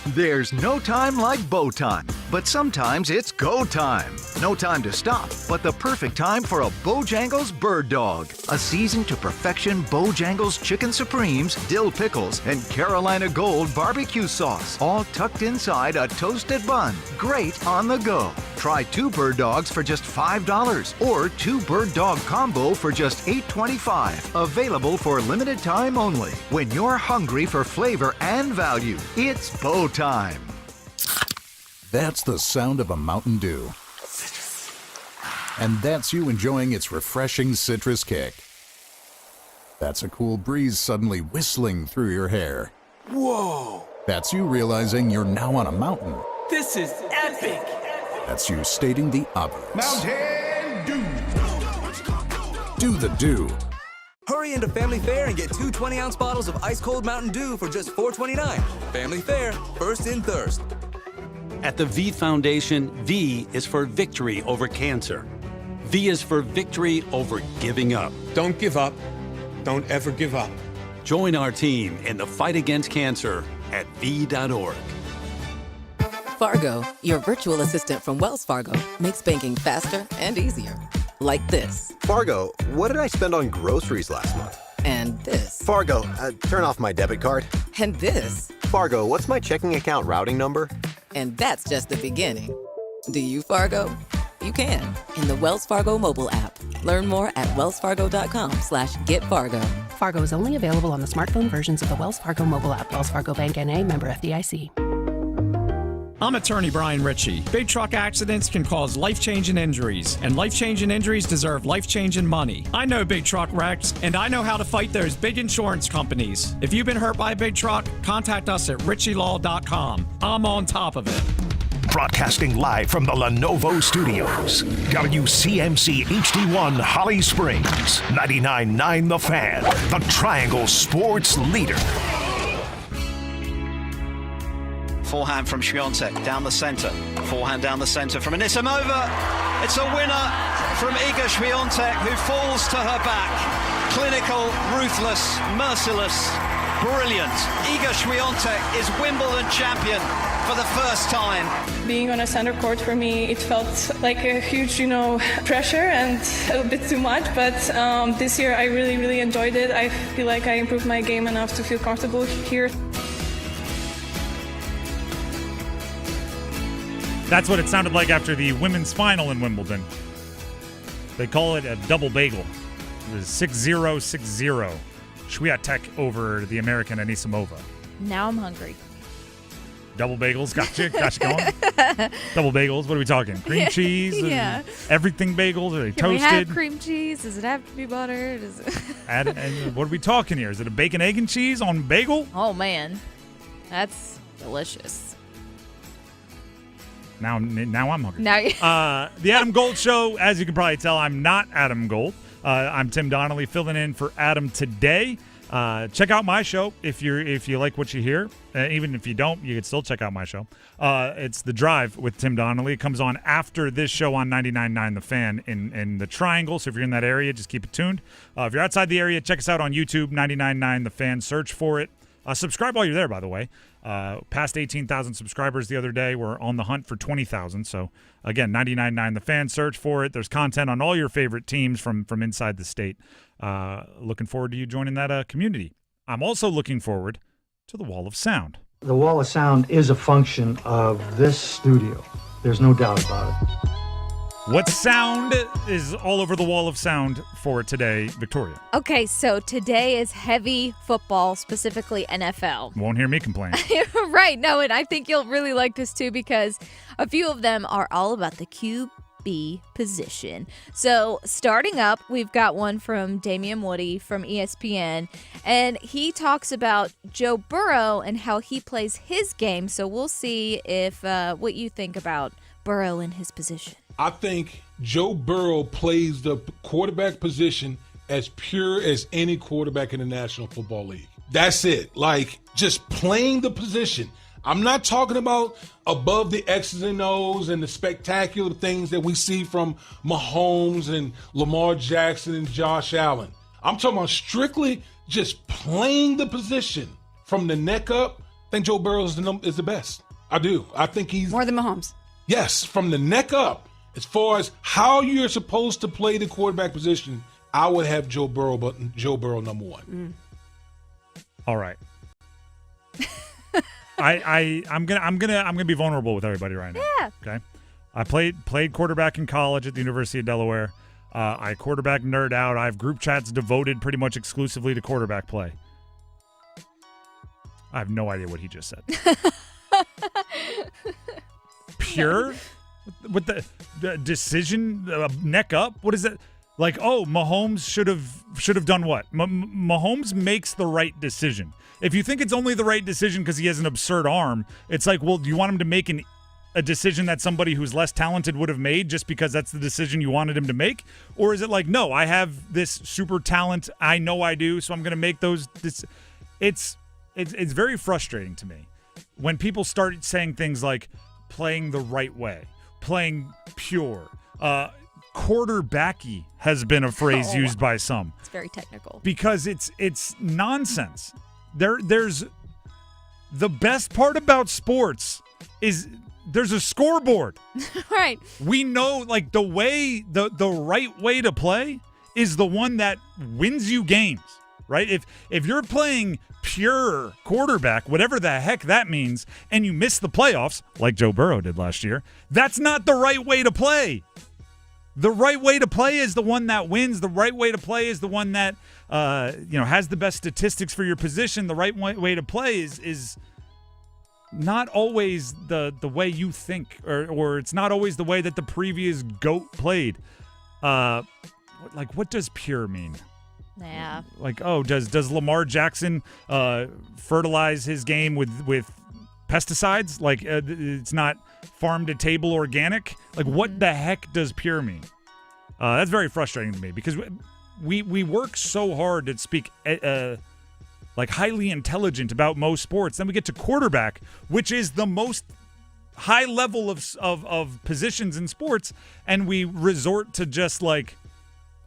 There's no time like Bo time, but sometimes it's go time. No time to stop, but the perfect time for a Bojangles Bird Dog. A seasoned to perfection Bojangles Chicken Supremes, dill pickles, and Carolina Gold barbecue sauce, all tucked inside a toasted bun. Great on the go. Try 2 Bird Dogs for just $5 or 2 Bird Dog combo for just $8.25. Available for limited time only. When you're hungry for flavor and value, it's Bo time. That's the sound of a Mountain Dew. And that's you enjoying its refreshing citrus kick. That's a cool breeze suddenly whistling through your hair. Whoa! That's you realizing you're now on a mountain. This is epic! That's you stating the obvious. Mountain Dew! Do the Dew. Hurry into Family Fare and get 2 20-ounce bottles of ice-cold Mountain Dew for just $4.29. Family Fare, first in thirst. At the V Foundation, V is for victory over cancer. V is for victory over giving up. Don't give up. Don't ever give up. Join our team in the fight against cancer at V.org. Fargo, your virtual assistant from Wells Fargo, makes banking faster and easier. Like this. Fargo, what did I spend on groceries last month? And this. Fargo, turn off my debit card. And this. Fargo, what's my checking account routing number? And that's just the beginning. Do you, Fargo? You can in the Wells Fargo mobile app. Learn more at wellsfargo.com/getfargo. Fargo is only available on the smartphone versions of the Wells Fargo mobile app. Wells Fargo Bank N.A., member FDIC. I'm attorney Brian Ritchie. Big truck accidents can cause life-changing injuries, and life-changing injuries deserve life-changing money. I know big truck wrecks, and I know how to fight those big insurance companies. If you've been hurt by a big truck, contact us at ritchielaw.com. I'm on top of it. Broadcasting live from the Lenovo Studios. WCMC HD1 Holly Springs. 99.9 The Fan. The Triangle Sports Leader. Forehand from Świątek down the centre. Forehand down the centre from Anisimova. It's a winner from Iga Świątek, who falls to her back. Clinical, ruthless, merciless, brilliant. Iga Świątek is Wimbledon champion for the first time. Being on a center court for me, it felt like a huge, pressure and a bit too much. But this year I really, really enjoyed it. I feel like I improved my game enough to feel comfortable here. That's what it sounded like after the women's final in Wimbledon. They call it a double bagel. It was 6-0, 6-0. Świątek over the American Anisimova. Now I'm hungry. Double bagels, gotcha going. Double bagels, what are we talking? Cream cheese? Yeah. Everything bagels? Are they Can toasted? we have cream cheese? Does it have to be buttered? And what are we talking here? Is it a bacon, egg, and cheese on bagel? Oh, man. That's delicious. Now I'm hungry. Now the Adam Gold Show, as you can probably tell, I'm not Adam Gold. I'm Tim Donnelly filling in for Adam today. Check out my show if you like what you hear. Even if you don't, you can still check out my show. It's The Drive with Tim Donnelly. It comes on after this show on 99.9 The Fan in the Triangle. So if you're in that area, just keep it tuned. If you're outside the area, check us out on YouTube, 99.9 The Fan. Search for it. Subscribe while you're there, by the way. Past 18,000 subscribers the other day. We're on the hunt for 20,000. So, again, 99.9 The Fan. Search for it. There's content on all your favorite teams from inside the state. Looking forward to you joining that community. I'm also looking forward to the Wall of Sound. The Wall of Sound is a function of this studio. There's no doubt about it. What sound is all over the Wall of Sound for today, Victoria? Okay, so today is heavy football, specifically NFL. Won't hear me complain. Right, no, and I think you'll really like this too because a few of them are all about the QB position. So starting up, we've got one from Damian Woody from ESPN, and he talks about Joe Burrow and how he plays his game. So we'll see if what you think about Burrow in his position. I think Joe Burrow plays the quarterback position as pure as any quarterback in the National Football League. That's it. Like, just playing the position. I'm not talking about above the X's and O's and the spectacular things that we see from Mahomes and Lamar Jackson and Josh Allen. I'm talking about strictly just playing the position from the neck up. I think Joe Burrow is the best. I do. I think he's more than Mahomes. Yes, from the neck up. As far as how you're supposed to play the quarterback position, I would have Joe Burrow number one. All right. I'm gonna be vulnerable with everybody right now. Yeah. Okay. I played quarterback in college at the University of Delaware. I quarterback nerd out. I have group chats devoted pretty much exclusively to quarterback play. I have no idea what he just said. Pure? With the decision, neck up? What is that? Like, oh, Mahomes should have done what? Mahomes makes the right decision. If you think it's only the right decision because he has an absurd arm, it's like, well, do you want him to make a decision that somebody who's less talented would have made just because that's the decision you wanted him to make? Or is it like, no, I have this super talent, I know I do, so I'm going to make those. It's very frustrating to me when people start saying things like playing the right way, playing pure. Quarterbacky has been a phrase used by some. It's very technical. Because it's nonsense. There's the best part about sports is there's a scoreboard. Right. We know, like, the right way to play is the one that wins you games, right? If you're playing pure quarterback, whatever the heck that means, and you miss the playoffs, like Joe Burrow did last year, that's not the right way to play. The right way to play is the one that wins. The right way to play is the one that has the best statistics for your position. The right way to play is not always the way you think, or it's not always the way that the previous GOAT played. What does pure mean? Yeah. Like, oh, does Lamar Jackson fertilize his game with pesticides? Like, it's not farm to table organic? Like, what the heck does pure mean? That's very frustrating to me because we work so hard to speak like highly intelligent about most sports. Then we get to quarterback, which is the most high level of positions in sports, and we resort to just like,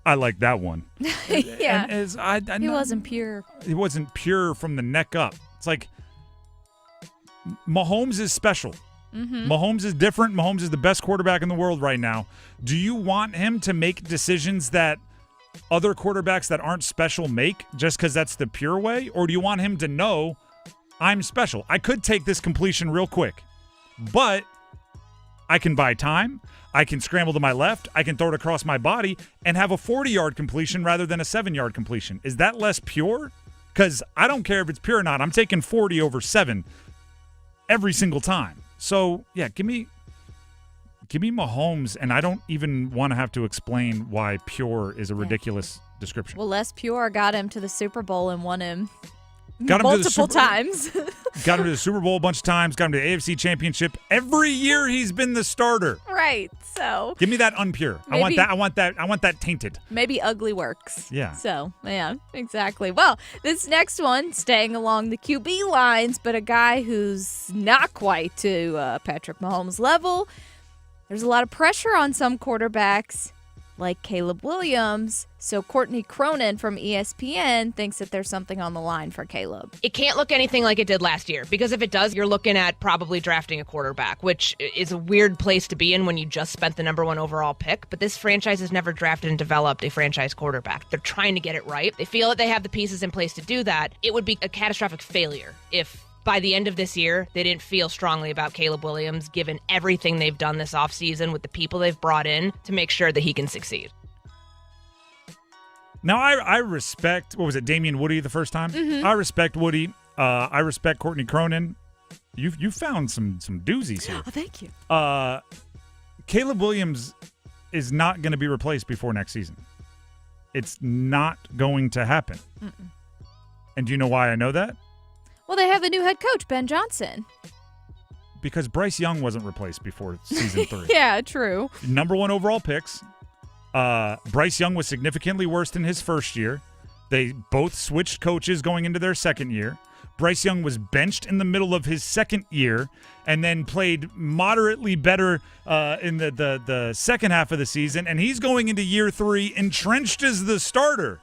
I like that one. Yeah. And he wasn't pure. He wasn't pure from the neck up. It's like Mahomes is special. Mm-hmm. Mahomes is different. Mahomes is the best quarterback in the world right now. Do you want him to make decisions that other quarterbacks that aren't special make just because that's the pure way? Or do you want him to know, I'm special? I could take this completion real quick, but I can buy time. I can scramble to my left. I can throw it across my body and have a 40-yard completion rather than a 7-yard completion. Is that less pure? Because I don't care if it's pure or not. I'm taking 40 over 7 every single time. So, yeah, give me Mahomes, and I don't even want to have to explain why pure is a ridiculous description. Well, less pure got him to the Super Bowl and won him multiple times. Got him to the Super Bowl a bunch of times, got him to the AFC Championship. Every year he's been the starter. Right. So give me that unpure. Maybe, I want that tainted. Maybe ugly works. Yeah. So, yeah, exactly. Well, this next one, staying along the QB lines, but a guy who's not quite to Patrick Mahomes' level. There's a lot of pressure on some quarterbacks, like Caleb Williams. So Courtney Cronin from ESPN thinks that there's something on the line for Caleb. It can't look anything like it did last year, because if it does, you're looking at probably drafting a quarterback, which is a weird place to be in when you just spent the number 1 overall pick. But this franchise has never drafted and developed a franchise quarterback. They're trying to get it right. They feel that they have the pieces in place to do that. It would be a catastrophic failure if by the end of this year, they didn't feel strongly about Caleb Williams, given everything they've done this offseason with the people they've brought in to make sure that he can succeed. Now, I respect, what was it, Damian Woody the first time? Mm-hmm. I respect Woody. I respect Courtney Cronin. You found some doozies here. Oh, thank you. Caleb Williams is not going to be replaced before next season. It's not going to happen. Mm-mm. And do you know why I know that? Well, they have a new head coach, Ben Johnson. because Bryce Young wasn't replaced before season 3. Yeah, true. Number 1 overall picks. Bryce Young was significantly worse than his first year. They both switched coaches going into their second year. Bryce Young was benched in the middle of his second year and then played moderately better in the second half of the season, and he's going into year 3 entrenched as the starter.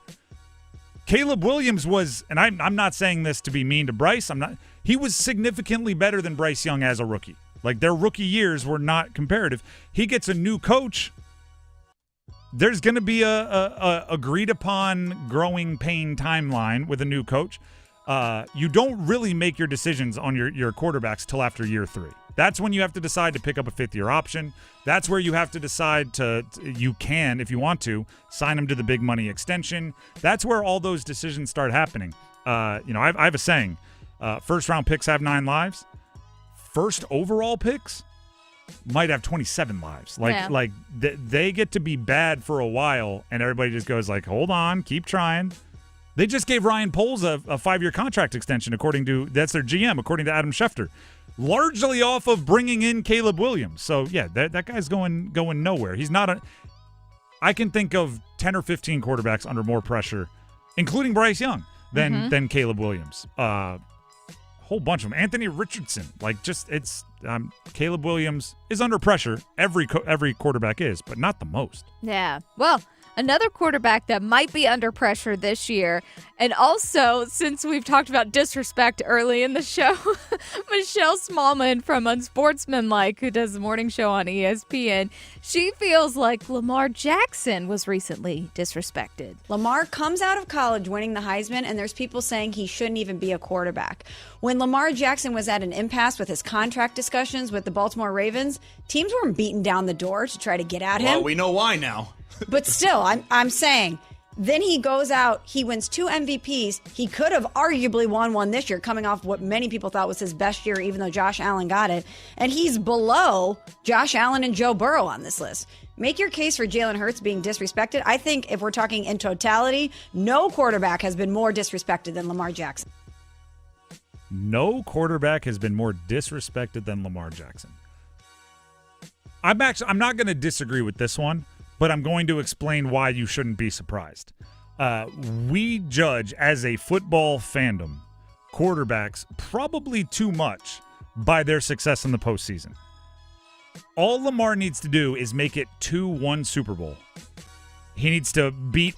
Caleb Williams was, and I'm not saying this to be mean to Bryce, he was significantly better than Bryce Young as a rookie. Like, their rookie years were not comparative. He gets a new coach. There's going to be a agreed upon growing pain timeline with a new coach. You don't really make your decisions on your quarterbacks till after year 3. That's when you have to decide to pick up a 5th-year option. That's where you have to decide you can, if you want to, sign them to the big money extension. That's where all those decisions start happening. I have a saying, first-round picks have 9 lives. First overall picks might have 27 lives. They get to be bad for a while, and everybody just goes like, hold on, keep trying. They just gave Ryan Poles a 5-year contract extension, that's their GM, according to Adam Schefter, largely off of bringing in Caleb Williams. So, yeah, that guy's going nowhere. He's not I can think of 10 or 15 quarterbacks under more pressure, including Bryce Young, than Caleb Williams. Whole bunch of them. Anthony Richardson. Caleb Williams is under pressure. Every quarterback is, but not the most. Yeah. Well, another quarterback that might be under pressure this year, and also, since we've talked about disrespect early in the show, Michelle Smallman from Unsportsmanlike, who does the morning show on ESPN, she feels like Lamar Jackson was recently disrespected. Lamar comes out of college winning the Heisman, and there's people saying he shouldn't even be a quarterback. When Lamar Jackson was at an impasse with his contract discussions with the Baltimore Ravens, teams weren't beating down the door to try to get at him. Well, we know why now. But still, I'm saying, then he goes out, he wins 2 MVPs. He could have arguably won one this year, coming off what many people thought was his best year, even though Josh Allen got it. And he's below Josh Allen and Joe Burrow on this list. Make your case for Jalen Hurts being disrespected. I think if we're talking in totality, no quarterback has been more disrespected than Lamar Jackson. No quarterback has been more disrespected than Lamar Jackson. I'm not going to disagree with this one, but I'm going to explain why you shouldn't be surprised. We judge, as a football fandom, quarterbacks probably too much by their success in the postseason. All Lamar needs to do is make it to one Super Bowl. He needs to beat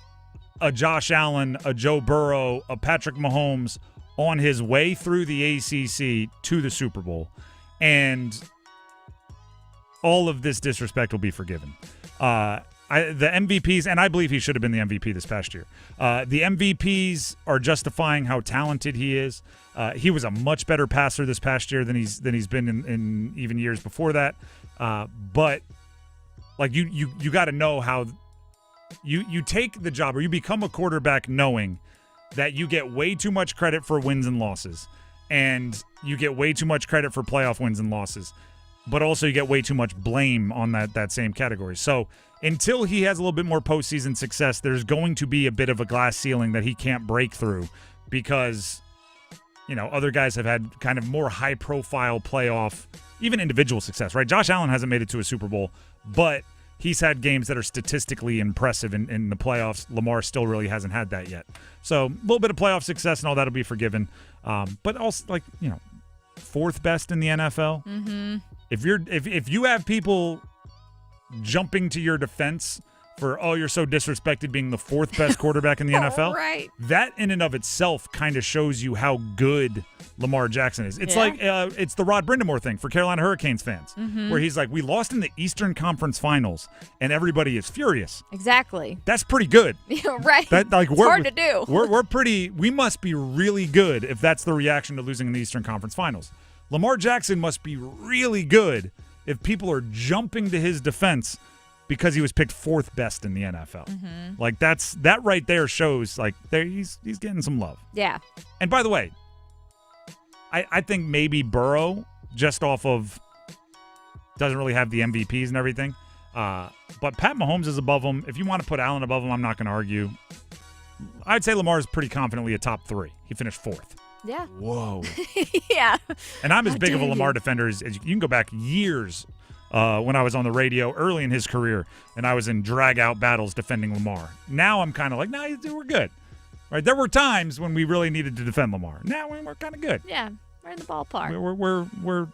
a Josh Allen, a Joe Burrow, a Patrick Mahomes on his way through the ACC to the Super Bowl, and all of this disrespect will be forgiven. The MVPs, and I believe he should have been the MVP this past year. The MVPs are justifying how talented he is. He was a much better passer this past year than he's been in even years before that. But like you got to know how you take the job, or you become a quarterback knowing that you get way too much credit for wins and losses, and you get way too much credit for playoff wins and losses, but also you get way too much blame on that same category. So until he has a little bit more postseason success, there's going to be a bit of a glass ceiling that he can't break through, because other guys have had kind of more high-profile playoff, even individual success, right? Josh Allen hasn't made it to a Super Bowl, but he's had games that are statistically impressive in the playoffs. Lamar still really hasn't had that yet. So a little bit of playoff success and all that will be forgiven. But also, fourth best in the NFL. Mm-hmm. If you have people jumping to your defense for, you're so disrespected being the fourth best quarterback in the NFL, right. That in and of itself kind of shows you how good Lamar Jackson is. It's it's the Rod Brindamore thing for Carolina Hurricanes fans, where he's like, we lost in the Eastern Conference Finals, and everybody is furious. Exactly. That's pretty good. Right. It's hard to do. We must be really good if that's the reaction to losing in the Eastern Conference Finals. Lamar Jackson must be really good if people are jumping to his defense because he was picked fourth best in the NFL. Mm-hmm. That right there shows he's getting some love. Yeah. And by the way, I think maybe Burrow, just off of, doesn't really have the MVPs and everything. But Pat Mahomes is above him. If you want to put Allen above him, I'm not going to argue. I'd say Lamar is pretty confidently a top 3. He finished 4th. Yeah. Whoa. Yeah. And I'm as How big of a dare Lamar you. defender as you can go back years when I was on the radio early in his career, and I was in drag-out battles defending Lamar. Now I'm kind of like, nah, we're good. Right? There were times when we really needed to defend Lamar. Now we're kind of good. Yeah. We're in the ballpark. We're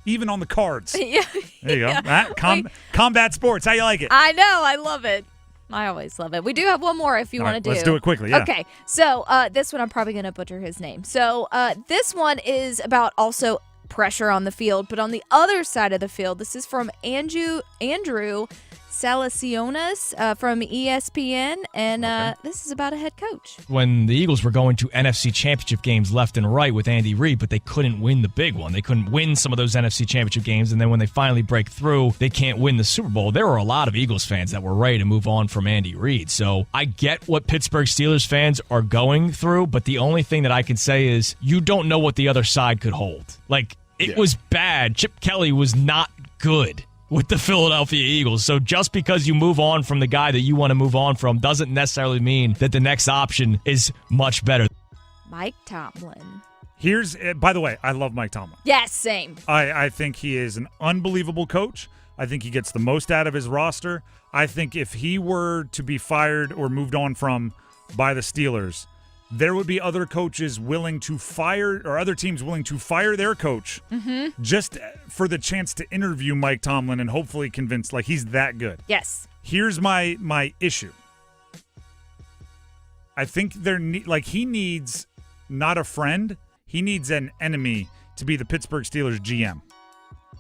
even on the cards. Yeah. There you go. Yeah. Combat sports. How you like it? I know. I love it. I always love it. We do have one more if you All want right, to do. let's do it quickly, yeah. Okay. So this one, I'm probably going to butcher his name. So this one is about also pressure on the field, but on the other side of the field, this is from Andrew Salaciones from ESPN, and this is about a head coach. When the Eagles were going to NFC championship games left and right with Andy Reid, but they couldn't win the big one. They couldn't win some of those NFC championship games, and then when they finally break through, they can't win the Super Bowl. There were a lot of Eagles fans that were ready to move on from Andy Reid. So I get what Pittsburgh Steelers fans are going through, but the only thing that I can say is you don't know what the other side could hold. Like, it was bad. Chip Kelly was not good with the Philadelphia Eagles. So just because you move on from the guy that you want to move on from doesn't necessarily mean that the next option is much better. Mike Tomlin. Here's, by the way, I love Mike Tomlin. Yes, same. I think he is an unbelievable coach. I think he gets the most out of his roster. I think if he were to be fired or moved on from by the Steelers, there would be other coaches willing to fire, or other teams willing to fire their coach just for the chance to interview Mike Tomlin and hopefully convince, like, he's that good. Yes. Here's my issue. I think he needs not a friend, he needs an enemy to be the Pittsburgh Steelers GM.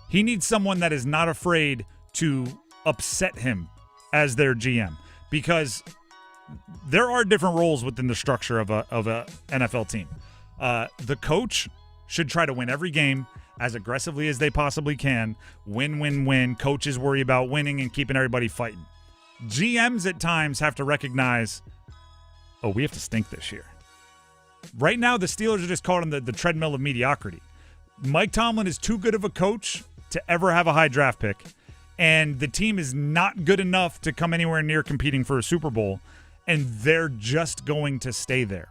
He needs someone that is not afraid to upset him as their GM, because there are different roles within the structure of a NFL team. The coach should try to win every game as aggressively as they possibly can. Win. Coaches worry about winning and keeping everybody fighting. GMs at times have to recognize, we have to stink this year. Right now, the Steelers are just caught on the treadmill of mediocrity. Mike Tomlin is too good of a coach to ever have a high draft pick, and the team is not good enough to come anywhere near competing for a Super Bowl. And they're just going to stay there.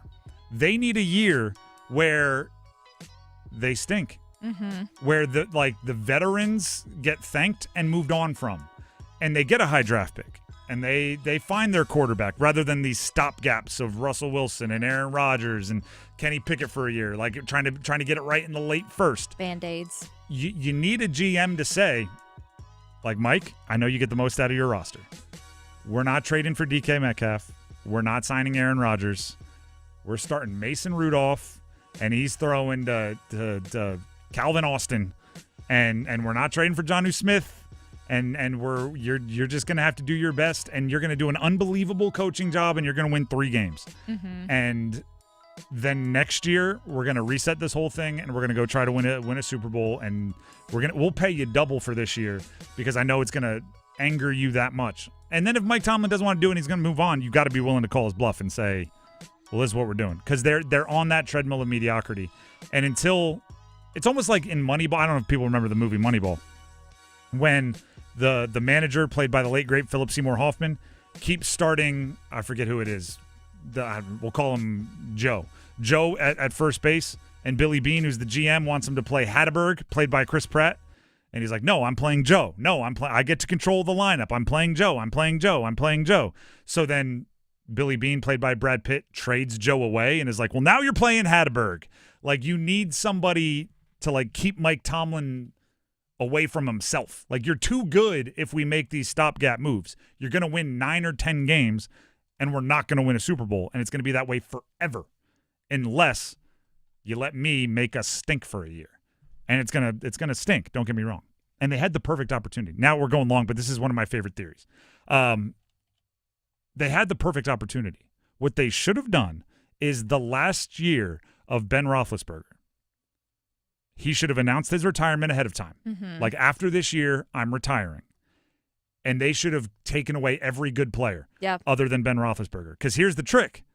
They need a year where they stink, where the veterans get thanked and moved on from, and they get a high draft pick, and they find their quarterback rather than these stopgaps of Russell Wilson and Aaron Rodgers and Kenny Pickett for a year, like trying to get it right in the late first. Band-Aids. You need a GM to say, like, Mike, I know you get the most out of your roster. We're not trading for DK Metcalf. We're not signing Aaron Rodgers. We're starting Mason Rudolph, and he's throwing to Calvin Austin, and we're not trading for Jonnu Smith, and you're just gonna have to do your best, and you're gonna do an unbelievable coaching job, and you're gonna win 3 games, and then next year we're gonna reset this whole thing, and we're gonna go try to win a Super Bowl, and we'll pay you double for this year because I know it's gonna anger you that much. And then if Mike Tomlin doesn't want to do it and he's going to move on, you got to be willing to call his bluff and say, well, this is what we're doing. Because they're on that treadmill of mediocrity. And until – it's almost like in Moneyball. I don't know if people remember the movie Moneyball. When the manager, played by the late, great Philip Seymour Hoffman, keeps starting – I forget who it is. We'll call him Joe. Joe at first base, and Billy Beane, who's the GM, wants him to play Hatteberg, played by Chris Pratt. And he's like, no, I'm playing Joe. No, I get to control the lineup. I'm playing Joe. So then Billy Beane, played by Brad Pitt, trades Joe away and is like, well, now you're playing Hatteberg. Like, you need somebody to, like, keep Mike Tomlin away from himself. Like, you're too good if we make these stopgap moves. You're going to win 9 or 10 games, and we're not going to win a Super Bowl. And it's going to be that way forever unless you let me make us stink for a year. And it's gonna stink, don't get me wrong. And they had the perfect opportunity. Now we're going long, but this is one of my favorite theories. They had the perfect opportunity. What they should have done is the last year of Ben Roethlisberger, he should have announced his retirement ahead of time. Like, after this year, I'm retiring. And they should have taken away every good player other than Ben Roethlisberger. Because here's the trick.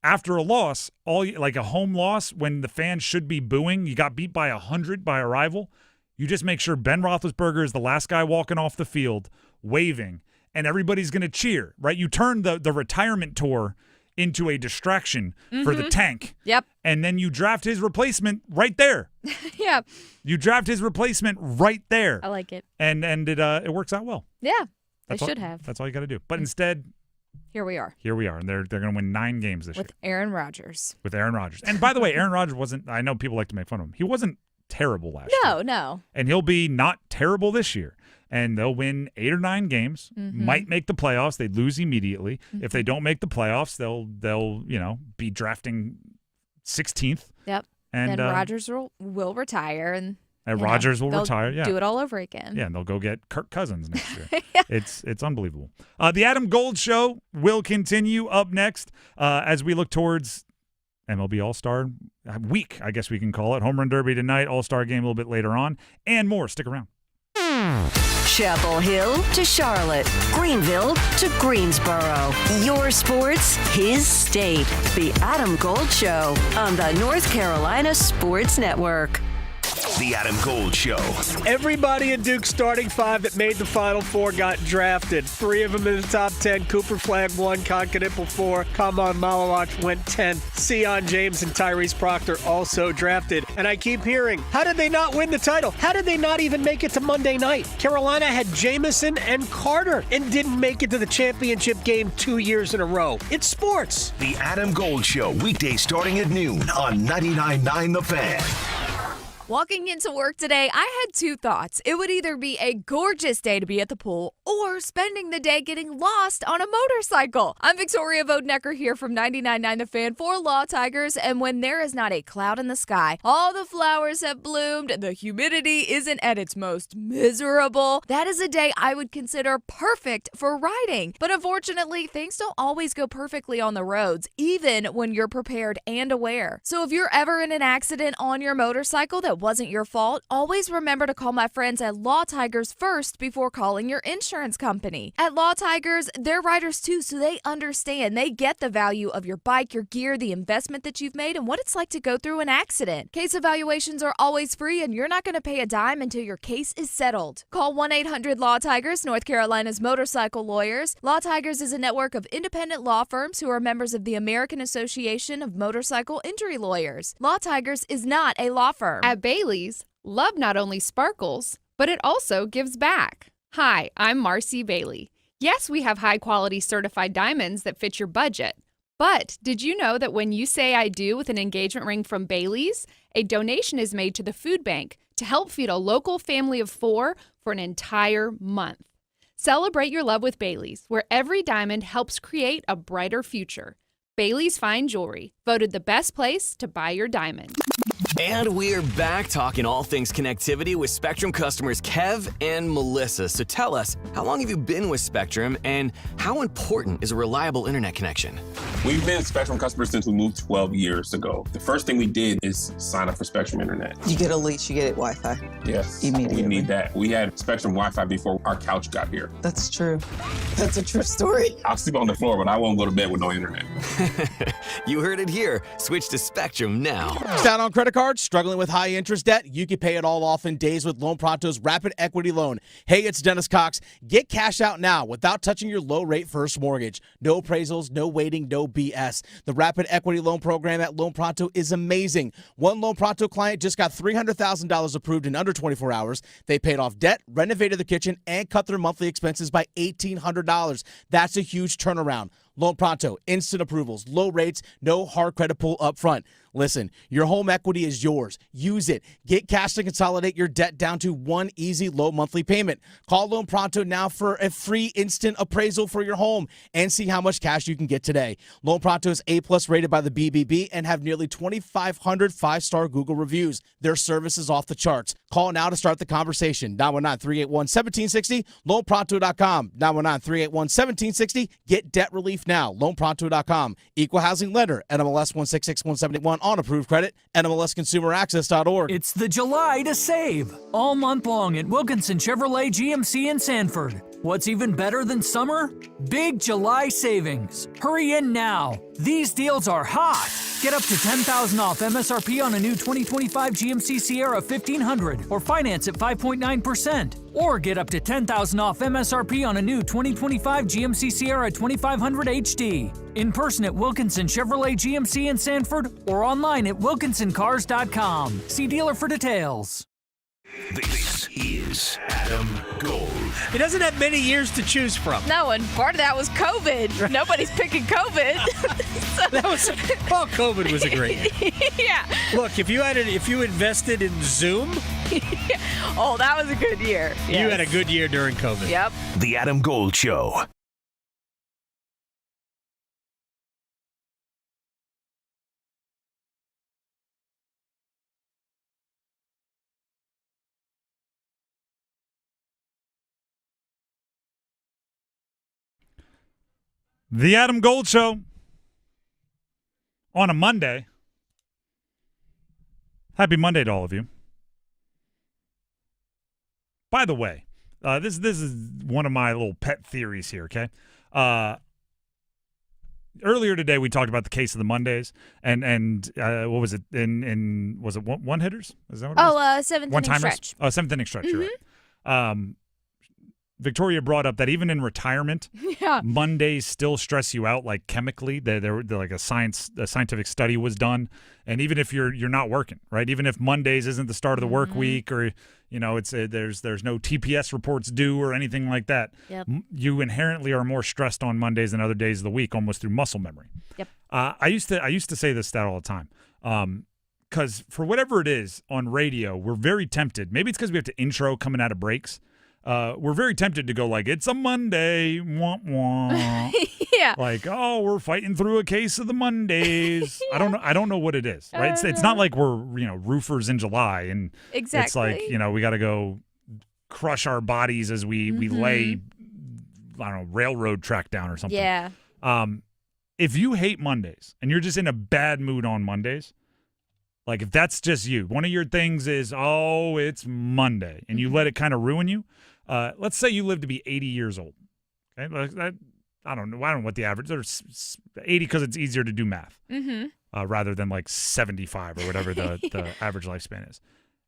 After a loss, like a home loss, when the fans should be booing, you got beat by 100 by a rival, you just make sure Ben Roethlisberger is the last guy walking off the field, waving, and everybody's going to cheer, right? You turn the retirement tour into a distraction for the tank. Yep. And then you draft his replacement right there. Yeah. You draft his replacement right there. I like it. And it works out well. Yeah. That's They should have. That's all you got to do. But instead, Here we are. And they're going to win 9 games this year. With Aaron Rodgers. With Aaron Rodgers. And by the way, Aaron Rodgers wasn't, I know people like to make fun of him. He wasn't terrible last year. No. And he'll be not terrible this year. And they'll win 8 or 9 games, might make the playoffs. They lose immediately. If they don't make the playoffs, they'll be drafting 16th. Yep. And then Rodgers will retire. And Rodgers will retire, yeah. Do it all over again. Yeah, and they'll go get Kirk Cousins next year. It's unbelievable. The Adam Gold Show will continue up next as we look towards MLB All-Star week, I guess we can call it. Home Run Derby tonight, All-Star game a little bit later on, and more. Stick around. Chapel Hill to Charlotte, Greenville to Greensboro. Your sports, his state. The Adam Gold Show on the North Carolina Sports Network. The Adam Gold Show. Everybody in Duke's starting 5 that made the Final Four got drafted. 3 of them in the top 10. Cooper Flagg 1, Konkadipple 4, Kamon Malawach went 10th. Sion James and Tyrese Proctor also drafted. And I keep hearing, how did they not win the title? How did they not even make it to Monday night? Carolina had Jamison and Carter and didn't make it to the championship game 2 years in a row. It's sports. The Adam Gold Show, weekdays starting at noon on 99.9 The Fan. Walking into work today, I had 2 thoughts. It would either be a gorgeous day to be at the pool or spending the day getting lost on a motorcycle. I'm Victoria Vodenecker here from 99.9 The Fan for Law Tigers, and when there is not a cloud in the sky, all the flowers have bloomed, the humidity isn't at its most miserable, that is a day I would consider perfect for riding. But unfortunately, things don't always go perfectly on the roads, even when you're prepared and aware. So if you're ever in an accident on your motorcycle that wasn't your fault, always remember to call my friends at Law Tigers first before calling your insurance company. At Law Tigers, they're riders too, so they understand. They get the value of your bike, your gear, the investment that you've made, and what it's like to go through an accident. Case evaluations are always free, and you're not going to pay a dime until your case is settled. Call 1-800-LAW-TIGERS, North Carolina's motorcycle lawyers. Law Tigers is a network of independent law firms who are members of the American Association of Motorcycle Injury Lawyers. Law Tigers is not a law firm. At Bailey's, love not only sparkles, but it also gives back. Hi, I'm Marcy Bailey. Yes, we have high-quality certified diamonds that fit your budget. But did you know that when you say I do with an engagement ring from Bailey's, a donation is made to the food bank to help feed a local family of 4 for an entire month? Celebrate your love with Bailey's, where every diamond helps create a brighter future. Bailey's Fine Jewelry, voted the best place to buy your diamond. And we're back talking all things connectivity with Spectrum customers Kev and Melissa. So tell us, how long have you been with Spectrum, and how important is a reliable internet connection? We've been Spectrum customers since we moved 12 years ago. The first thing we did is sign up for Spectrum Internet. You get a lease, you get Wi-Fi. Yes, immediately. We need that. We had Spectrum Wi-Fi before our couch got here. That's true. That's a true story. I'll sleep on the floor, but I won't go to bed with no internet. You heard it here. Switch to Spectrum now. Down on credit cards, struggling with high interest debt? You can pay it all off in days with Loan Pronto's Rapid Equity Loan. Hey, it's Dennis Cox. Get cash out now without touching your low rate first mortgage. No appraisals, no waiting, no BS. The Rapid Equity Loan program at Loan Pronto is amazing. One Loan Pronto client just got $300,000 approved in under 24 hours. They paid off debt, renovated the kitchen, and cut their monthly expenses by $1,800. That's a huge turnaround. Loan Pronto, instant approvals, low rates, no hard credit pull up front. Listen, your home equity is yours. Use it. Get cash to consolidate your debt down to one easy low monthly payment. Call Loan Pronto now for a free instant appraisal for your home and see how much cash you can get today. Loan Pronto is A+ rated by the BBB and have nearly 2,500 5-star Google reviews. Their service is off the charts. Call now to start the conversation. 919-381-1760, loanpronto.com. 919-381-1760. Get debt relief now. Loanpronto.com. Equal housing lender. NMLS 166171 on approved credit. NMLSconsumeraccess.org. It's the July to save. All month long at Wilkinson Chevrolet GMC in Sanford. What's even better than summer? Big July savings. Hurry in now. These deals are hot. Get up to $10,000 off MSRP on a new 2025 GMC Sierra 1500 or finance at 5.9%. Or get up to $10,000 off MSRP on a new 2025 GMC Sierra 2500 HD. In person at Wilkinson Chevrolet GMC in Sanford or online at wilkinsoncars.com. See dealer for details. This is Adam Gold. He doesn't have many years to choose from. No, and part of that was COVID. Nobody's picking COVID. COVID was a great year. Yeah. Look, if you invested in Zoom, Oh, that was a good year. you had a good year during COVID. Yep. The Adam Gold Show. The Adam Gold Show on a Monday. Happy Monday to all of you. By the way, this is one of my little pet theories here, okay? Earlier today we talked about the case of the Mondays and what was it? Was it one hitters? Is that what it was? Seventh inning stretch. Oh, seventh inning stretch, you're right. Victoria brought up that even in retirement, Mondays still stress you out, like chemically. They're like a scientific study was done, and even if you're not working, right? Even if Mondays isn't the start of the work week, or it's there's no TPS reports due or anything like that. Yep. You inherently are more stressed on Mondays than other days of the week, almost through muscle memory. Yep. I used to say this stat all the time. Because for whatever it is on radio, we're very tempted. Maybe it's because we have to intro coming out of breaks. We're very tempted to go like, it's a Monday, wah, wah. Yeah. Like, oh, we're fighting through a case of the Mondays. Yeah. I don't know what it is, right? It's not like we're, roofers in July and Exactly. it's like, we got to go crush our bodies as we lay, I don't know, railroad track down or something. Yeah. If you hate Mondays and you're just in a bad mood on Mondays, like if that's just you, one of your things is, oh, it's Monday, and you let it kind of ruin you. Let's say you live to be 80 years old. Okay, I don't know what the average. There's 80 because it's easier to do math, rather than like 75 or whatever the average lifespan is.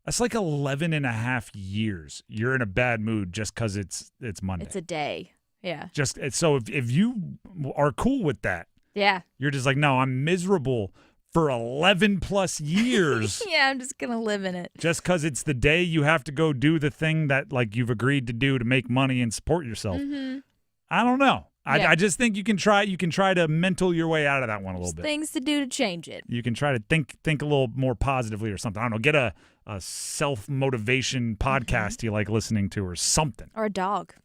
That's like 11 and a half years. You're in a bad mood just because it's Monday. It's a day. Yeah. So if you are cool with that, Yeah. you're just like, no, I'm miserable for 11 plus years. Yeah, I'm just going to live in it. Just because it's the day you have to go do the thing that like you've agreed to do to make money and support yourself. I don't know. I just think you can try to mental your way out of that one a little bit. Things to do to change it. You can try to think a little more positively or something. I don't know. Get a self-motivation podcast you like listening to or something. Or a dog.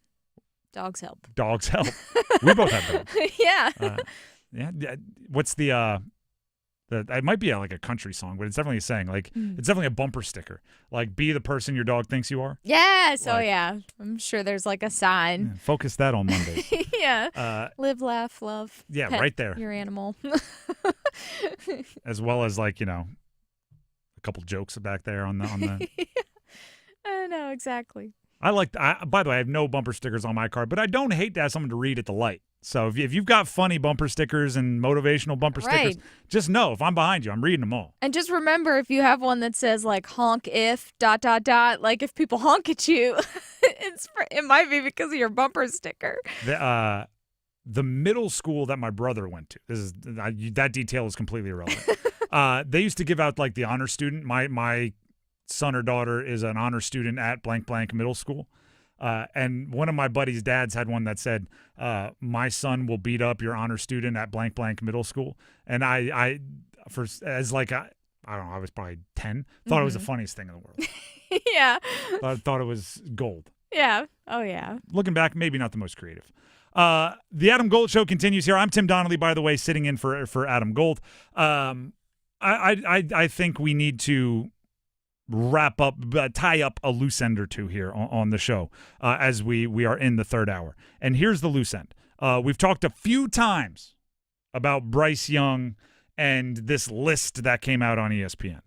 Dogs help. Dogs help. We both have dogs. Yeah. Yeah. What's the it might be like a country song, but it's definitely a saying. Like it's definitely a bumper sticker. Like, be the person your dog thinks you are. Yes. Like, yeah. I'm sure there's like a sign. Yeah, focus that on Mondays. Yeah. Live, laugh, love. Yeah, pet right there. Your animal. As well as like, a couple jokes back there on the. I know, exactly. By the way, I have no bumper stickers on my car, but I don't hate to have someone to read at the light. So if you've got funny bumper stickers and motivational bumper stickers, just know if I'm behind you, I'm reading them all. And just remember, if you have one that says like honk if ... like if people honk at you, it might be because of your bumper sticker. The middle school that my brother went to, that detail is completely irrelevant. They used to give out like the honor student. My son or daughter is an honor student at blank blank middle school. And one of my buddy's dads had one that said, my son will beat up your honor student at blank blank middle school. And I don't know, I was probably 10, thought it was the funniest thing in the world. Yeah. I thought it was gold. Yeah. Oh, yeah. Looking back, maybe not the most creative. The Adam Gold Show continues here. I'm Tim Donnelly, by the way, sitting in for Adam Gold. I think we need to tie up a loose end or two here on the show as we are in the third hour. And here's the loose end. We've talked a few times about Bryce Young and this list that came out on ESPN.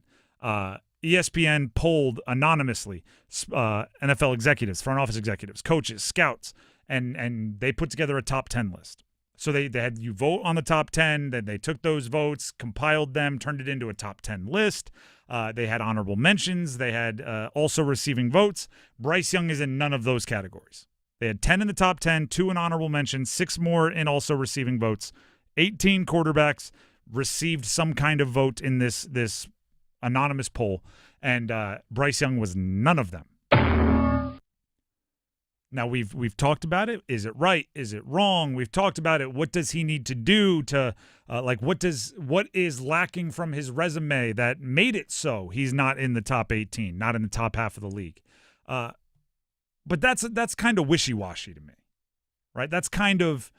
ESPN polled anonymously NFL executives, front office executives, coaches, scouts, and they put together a top 10 list. So they had you vote on the top 10, then they took those votes, compiled them, turned it into a top 10 list. They had honorable mentions. They had also receiving votes. Bryce Young is in none of those categories. They had 10 in the top 10, 2 in honorable mentions, 6 more in also receiving votes. 18 quarterbacks received some kind of vote in this anonymous poll, and Bryce Young was none of them. Now, we've talked about it. Is it right? Is it wrong? We've talked about it. What does he need to do to, what is lacking from his resume that made it so he's not in the top 18, not in the top half of the league? But that's kind of wishy-washy to me, right? That's kind of,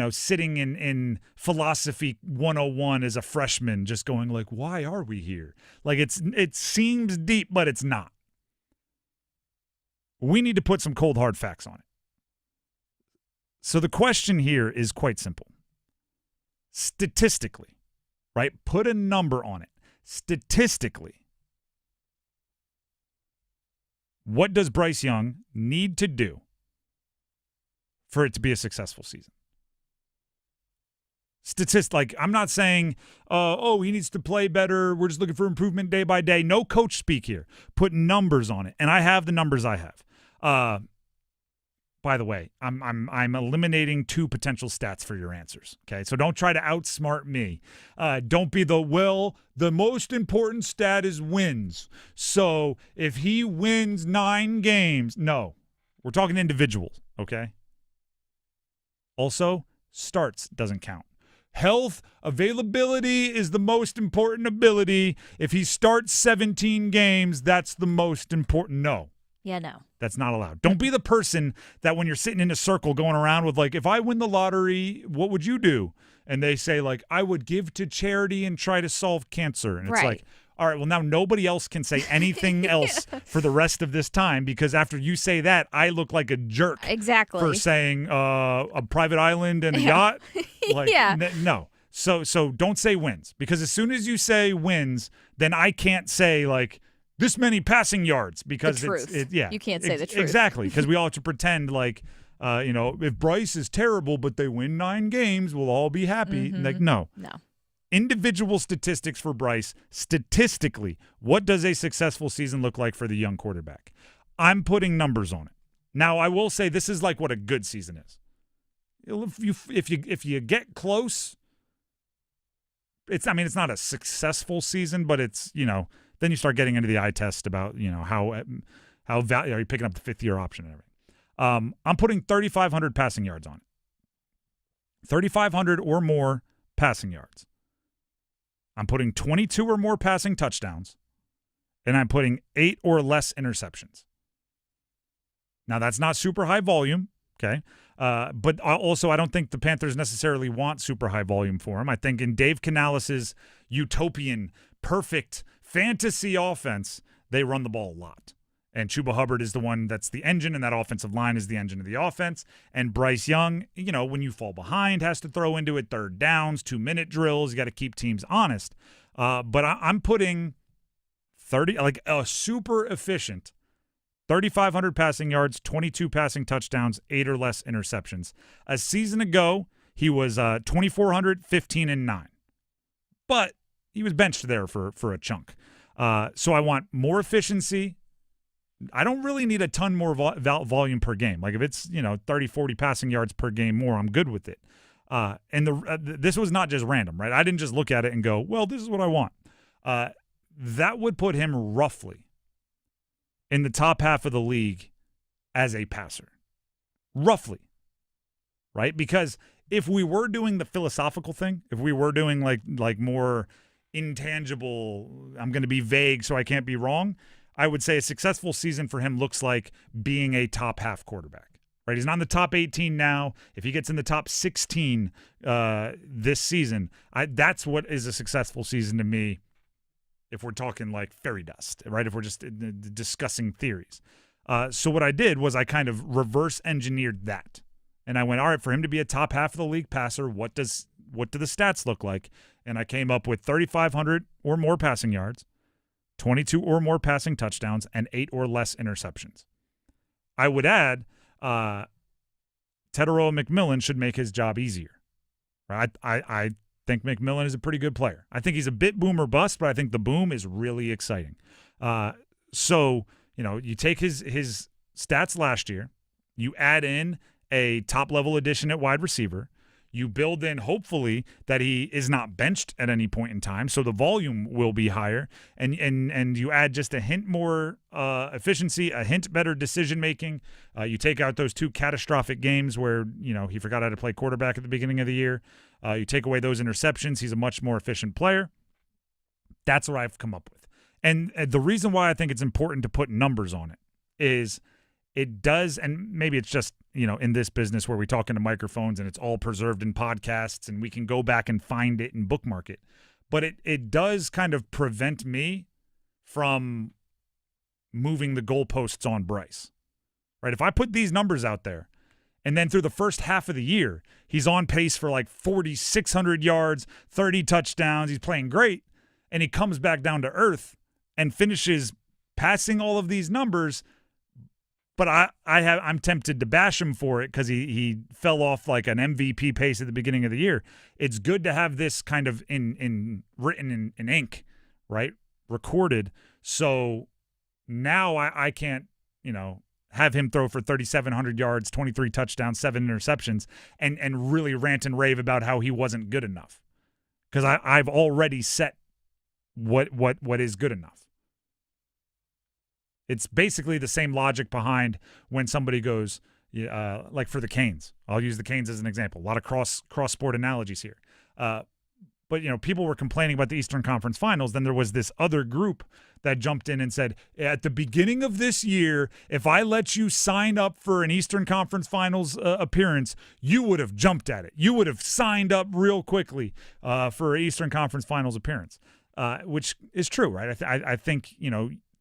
sitting in philosophy 101 as a freshman, just going like, why are we here? Like it seems deep, but it's not. We need to put some cold, hard facts on it. So the question here is quite simple. Statistically, right? Put a number on it. Statistically, what does Bryce Young need to do for it to be a successful season? I'm not saying, he needs to play better. We're just looking for improvement day by day. No coach speak here. Put numbers on it. And I have the numbers I have. By the way, I'm eliminating 2 potential stats for your answers. Okay, so don't try to outsmart me. Don't be the most important stat is wins. So if he wins 9 games, no, we're talking individuals. Okay. Also, starts doesn't count. Health, availability is the most important ability. If he starts 17 games, that's the most important. No. Yeah, no. That's not allowed. Don't be the person that when you're sitting in a circle going around with like, if I win the lottery, what would you do? And they say like, I would give to charity and try to solve cancer. And it's like, all right, well, now nobody else can say anything else for the rest of this time because after you say that, I look like a jerk. Exactly. For saying a private island and a yacht. Like, no. So don't say wins because as soon as you say wins, then I can't say like this many passing yards because you can't say the truth. Exactly, because we all have to pretend like, if Bryce is terrible but they win 9 games, we'll all be happy. Mm-hmm. Like, no. Individual statistics for Bryce, statistically, what does a successful season look like for the young quarterback? I'm putting numbers on it. Now, I will say this is like what a good season is. If you get close, it's not a successful season, but it's, then you start getting into the eye test about, how are you picking up the 5th-year option and everything. I'm putting 3,500 passing yards on it. 3,500 or more passing yards. I'm putting 22 or more passing touchdowns, and I'm putting 8 or less interceptions. Now, that's not super high volume, okay? But also, I don't think the Panthers necessarily want super high volume for him. I think in Dave Canales' utopian, perfect fantasy offense, they run the ball a lot. And Chuba Hubbard is the one that's the engine, and that offensive line is the engine of the offense. And Bryce Young, when you fall behind, has to throw into it 3rd downs, 2-minute drills. You got to keep teams honest. But I'm putting 30, like a super efficient 3,500 passing yards, 22 passing touchdowns, 8 or less interceptions. A season ago, he was 2,400, 15 and 9. But he was benched there for a chunk. So I want more efficiency. I don't really need a ton more volume per game. Like if it's 30, 40 passing yards per game more, I'm good with it. And this was not just random, right? I didn't just look at it and go, well, this is what I want. That would put him roughly in the top half of the league as a passer, roughly, right? Because if we were doing the philosophical thing, if we were doing like more intangible, I'm going to be vague so I can't be wrong, I would say a successful season for him looks like being a top half quarterback, right? He's not in the top 18 now. If he gets in the top 16 this season, that's what is a successful season to me if we're talking like fairy dust, right? If we're just discussing theories. So what I did was I kind of reverse engineered that. And I went, all right, for him to be a top half of the league passer, what do the stats look like? And I came up with 3,500 or more passing yards, 22 or more passing touchdowns, and 8 or less interceptions. I would add Teteroa McMillan should make his job easier. Right? I think McMillan is a pretty good player. I think he's a bit boom or bust, but I think the boom is really exciting. So, you take his stats last year, you add in a top-level addition at wide receiver, you build in, hopefully, that he is not benched at any point in time, so the volume will be higher, and you add just a hint more efficiency, a hint better decision-making. You take out those 2 catastrophic games where, he forgot how to play quarterback at the beginning of the year. You take away those interceptions, he's a much more efficient player. That's what I've come up with. And the reason why I think it's important to put numbers on it is it does, and maybe it's just, in this business where we talk into microphones and it's all preserved in podcasts and we can go back and find it and bookmark it. But it does kind of prevent me from moving the goalposts on Bryce. Right? If I put these numbers out there and then through the first half of the year, he's on pace for like 4,600 yards, 30 touchdowns, he's playing great, and he comes back down to earth and finishes passing all of these numbers, but I'm tempted to bash him for it because he fell off like an MVP pace at the beginning of the year. It's good to have this kind of written in ink, right? Recorded. So now I can't, have him throw for 3,700 yards, 23 touchdowns, 7 interceptions, and really rant and rave about how he wasn't good enough. Because I've already set what is good enough. It's basically the same logic behind when somebody goes, like for the Canes. I'll use the Canes as an example. A lot of cross-sport analogies here. But, people were complaining about the Eastern Conference Finals. Then there was this other group that jumped in and said, at the beginning of this year, if I let you sign up for an Eastern Conference Finals appearance, you would have jumped at it. You would have signed up real quickly for an Eastern Conference Finals appearance, which is true, right? I think,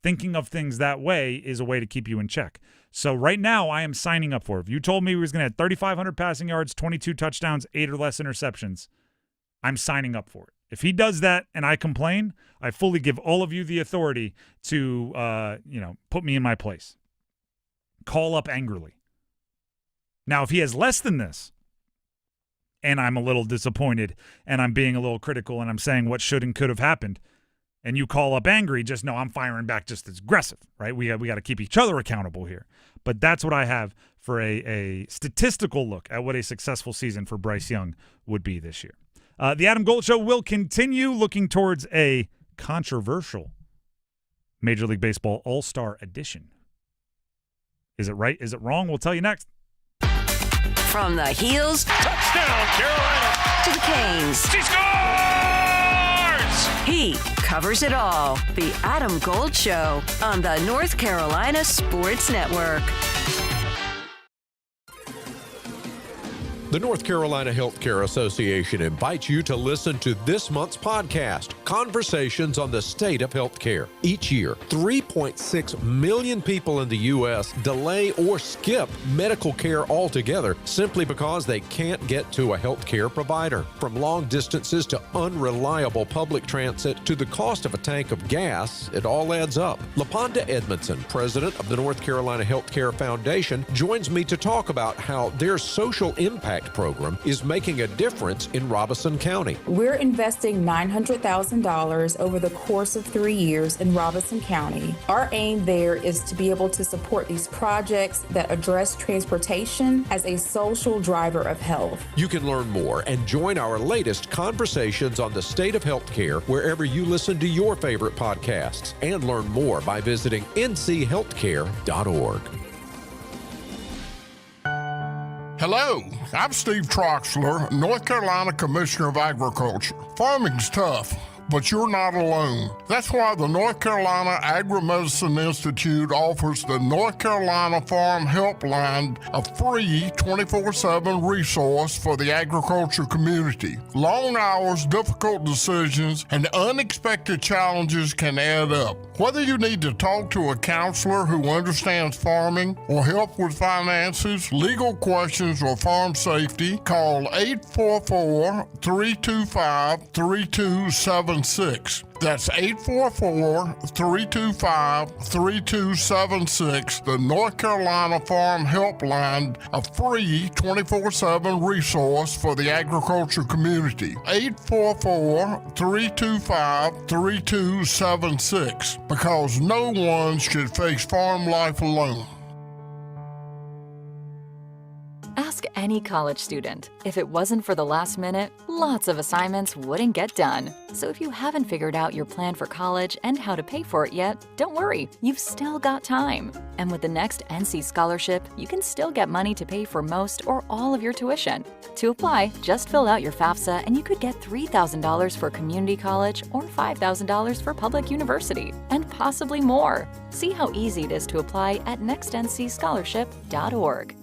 thinking of things that way is a way to keep you in check. So right now I am signing up for it. If you told me he was going to have 3,500 passing yards, 22 touchdowns, 8 or less interceptions, I'm signing up for it. If he does that and I complain, I fully give all of you the authority to, put me in my place. Call up angrily. Now, if he has less than this, and I'm a little disappointed, and I'm being a little critical, and I'm saying what should and could have happened, and you call up angry, just know I'm firing back just as aggressive, right? We got to keep each other accountable here. But that's what I have for a statistical look at what a successful season for Bryce Young would be this year. The Adam Gold Show will continue looking towards a controversial Major League Baseball All-Star edition. Is it right? Is it wrong? We'll tell you next. From the heels, touchdown Carolina, to the Canes. She scores! He covers it all. The Adam Gold Show on the North Carolina Sports Network. The North Carolina Healthcare Association invites you to listen to this month's podcast, Conversations on the State of Healthcare. Each year, 3.6 million people in the U.S. delay or skip medical care altogether simply because they can't get to a healthcare provider. From long distances to unreliable public transit to the cost of a tank of gas, it all adds up. LaPonda Edmondson, president of the North Carolina Healthcare Foundation, joins me to talk about how their social impact program is making a difference in Robeson County. We're investing $900,000 over the course of 3 years in Robeson County. Our aim there is to be able to support these projects that address transportation as a social driver of health. You can learn more and join our latest Conversations on the State of Healthcare wherever you listen to your favorite podcasts, and learn more by visiting nchealthcare.org. Hello, I'm Steve Troxler, North Carolina Commissioner of Agriculture. Farming's tough, but you're not alone. That's why the North Carolina Agri-Medicine Institute offers the North Carolina Farm Helpline, a free 24/7 resource for the agriculture community. Long hours, difficult decisions, and unexpected challenges can add up. Whether you need to talk to a counselor who understands farming, or help with finances, legal questions, or farm safety, call 844-325-3277. 3276. That's 844-325-3276. The North Carolina Farm Helpline, a free 24/7 resource for the agriculture community. 844-325-3276. Because no one should face farm life alone. Ask any college student. If it wasn't for the last minute, lots of assignments wouldn't get done. So if you haven't figured out your plan for college and how to pay for it yet, don't worry, you've still got time. And with the next NC scholarship, you can still get money to pay for most or all of your tuition. To apply, just fill out your FAFSA and you could get $3,000 for community college or $5,000 for public university, and possibly more. See how easy it is to apply at nextncscholarship.org.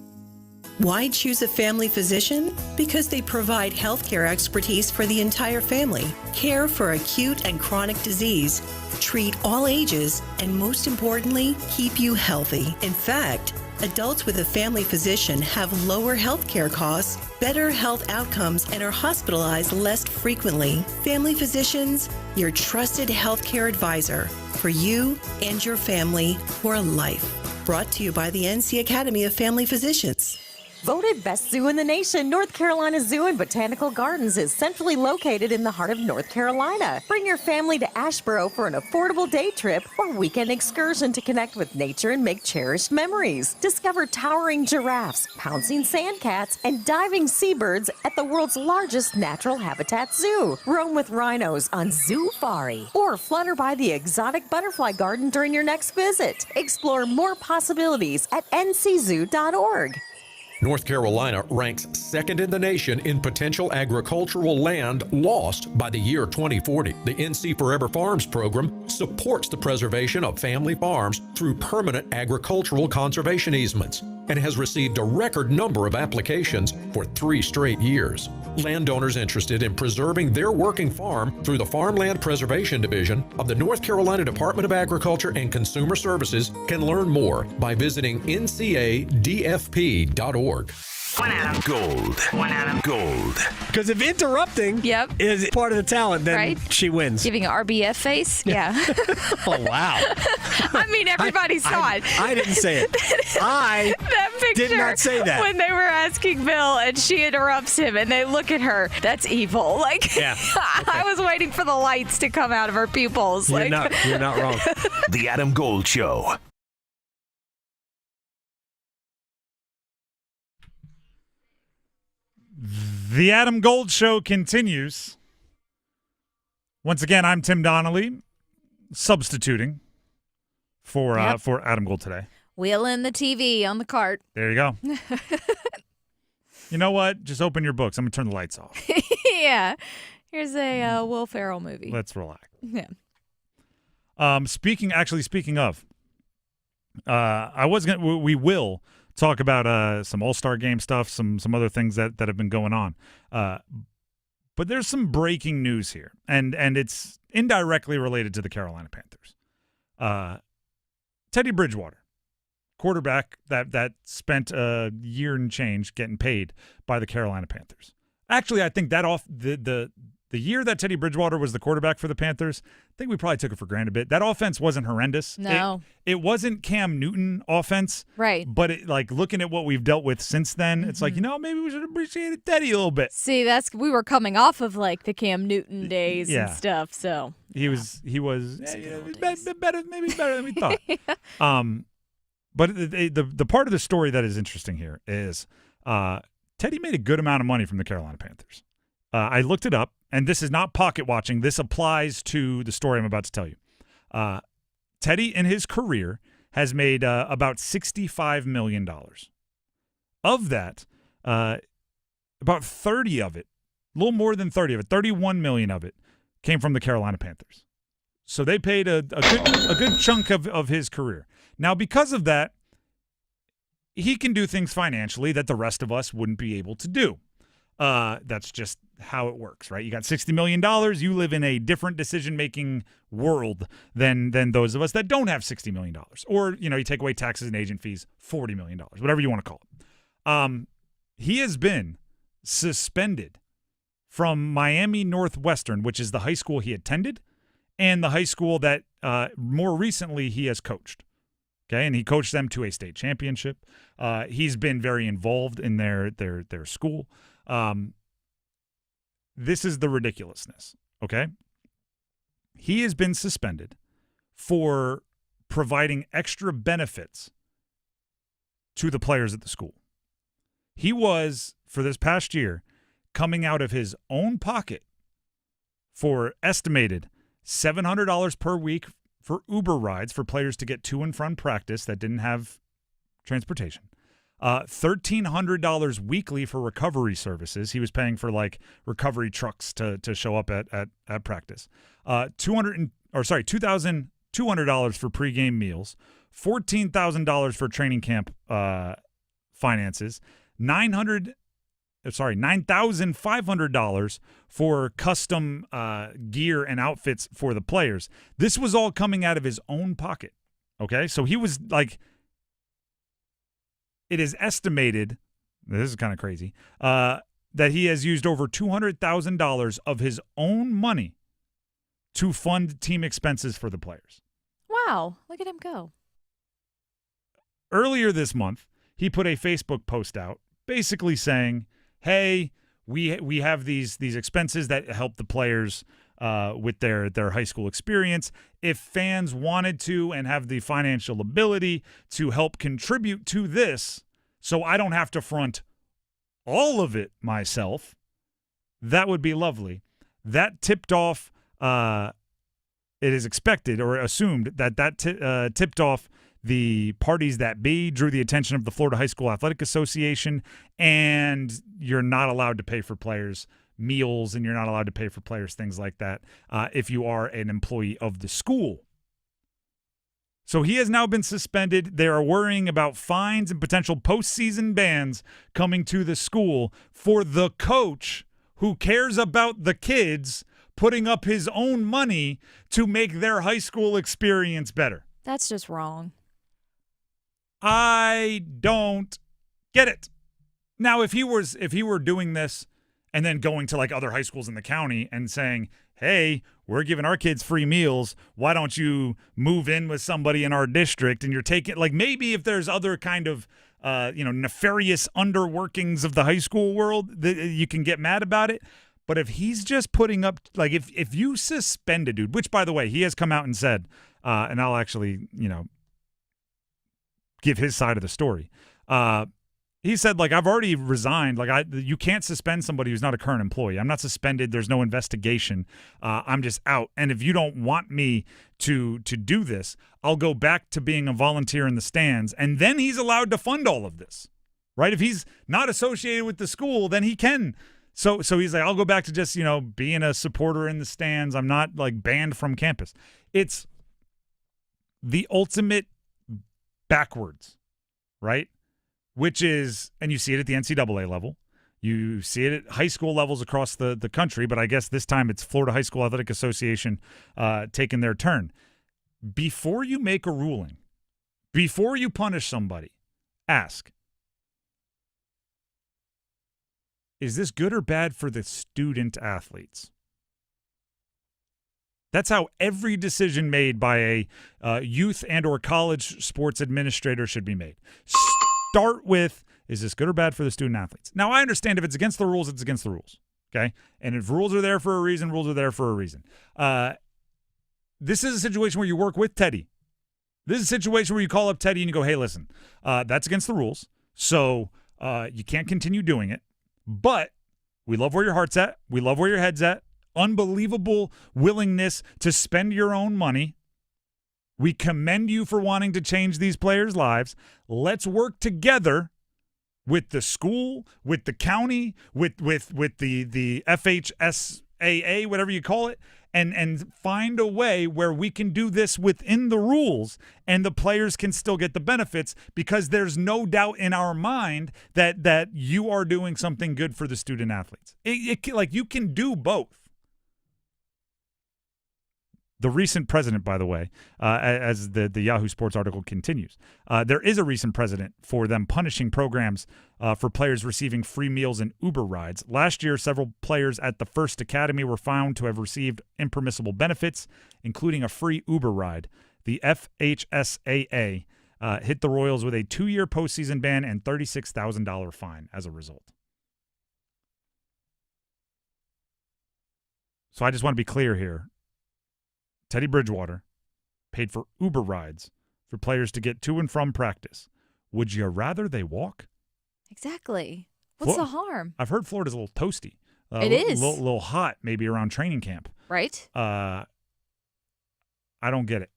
Why choose a family physician? Because they provide healthcare expertise for the entire family, care for acute and chronic disease, treat all ages, and most importantly, keep you healthy. In fact, adults with a family physician have lower healthcare costs, better health outcomes, and are hospitalized less frequently. Family physicians, your trusted healthcare advisor for you and your family for life. Brought to you by the NC Academy of Family Physicians. Voted best zoo in the nation, North Carolina Zoo and Botanical Gardens is centrally located in the heart of North Carolina. Bring your family to Asheboro for an affordable day trip or weekend excursion to connect with nature and make cherished memories. Discover towering giraffes, pouncing sandcats, and diving seabirds at the world's largest natural habitat zoo. Roam with rhinos on Zoofari or flutter by the exotic butterfly garden during your next visit. Explore more possibilities at nczoo.org. North Carolina ranks second in the nation in potential agricultural land lost by the year 2040. The NC Forever Farms program supports the preservation of family farms through permanent agricultural conservation easements and has received a record number of applications for 3 straight years. Landowners interested in preserving their working farm through the Farmland Preservation Division of the North Carolina Department of Agriculture and Consumer Services can learn more by visiting ncadfp.org. One Adam. Gold. One Adam. Gold. Because if interrupting is part of the talent, then she wins. Giving an RBF face? Yeah. Oh, wow. I mean, everybody saw it. I didn't say it. I that picture, did not say that. When they were asking Bill and she interrupts him and they look at her, that's evil. Like, yeah. I was waiting for the lights to come out of her pupils. You're not wrong. The Adam Gold Show. The Adam Gold Show continues. Once again, I'm Tim Donnelly, substituting for Adam Gold today. Wheeling the TV on the cart. There you go. You know what? Just open your books. I'm going to turn the lights off. Yeah. Here's a Will Ferrell movie. Let's relax. Yeah. Speaking of, we will talk about some All-Star game stuff, some other things that have been going on. But there's some breaking news here, and it's indirectly related to the Carolina Panthers. Teddy Bridgewater, quarterback that spent a year and change getting paid by the Carolina Panthers. Actually, I think that the year that Teddy Bridgewater was the quarterback for the Panthers, I think we probably took it for granted a bit. That offense wasn't horrendous. No. It wasn't Cam Newton offense. Right. But looking at what we've dealt with since then, it's like, maybe we should appreciate Teddy a little bit. See, we were coming off of like the Cam Newton days and stuff, so. He was better than we thought. Yeah. But the part of the story that is interesting here is Teddy made a good amount of money from the Carolina Panthers. I looked it up, and this is not pocket watching. This applies to the story I'm about to tell you. Teddy, in his career, has made about $65 million. Of that, about 30 of it, a little more than 30 of it, 31 million of it, came from the Carolina Panthers. So they paid a good chunk of his career. Now, because of that, he can do things financially that the rest of us wouldn't be able to do. That's just how it works, right? You got $60 million. You live in a different decision-making world than those of us that don't have $60 million. Or, you take away taxes and agent fees, $40 million, whatever you want to call it. He has been suspended from Miami Northwestern, which is the high school he attended, and the high school that more recently he has coached. Okay, and he coached them to a state championship. He's been very involved in their school. This is the ridiculousness, okay? He has been suspended for providing extra benefits to the players at the school. He was, for this past year, coming out of his own pocket for estimated $700 per week for Uber rides for players to get to and from practice that didn't have transportation. $1,300 weekly for recovery services. He was paying for like recovery trucks to show up at practice. $2,200 for pregame meals. $14,000 for training camp finances. $9,500 for custom gear and outfits for the players. This was all coming out of his own pocket. Okay, so he was like, it is estimated, this is kind of crazy, that he has used over $200,000 of his own money to fund team expenses for the players. Wow, look at him go. Earlier this month, he put a Facebook post out basically saying, hey, we have these expenses that help the players with their high school experience. If fans wanted to and have the financial ability to help contribute to this so I don't have to front all of it myself, that would be lovely. That tipped off, it is expected or assumed that tipped off the parties that be, drew the attention of the Florida High School Athletic Association, and you're not allowed to pay for players meals and you're not allowed to pay for players things like that if you are an employee of the school. So he has now been suspended. They are worrying about fines and potential postseason bans coming to the school for the coach who cares about the kids putting up his own money to make their high school experience better. That's just wrong. I don't get it. Now, if he were doing this and then going to like other high schools in the county and saying, hey, we're giving our kids free meals, why don't you move in with somebody in our district, and you're taking, like, maybe if there's other kind of nefarious underworkings of the high school world, you can get mad about it. But if he's just putting up, like, if you suspend a dude, which, by the way, he has come out and said, and I'll actually, give his side of the story. He said, like, I've already resigned. Like, you can't suspend somebody who's not a current employee. I'm not suspended. There's no investigation. I'm just out. And if you don't want me to do this, I'll go back to being a volunteer in the stands. And then he's allowed to fund all of this, right? If he's not associated with the school, then he can. So he's like, I'll go back to just, being a supporter in the stands. I'm not, like, banned from campus. It's the ultimate backwards, right? Which is, and you see it at the NCAA level. You see it at high school levels across the country, but I guess this time it's Florida High School Athletic Association taking their turn. Before you make a ruling, before you punish somebody, ask, is this good or bad for the student athletes? That's how every decision made by a youth and or college sports administrator should be made. Start with, is this good or bad for the student athletes? Now, I understand if it's against the rules, it's against the rules, okay? And if rules are there for a reason, rules are there for a reason. This is a situation where you work with Teddy. This is a situation where you call up Teddy and you go, hey, listen, that's against the rules, so you can't continue doing it. But we love where your heart's at. We love where your head's at. Unbelievable willingness to spend your own money. We commend you for wanting to change these players' lives. Let's work together with the school, with the county, with the FHSAA, whatever you call it, and find a way where we can do this within the rules and the players can still get the benefits, because there's no doubt in our mind that you are doing something good for the student athletes. Like, you can do both. The recent president, by the way, as the Yahoo Sports article continues, there is a recent precedent for them punishing programs for players receiving free meals and Uber rides. Last year, several players at the First Academy were found to have received impermissible benefits, including a free Uber ride. The FHSAA hit the Royals with a 2-year postseason ban and $36,000 fine as a result. So I just want to be clear here. Teddy Bridgewater paid for Uber rides for players to get to and from practice. Would you rather they walk? Exactly. What's the harm? I've heard Florida's a little toasty. It is. A little hot maybe around training camp. Right? I don't get it.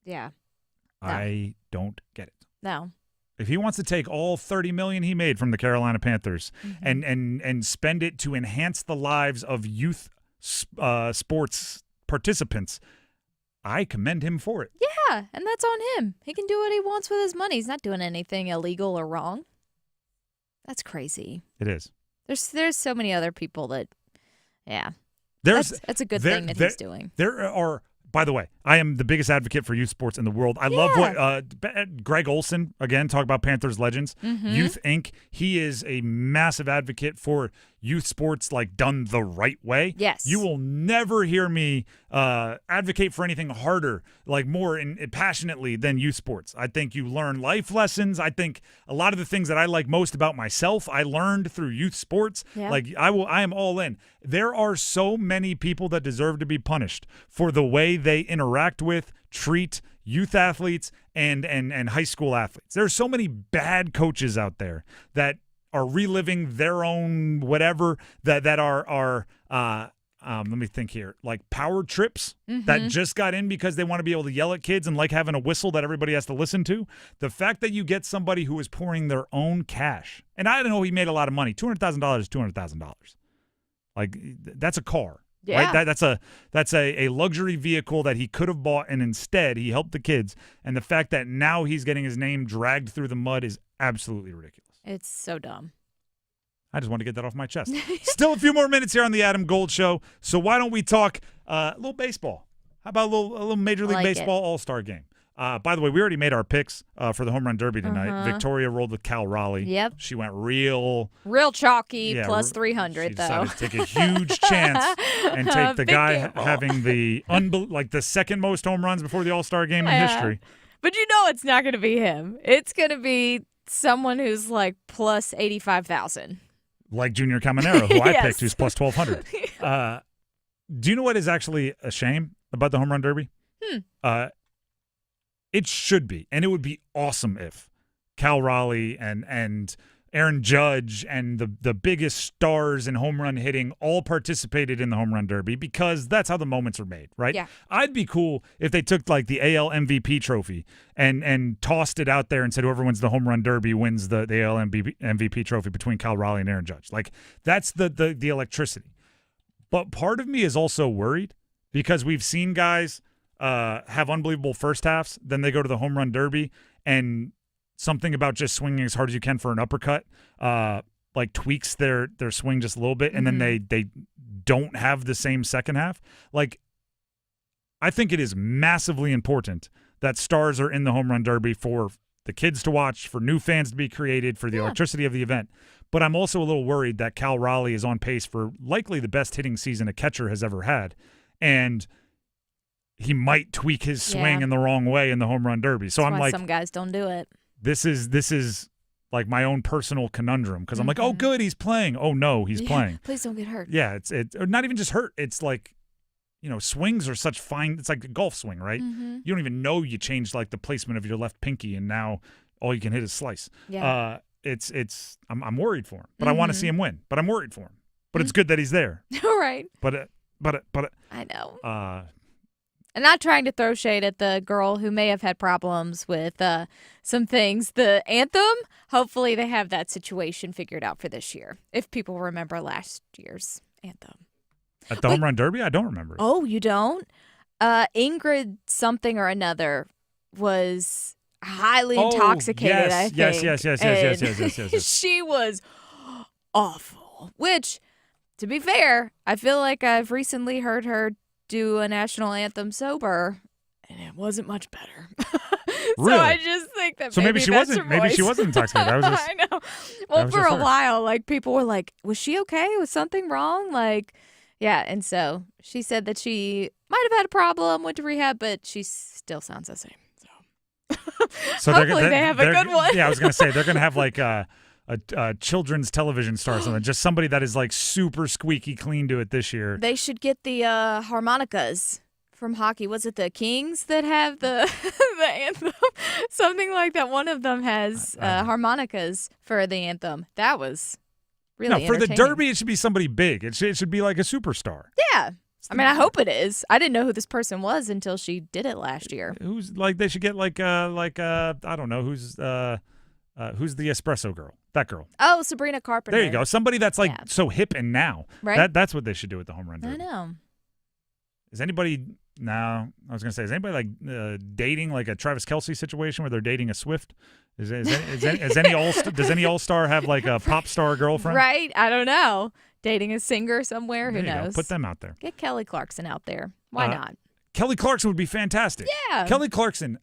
Yeah. No. I don't get it. No. If he wants to take all $30 million he made from the Carolina Panthers and spend it to enhance the lives of youth sports participants, I commend him for it. Yeah, and that's on him. He can do what he wants with his money. He's not doing anything illegal or wrong. That's crazy. It is. There's so many other people that, yeah. That's a good thing that he's doing. There are, by the way, I am the biggest advocate for youth sports in the world. I love what Greg Olson, again, talk about Panthers legends, Youth Inc. He is a massive advocate for youth sports, like, done the right way. Yes. You will never hear me advocate for anything harder, like more passionately than youth sports. I think you learn life lessons. I think a lot of the things that I like most about myself, I learned through youth sports. Yeah. Like, I am all in. There are so many people that deserve to be punished for the way they interact with, treat youth athletes and high school athletes. There are so many bad coaches out there that are reliving their own whatever that are let me think here, like power trips that just got in because they want to be able to yell at kids and like having a whistle that everybody has to listen to. The fact that you get somebody who is pouring their own cash, and I don't know, he made a lot of money. $200,000 is $200,000. Like, that's a car. Yeah. Right? That's a luxury vehicle that he could have bought, and instead he helped the kids. And the fact that now he's getting his name dragged through the mud is absolutely ridiculous. It's so dumb. I just want to get that off my chest. Still a few more minutes here on the Adam Gold Show. So why don't we talk a little baseball? How about a little Major League Baseball All-Star game? By the way, we already made our picks for the Home Run Derby tonight. Victoria rolled with Cal Raleigh. Yep. She went real chalky, plus 300, she though. decided to take a huge chance and take the guy having the the second most home runs before the All-Star game in history. But you know it's not going to be him. It's going to be someone who's like plus 85,000. Like Junior Caminero, who I picked, who's plus 1,200. Do you know what is actually a shame about the Home Run Derby? It should be, and it would be awesome if Cal Raleigh and Aaron Judge and the biggest stars in home run hitting all participated in the Home Run Derby, because that's how the moments are made, right? Yeah. I'd be cool if they took like the AL MVP trophy and tossed it out there and said whoever wins the Home Run Derby wins the AL MVP trophy between Cal Raleigh and Aaron Judge. Like, that's the electricity. But part of me is also worried because we've seen guys have unbelievable first halves, then they go to the Home Run Derby and something about just swinging as hard as you can for an uppercut like tweaks their swing just a little bit, and then they don't have the same second half. Like, I think it is massively important that stars are in the Home Run Derby for the kids to watch, for new fans to be created, for the electricity of the event. But I'm also a little worried that Cal Raleigh is on pace for likely the best hitting season a catcher has ever had, and he might tweak his swing in the wrong way in the Home Run Derby. So That's I'm why like, some guys don't do it. This is like my own personal conundrum, because I'm like, oh, good, he's playing. Oh, no, he's playing. Please don't get hurt. Yeah, it's not even just hurt. It's like, swings are such fine. It's like a golf swing, right? You don't even know you changed like the placement of your left pinky, and now all you can hit is slice. Yeah. I'm worried for him, but I want to see him win. But I'm worried for him. But it's good that he's there. All right. But I know. I'm not trying to throw shade at the girl who may have had problems with some things. The anthem, hopefully they have that situation figured out for this year, if people remember last year's anthem. At the Home Run Derby? I don't remember. Oh, you don't? Ingrid something or another was highly intoxicated, I think. Yes. She was awful, which, to be fair, I feel like I've recently heard her do a national anthem sober, and it wasn't much better. Really? So I just think that So maybe she that's wasn't. her Maybe voice. she wasn't intoxicated. That was just, I know. that Well, was for just a her. while, like people were like, "Was she okay? Was something wrong?" Like, yeah. And so she said that she might have had a problem, went to rehab, but she still sounds the same. So Hopefully they have a good one. Yeah, I was gonna say they're gonna have like a children's television star or something, just somebody that is like super squeaky clean to it this year. They should get the harmonicas from hockey. Was it the Kings that have the the anthem? Something like that. One of them has harmonicas for the anthem. That was really No, for the entertaining. Derby, it should be somebody big. It should be like a superstar. Yeah. I mean, I hope it is. I didn't know who this person was until she did it last year. Who's like they should get like I don't know who's the espresso girl. That girl. Oh, Sabrina Carpenter. There you go. Somebody that's like so hip and now. Right. That's what they should do with the home run I derby. know. Is anybody I was gonna say, is anybody like dating like a Travis Kelce situation where they're dating a Swift? Is any does any All-Star have like a pop star girlfriend? Right? I don't know. Dating a singer somewhere. Who There you go. knows? Put them out there. Get Kelly Clarkson out there. Why not? Kelly Clarkson would be fantastic. Yeah. Kelly Clarkson,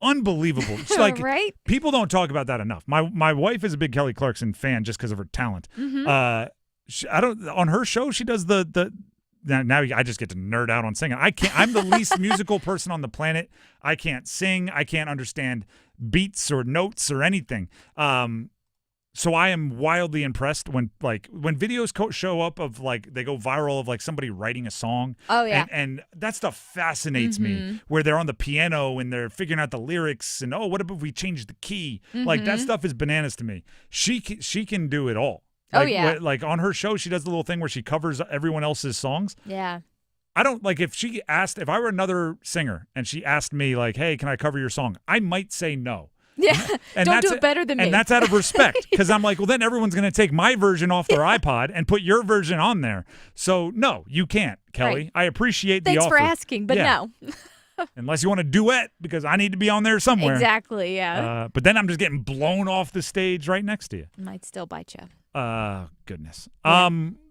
unbelievable. It's like Right? people don't talk about that enough. My wife is a big Kelly Clarkson fan just because of her talent. Mhm. On her show she does the now I just get to nerd out on singing. I'm the least musical person on the planet. I can't sing. I can't understand beats or notes or anything. So I am wildly impressed when videos show up of like they go viral of like somebody writing a song. Oh, yeah. And that stuff fascinates me, Mhm. where they're on the piano and they're figuring out the lyrics and what if we change the key? Like that Mhm. stuff is bananas to me. She can do it all. Oh, Like, yeah. like on her show, she does the little thing where she covers everyone else's songs. Yeah. I don't like if I were another singer and she asked me like, "Hey, can I cover your song?" I might say no. Yeah. And Don't do that's- it better than me. And that's out of respect because I'm like, well, then everyone's going to take my version off their iPod and put your version on there. So no, you can't, Kelly. Right. I appreciate the Thanks offer. for asking, but Yeah. no. Unless you want to duet because I need to be on there somewhere. Exactly, yeah. But then I'm just getting blown off the stage right next to you. Might still bite you. Goodness.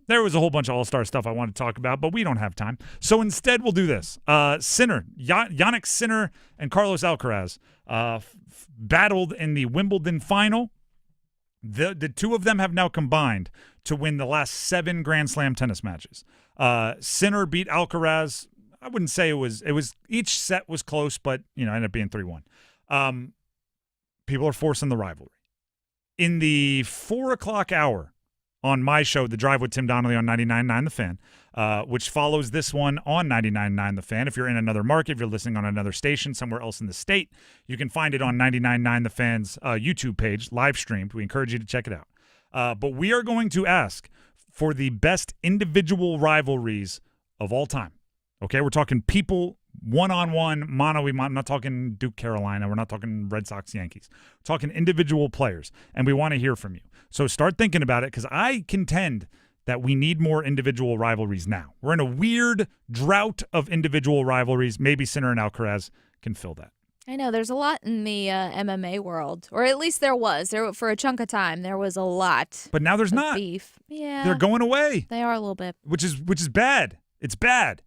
There was a whole bunch of All-Star stuff I wanted to talk about, but we don't have time. So instead, we'll do this. Sinner, Yannick Sinner and Carlos Alcaraz battled in the Wimbledon final. The two of them have now combined to win the last 7 Grand Slam tennis matches. Sinner beat Alcaraz. I wouldn't say it was each set was close, but ended up being 3-1. People are forcing the rivalry. In the 4 o'clock hour on my show, The Drive with Tim Donnelly on 99.9 The Fan, which follows this one on 99.9 The Fan. If you're in another market, if you're listening on another station somewhere else in the state, you can find it on 99.9 The Fan's YouTube page, live streamed. We encourage you to check it out. But we are going to ask for the best individual rivalries of all time. Okay, we're talking people one-on-one, mano-a-mano. I'm not talking Duke, Carolina. We're not talking Red Sox, Yankees. We're talking individual players, and we want to hear from you. So start thinking about it because I contend that we need more individual rivalries now. We're in a weird drought of individual rivalries. Maybe Sinner and Alcaraz can fill that. I know there's a lot in the MMA world, or at least there was. For a chunk of time, there was a lot. But now there's of not. Beef. Yeah, They're going away. They are a little bit. Which is bad. It's bad.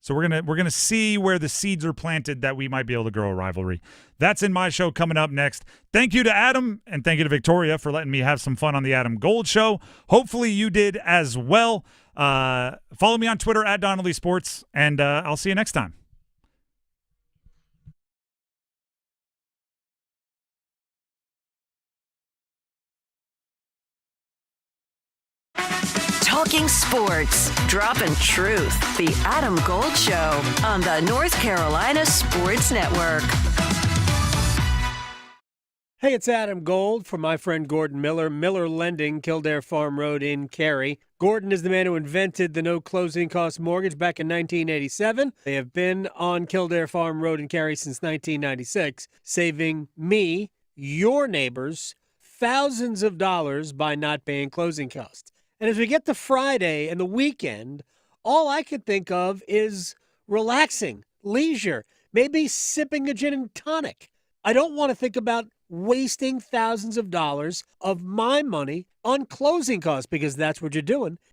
So we're gonna see where the seeds are planted that we might be able to grow a rivalry. That's in my show coming up next. Thank you to Adam and thank you to Victoria for letting me have some fun on the Adam Gold Show. Hopefully you did as well. Follow me on Twitter at Donnelly Sports, and I'll see you next time. Talking sports, dropping truth. The Adam Gold Show on the North Carolina Sports Network. Hey, it's Adam Gold for my friend Gordon Miller, Miller Lending, Kildare Farm Road in Cary. Gordon is the man who invented the no closing cost mortgage back in 1987. They have been on Kildare Farm Road in Cary since 1996, saving me, your neighbors, thousands of dollars by not paying closing costs. And as we get to Friday and the weekend, all I could think of is relaxing, leisure, maybe sipping a gin and tonic. I don't want to think about wasting thousands of dollars of my money on closing costs because that's what you're doing.